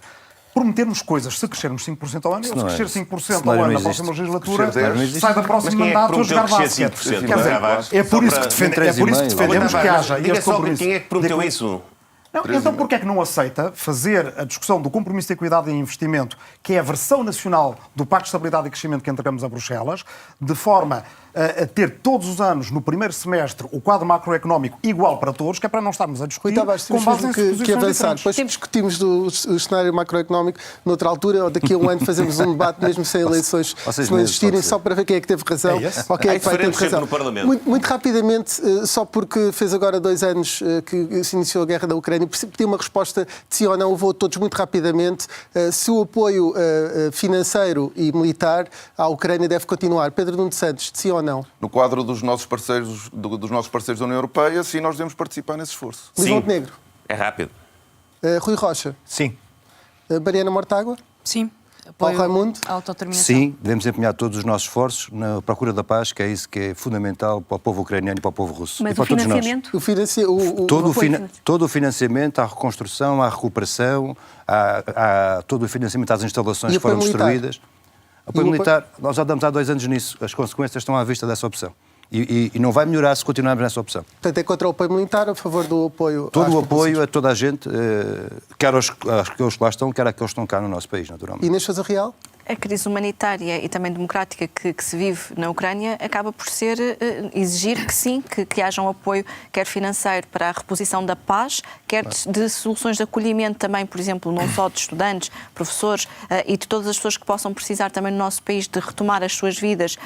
prometermos coisas, se crescermos 5% ao ano, se crescer 5% ao ano na próxima legislatura, sai da próxima mandato a jogar basquete. É por isso que defendemos que haja este compromisso. Quem é que prometeu isso? Não, então porquê é que não aceita fazer a discussão do compromisso de equidade e investimento, que é a versão nacional do Pacto de Estabilidade e Crescimento que entregamos a Bruxelas, de forma a ter todos os anos, no primeiro semestre, o quadro macroeconómico igual para todos, que é para não estarmos a discutir com base em suposições que avançar. Depois discutimos o cenário macroeconómico noutra altura, ou daqui a um ano fazemos um debate mesmo sem eleições, se não existirem, só para ver quem é que teve razão ou quem é que vai ter razão. Muito rapidamente, só porque fez agora 2 anos que se iniciou a guerra da Ucrânia, pedi uma resposta de sim ou não, vou todos muito rapidamente. Se o apoio financeiro e militar à Ucrânia deve continuar. Pedro Nuno Santos, de sim ou não? No quadro dos nossos parceiros da União Europeia, sim, nós devemos participar nesse esforço. Luís Montenegro? É rápido. Rui Rocha? Sim. Mariana Mortágua? Sim. Paulo Raimundo? Sim, devemos empenhar todos os nossos esforços na procura da paz, que é isso que é fundamental para o povo ucraniano e para o povo russo. Mas e para o financiamento? Todo o financiamento à reconstrução, à recuperação, todo o financiamento às instalações que foram destruídas. Apoio militar, nós já damos há 2 anos nisso. As consequências estão à vista dessa opção. E não vai melhorar se continuarmos nessa opção. Portanto, é contra o apoio militar, a favor do apoio... Todo o apoio a toda a gente, quer aos que lá estão, quer àqueles que estão cá no nosso país, naturalmente. Inês Sousa Real? A crise humanitária e também democrática que se vive na Ucrânia acaba por exigir que sim, que haja um apoio, quer financeiro para a reposição da paz, quer de soluções de acolhimento também, por exemplo, não só de estudantes, professores e de todas as pessoas que possam precisar também no nosso país de retomar as suas vidas,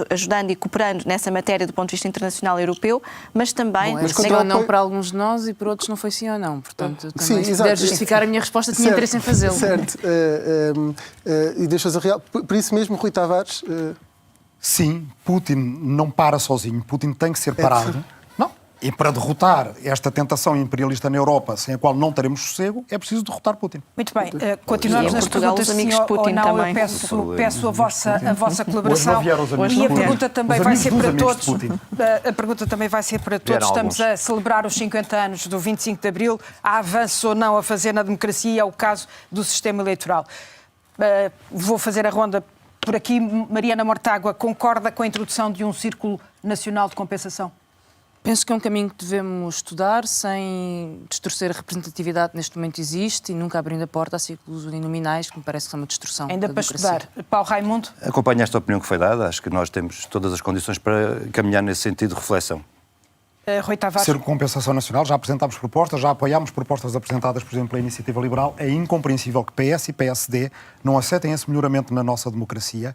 ajudando e cooperando nessa matéria do ponto de vista internacional e europeu, mas também... Bom, sim ou não para alguns de nós e para outros não foi sim ou não. Portanto, também, se puder justificar a minha resposta, tinha interesse em fazê-lo. Certo. E deixas a real. Por isso mesmo, Rui Tavares... Sim, Putin não para sozinho. Putin tem que ser parado. Não. E para derrotar esta tentação imperialista na Europa, sem a qual não teremos sossego, é preciso derrotar Putin. Muito bem. Continuamos nas perguntas, sim ou não. Também. Eu peço a vossa colaboração. E a pergunta também vai ser para todos. A pergunta também vai ser para todos. Estamos a celebrar os 50 anos do 25 de Abril. Há avanço ou não a fazer na democracia? É o caso do sistema eleitoral. Vou fazer a ronda por aqui. Mariana Mortágua, concorda com a introdução de um círculo nacional de compensação? Penso que é um caminho que devemos estudar sem distorcer a representatividade que neste momento existe e nunca abrindo a porta a círculos uninominais, que me parece que são uma distorção. Ainda para estudar. Paulo Raimundo? Acompanho esta opinião que foi dada. Acho que nós temos todas as condições para caminhar nesse sentido de reflexão. Rui Tavares. Ser compensação nacional, já apresentámos propostas, já apoiámos propostas apresentadas, por exemplo, pela Iniciativa Liberal. É incompreensível que PS e PSD não aceitem esse melhoramento na nossa democracia,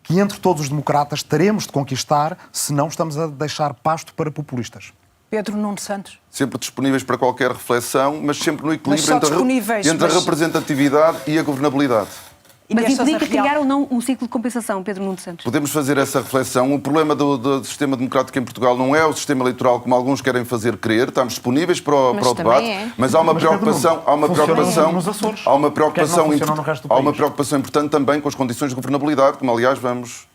que entre todos os democratas teremos de conquistar se não estamos a deixar pasto para populistas. Pedro Nuno Santos. Sempre disponíveis para qualquer reflexão, mas sempre no equilíbrio entre a representatividade e a governabilidade. Mas implica criar ou não um ciclo de compensação, Pedro Nuno Santos? Podemos fazer essa reflexão. O problema do sistema democrático em Portugal não é o sistema eleitoral como alguns querem fazer crer. Estamos disponíveis para o debate, mas há uma preocupação, há uma preocupação importante também com as condições de governabilidade, como aliás vamos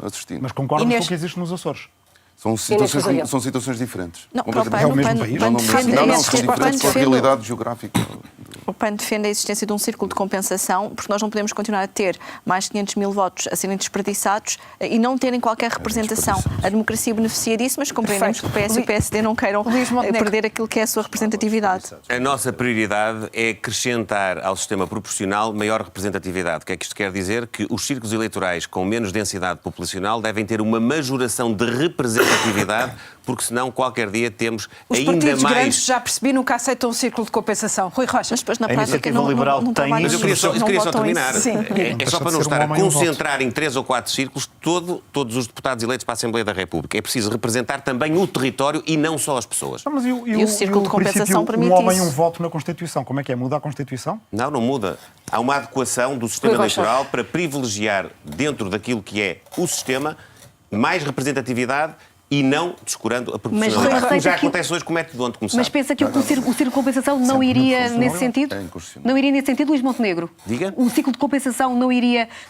assistindo. Mas concordas com o que existe nos Açores? São situações diferentes. Não, é o mesmo país? Não, são diferentes com a realidade geográfica. O PAN defende a existência de um círculo de compensação, porque nós não podemos continuar a ter mais de 500 mil votos a serem desperdiçados e não terem qualquer representação. A democracia beneficia disso, mas compreendemos que o PS e o PSD não queiram perder aquilo que é a sua representatividade. A nossa prioridade é acrescentar ao sistema proporcional maior representatividade. O que é que isto quer dizer? Que os círculos eleitorais com menos densidade populacional devem ter uma majoração de representatividade, porque senão qualquer dia temos os ainda mais... Os partidos grandes, já percebi, nunca aceitam um círculo de compensação. Rui Rocha. Mas depois na prática não tem... Mas eu queria só terminar. É só para não estar a concentrar em 3 ou 4 círculos todos os deputados eleitos para a Assembleia da República. É preciso representar também o território e não só as pessoas. Mas e o círculo de compensação permite um homem e um voto na Constituição. Como é que é? Muda a Constituição? Não muda. Há uma adequação do sistema eleitoral para privilegiar, dentro daquilo que é o sistema, mais representatividade e não descurando a proporcionalidade. Como já acontece hoje com o método onde começar. Mas pensa que o círculo de compensação não iria nesse sentido? Não iria nesse sentido, Luís Montenegro? Diga? O ciclo de compensação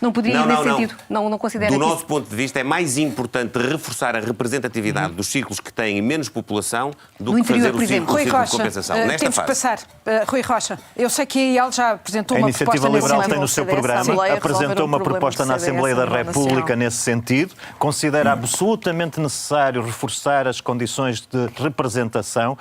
não poderia ir nesse sentido? Não considera Do nosso ponto de vista, é mais importante reforçar a representatividade dos círculos que têm menos população do que fazer o círculo de compensação. Nesta fase. Passar. Rui Rocha, eu sei que a IEL já apresentou uma proposta... A Iniciativa Liberal tem no seu programa, apresentou uma proposta na Assembleia da República nesse sentido, considera absolutamente necessário reforçar as condições de representação.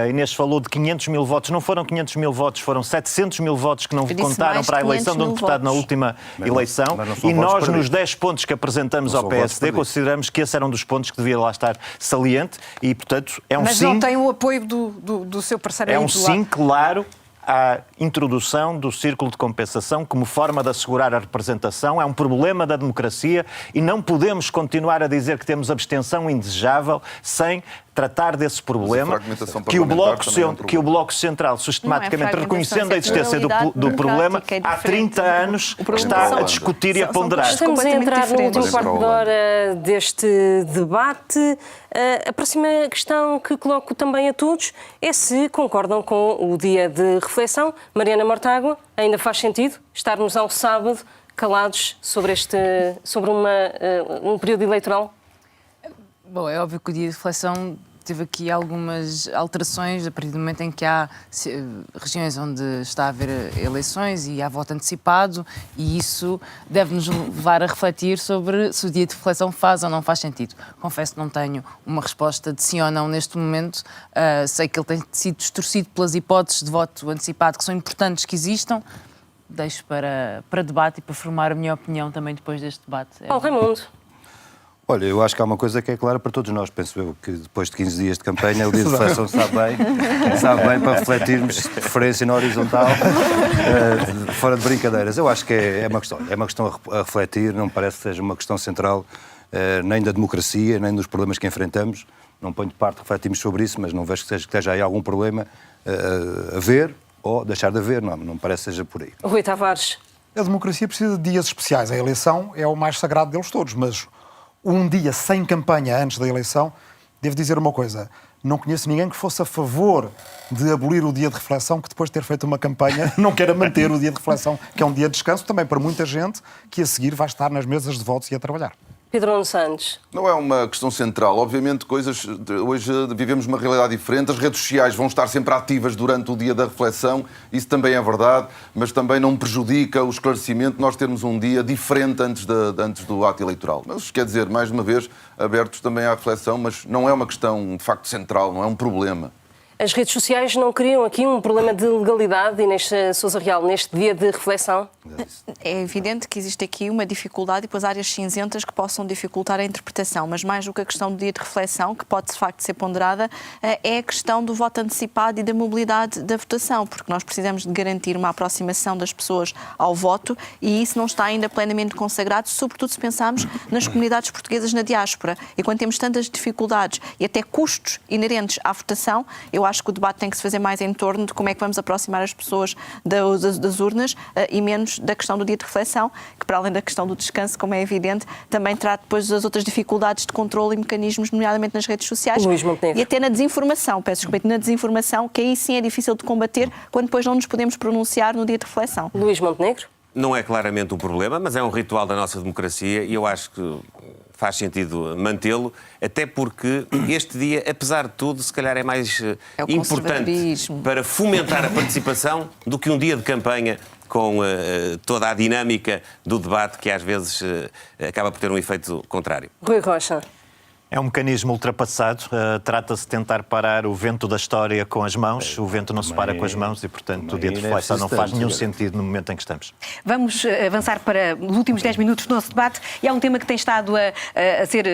Inês falou de 500 mil votos. Não foram 500 mil votos, foram 700 mil votos que não contaram para a eleição de um deputado na última eleição. E nós, nos 10 pontos que apresentamos ao PSD, consideramos que esse era um dos pontos que devia lá estar saliente e, portanto, é um sim... Mas não tem o apoio do seu parceiro aí do lado. É um sim, claro, à introdução do círculo de compensação como forma de assegurar a representação. É um problema da democracia e não podemos continuar a dizer que temos abstenção indesejável sem tratar desse problema que o Bloco Central, sistematicamente reconhecendo a existência do problema, há 30 anos está a discutir e a ponderar. Estamos a entrar no último quarto de hora deste debate. A próxima questão que coloco também a todos é se concordam com o dia de reflexão. Mariana Mortágua, ainda faz sentido estarmos ao sábado calados sobre um período eleitoral? Bom, é óbvio que o dia de reflexão teve aqui algumas alterações a partir do momento em que há regiões onde está a haver eleições e há voto antecipado, e isso deve-nos levar a refletir sobre se o dia de reflexão faz ou não faz sentido. Confesso que não tenho uma resposta de sim ou não neste momento. Sei que ele tem sido distorcido pelas hipóteses de voto antecipado que são importantes que existam, deixo para debate e para formar a minha opinião também depois deste debate. Paulo Raimundo. Olha, eu acho que há uma coisa que é clara para todos nós. Penso eu que depois de 15 dias de campanha, o dia de reflexão sabe bem para refletirmos de preferência na horizontal, fora de brincadeiras. Eu acho que é uma questão a refletir, não me parece que seja uma questão central nem da democracia, nem dos problemas que enfrentamos. Não ponho de parte, refletimos sobre isso, mas não vejo que esteja aí algum problema a ver ou deixar de haver. Não me parece que seja por aí. Rui Tavares. A democracia precisa de dias especiais. A eleição é o mais sagrado deles todos, mas um dia sem campanha antes da eleição, devo dizer uma coisa, não conheço ninguém que fosse a favor de abolir o dia de reflexão, que depois de ter feito uma campanha não queira manter o dia de reflexão, que é um dia de descanso também para muita gente que a seguir vai estar nas mesas de votos e a trabalhar. Pedro Nuno Santos. Não é uma questão central. Obviamente, hoje vivemos uma realidade diferente. As redes sociais vão estar sempre ativas durante o dia da reflexão. Isso também é verdade, mas também não prejudica o esclarecimento nós termos um dia diferente antes do ato eleitoral. Mas, quer dizer, mais uma vez, abertos também à reflexão, mas não é uma questão, de facto, central, não é um problema. As redes sociais não criam aqui um problema de legalidade, Inês Sousa Real, neste dia de reflexão? É evidente que existe aqui uma dificuldade e depois áreas cinzentas que possam dificultar a interpretação, mas mais do que a questão do dia de reflexão, que pode de facto ser ponderada, é a questão do voto antecipado e da mobilidade da votação, porque nós precisamos de garantir uma aproximação das pessoas ao voto e isso não está ainda plenamente consagrado, sobretudo se pensarmos nas comunidades portuguesas na diáspora. E quando temos tantas dificuldades e até custos inerentes à votação, eu acho que o debate tem que se fazer mais em torno de como é que vamos aproximar as pessoas das urnas e menos da questão do dia de reflexão, que para além da questão do descanso, como é evidente, também trata depois das outras dificuldades de controle e mecanismos, nomeadamente nas redes sociais e até na desinformação, na desinformação, que aí sim é difícil de combater quando depois não nos podemos pronunciar no dia de reflexão. Luís Montenegro. Não é claramente um problema, mas é um ritual da nossa democracia e eu acho que faz sentido mantê-lo, até porque este dia, apesar de tudo, se calhar é mais importante para fomentar a participação do que um dia de campanha com toda a dinâmica do debate que às vezes acaba por ter um efeito contrário. Rui Rocha. É um mecanismo ultrapassado. Trata-se de tentar parar o vento da história com as mãos. O vento não se para com as mãos e, portanto, o dia de reflexão não faz nenhum sentido no momento em que estamos. Vamos avançar para os últimos 10 minutos do nosso debate. E há um tema que tem estado a ser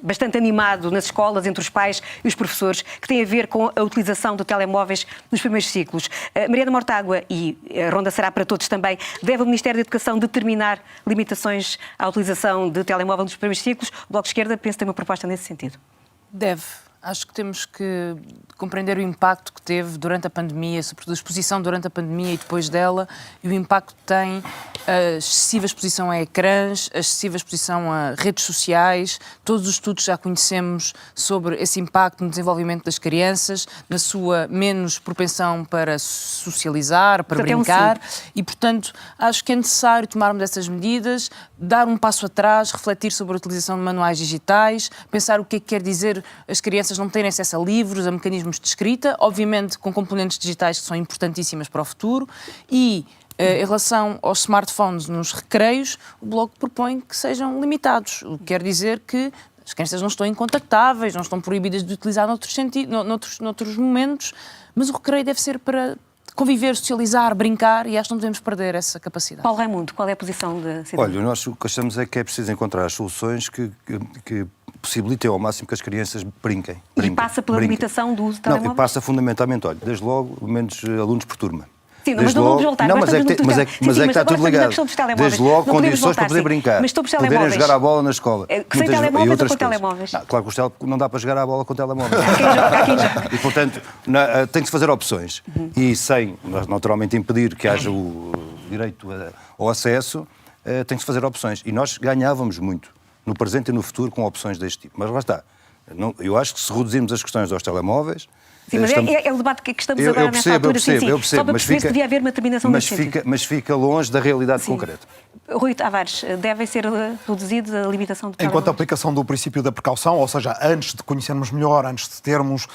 bastante animado nas escolas, entre os pais e os professores, que tem a ver com a utilização de telemóveis nos primeiros ciclos. Mariana Mortágua, e a ronda será para todos também, deve o Ministério da Educação determinar limitações à utilização de telemóvel nos primeiros ciclos? O Bloco de Esquerda pensa ter uma proposta nesse sentido. Deve. Acho que temos que compreender o impacto que teve durante a pandemia, sobretudo a exposição durante a pandemia e depois dela, e o impacto que tem a excessiva exposição a ecrãs, a excessiva exposição a redes sociais. Todos os estudos já conhecemos sobre esse impacto no desenvolvimento das crianças, na sua menos propensão para socializar, para brincar, e, portanto, acho que é necessário tomarmos essas medidas, dar um passo atrás, refletir sobre a utilização de manuais digitais, pensar o que é que quer dizer as crianças não terem acesso a livros, a mecanismos de escrita, obviamente com componentes digitais que são importantíssimas para o futuro, e em relação aos smartphones nos recreios, o Bloco propõe que sejam limitados, o que quer dizer que as crianças não estão incontactáveis, não estão proibidas de utilizar noutros momentos, mas o recreio deve ser para conviver, socializar, brincar, e acho que não devemos perder essa capacidade. Paulo Raimundo, qual é a posição da cidade? Olha, nós o que achamos é que é preciso encontrar as soluções que possibilitem ao máximo que as crianças brinquem. E passa pela limitação do uso de telemóveis? Não, e passa fundamentalmente, olha, desde logo, menos alunos por turma. Sim, mas não vamos voltar. Não, mas é que está tudo ligado. Desde logo, condições para poder brincar. Mas sobre os telemóveis. Poderem jogar a bola na escola. Sem telemóveis ou com telemóveis? Claro que não dá para jogar a bola com telemóveis. E, portanto, tem que se fazer opções. E sem, naturalmente, impedir que haja o direito ao acesso, tem que se fazer opções. E nós ganhávamos muito, no presente e no futuro, com opções deste tipo. Mas lá está. Eu acho que se reduzirmos as questões aos telemóveis... Sim, mas é o debate que estamos agora nesta altura. Eu percebo, só para perceber se devia haver uma determinação nesse sentido. Mas fica longe da realidade concreta. Rui Tavares, devem ser reduzidos a limitação de telemóveis? Enquanto a aplicação do princípio da precaução, ou seja, antes de conhecermos melhor, antes de termos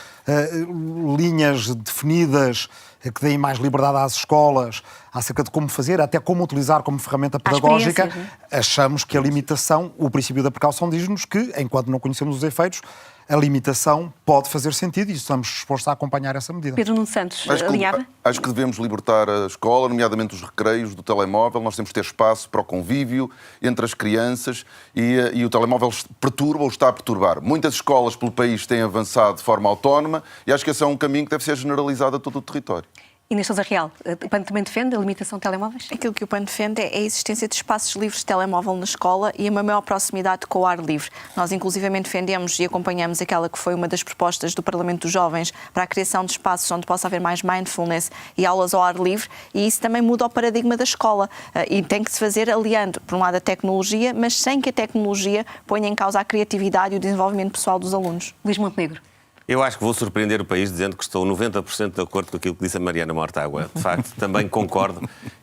linhas definidas que deem mais liberdade às escolas acerca de como fazer, até como utilizar como ferramenta pedagógica, achamos que a limitação, o princípio da precaução diz-nos que, enquanto não conhecemos os efeitos, a limitação pode fazer sentido e estamos dispostos a acompanhar essa medida. Pedro Nuno Santos, alinhava? Acho que devemos libertar a escola, nomeadamente os recreios do telemóvel. Nós temos que ter espaço para o convívio entre as crianças e o telemóvel perturba ou está a perturbar. Muitas escolas pelo país têm avançado de forma autónoma e acho que esse é um caminho que deve ser generalizado a todo o território. Inês Sousa Real, o PAN também defende a limitação de telemóveis? Aquilo que o PAN defende é a existência de espaços livres de telemóvel na escola e uma maior proximidade com o ar livre. Nós, inclusivamente, defendemos e acompanhamos aquela que foi uma das propostas do Parlamento dos Jovens para a criação de espaços onde possa haver mais mindfulness e aulas ao ar livre, e isso também muda o paradigma da escola. E tem que se fazer aliando, por um lado, a tecnologia, mas sem que a tecnologia ponha em causa a criatividade e o desenvolvimento pessoal dos alunos. Luís Montenegro. Eu acho que vou surpreender o país dizendo que estou 90% de acordo com aquilo que disse a Mariana Mortágua. De facto, também concordo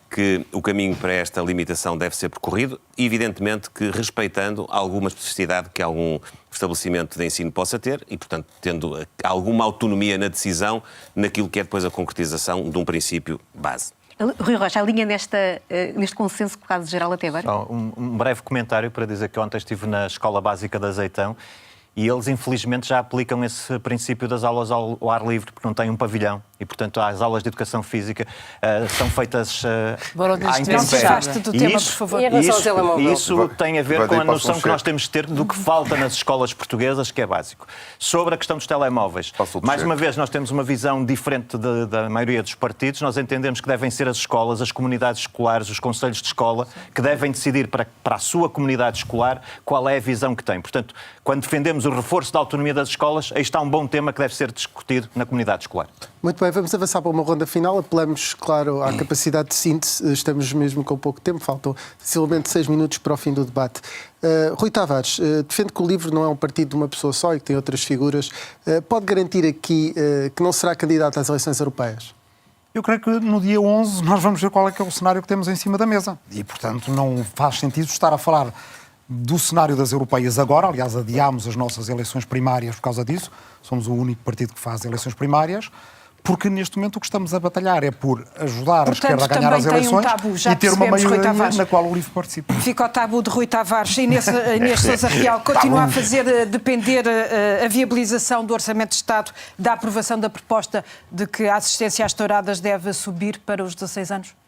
que o caminho para esta limitação deve ser percorrido, evidentemente que respeitando alguma especificidade que algum estabelecimento de ensino possa ter e, portanto, tendo alguma autonomia na decisão naquilo que é depois a concretização de um princípio base. Rui Rocha, alinha neste consenso quase geral até agora? Só um breve comentário para dizer que ontem estive na Escola Básica de Azeitão e eles, infelizmente, já aplicam esse princípio das aulas ao ar livre, porque não têm um pavilhão. E, portanto, as aulas de educação física são feitas à intempérie. Não se afaste do tema, por favor. Isso tem a ver com a noção que nós temos de ter do que falta nas escolas portuguesas, que é básico. Sobre a questão dos telemóveis, mais uma vez, nós temos uma visão diferente da maioria dos partidos. Nós entendemos que devem ser as escolas, as comunidades escolares, os conselhos de escola, que devem decidir para a sua comunidade escolar qual é a visão que tem. Portanto, quando defendemos o reforço da autonomia das escolas, aí está um bom tema que deve ser discutido na comunidade escolar. Muito bem, vamos avançar para uma ronda final. Apelamos, claro, à capacidade de síntese. Estamos mesmo com pouco tempo, faltam sensivelmente 6 minutos para o fim do debate. Rui Tavares, defende que o LIVRE não é um partido de uma pessoa só e que tem outras figuras. Pode garantir aqui que não será candidato às eleições europeias? Eu creio que no dia 11 nós vamos ver qual é que é o cenário que temos em cima da mesa. E, portanto, não faz sentido estar a falar do cenário das europeias agora. Aliás, adiámos as nossas eleições primárias por causa disso. Somos o único partido que faz eleições primárias. Porque neste momento o que estamos a batalhar é por ajudar a esquerda a ganhar as eleições e ter uma maioria na qual o LIVRE participa. Fica o tabu de Rui Tavares. Inês Sousa Real continua a fazer depender a viabilização do Orçamento de Estado da aprovação da proposta de que a assistência às touradas deve subir para os 16 anos?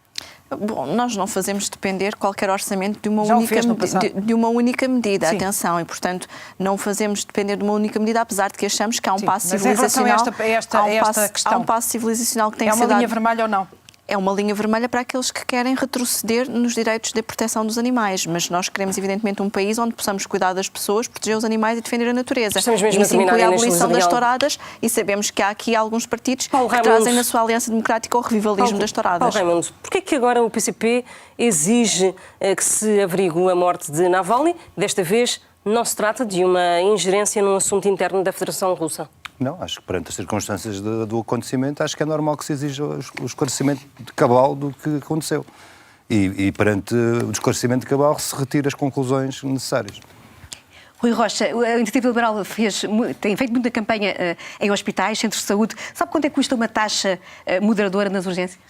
Bom, nós não fazemos depender qualquer orçamento de uma única medida, sim. Atenção, e portanto não fazemos depender de uma única medida, apesar de que achamos que há um passo civilizacional. Há um passo civilizacional que tem que ser dado. É uma linha vermelha ou não? É uma linha vermelha para aqueles que querem retroceder nos direitos de proteção dos animais, mas nós queremos evidentemente um país onde possamos cuidar das pessoas, proteger os animais e defender a natureza. Isso inclui a abolição das touradas e sabemos que há aqui alguns partidos que trazem na sua aliança democrática o revivalismo das touradas. Paulo Raimundo, porquê é que agora o PCP exige que se averigue a morte de Navalny? Desta vez não se trata de uma ingerência num assunto interno da Federação Russa. Não, acho que perante as circunstâncias do acontecimento, acho que é normal que se exija o esclarecimento de cabal do que aconteceu. E perante o esclarecimento de cabal se retira as conclusões necessárias. Rui Rocha, a Iniciativa Liberal tem feito muita campanha em hospitais, centros de saúde. Sabe quanto é que custa uma taxa moderadora nas urgências?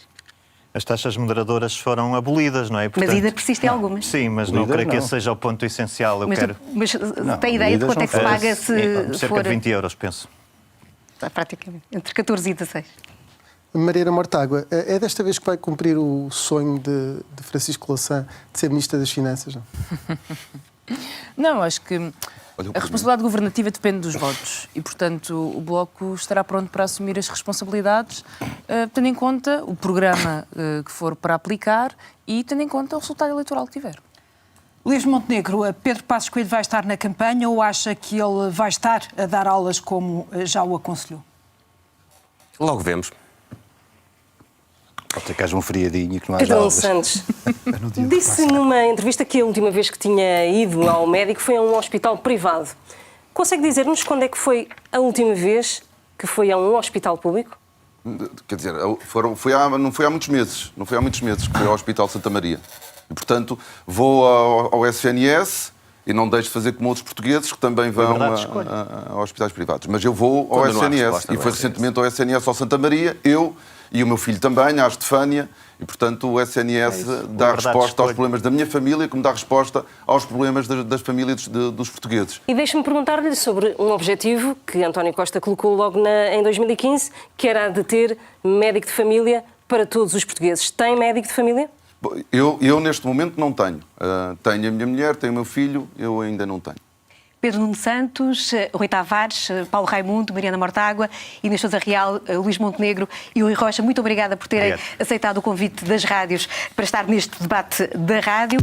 As taxas moderadoras foram abolidas, não é? Portanto, mas ainda persistem algumas. Sim, mas não creio que esse seja o ponto essencial. Mas tem ideia de quanto é que se paga se cerca for... de 20 euros, penso. Praticamente, entre 14 e 16. Mariana Mortágua, é desta vez que vai cumprir o sonho de Francisco Louçã de ser Ministra das Finanças? Não, acho que a responsabilidade governativa depende dos votos e, portanto, o Bloco estará pronto para assumir as responsabilidades, tendo em conta o programa que for para aplicar e tendo em conta o resultado eleitoral que tiver. Luís Montenegro, Pedro Passos Coelho vai estar na campanha ou acha que ele vai estar a dar aulas como já o aconselhou? Logo vemos. Pode ser que haja um feriadinho e que não haja Pedro aulas. Santos disse numa entrevista que a última vez que tinha ido ao médico foi a um hospital privado. Consegue dizer-nos quando é que foi a última vez que foi a um hospital público? Quer dizer, não foi há muitos meses. Não foi há muitos meses que foi ao Hospital Santa Maria. E, portanto, vou ao SNS e não deixo de fazer como outros portugueses que também vão a hospitais privados. Mas eu vou ao SNS e foi recentemente ao SNS ao Santa Maria, eu E o meu filho também, a Estefânia, e, portanto, o SNS dá resposta aos problemas da minha família, como dá resposta aos problemas das famílias dos portugueses. E deixe-me perguntar-lhe sobre um objetivo que António Costa colocou logo em 2015, que era de ter médico de família para todos os portugueses. Tem médico de família? Eu neste momento, não tenho. Tenho a minha mulher, tenho o meu filho, eu ainda não tenho. Pedro Nuno Santos, Rui Tavares, Paulo Raimundo, Mariana Mortágua, Inês Sousa Real, Luís Montenegro e Rui Rocha, muito obrigada por terem aceitado o convite das rádios para estar neste debate da rádio.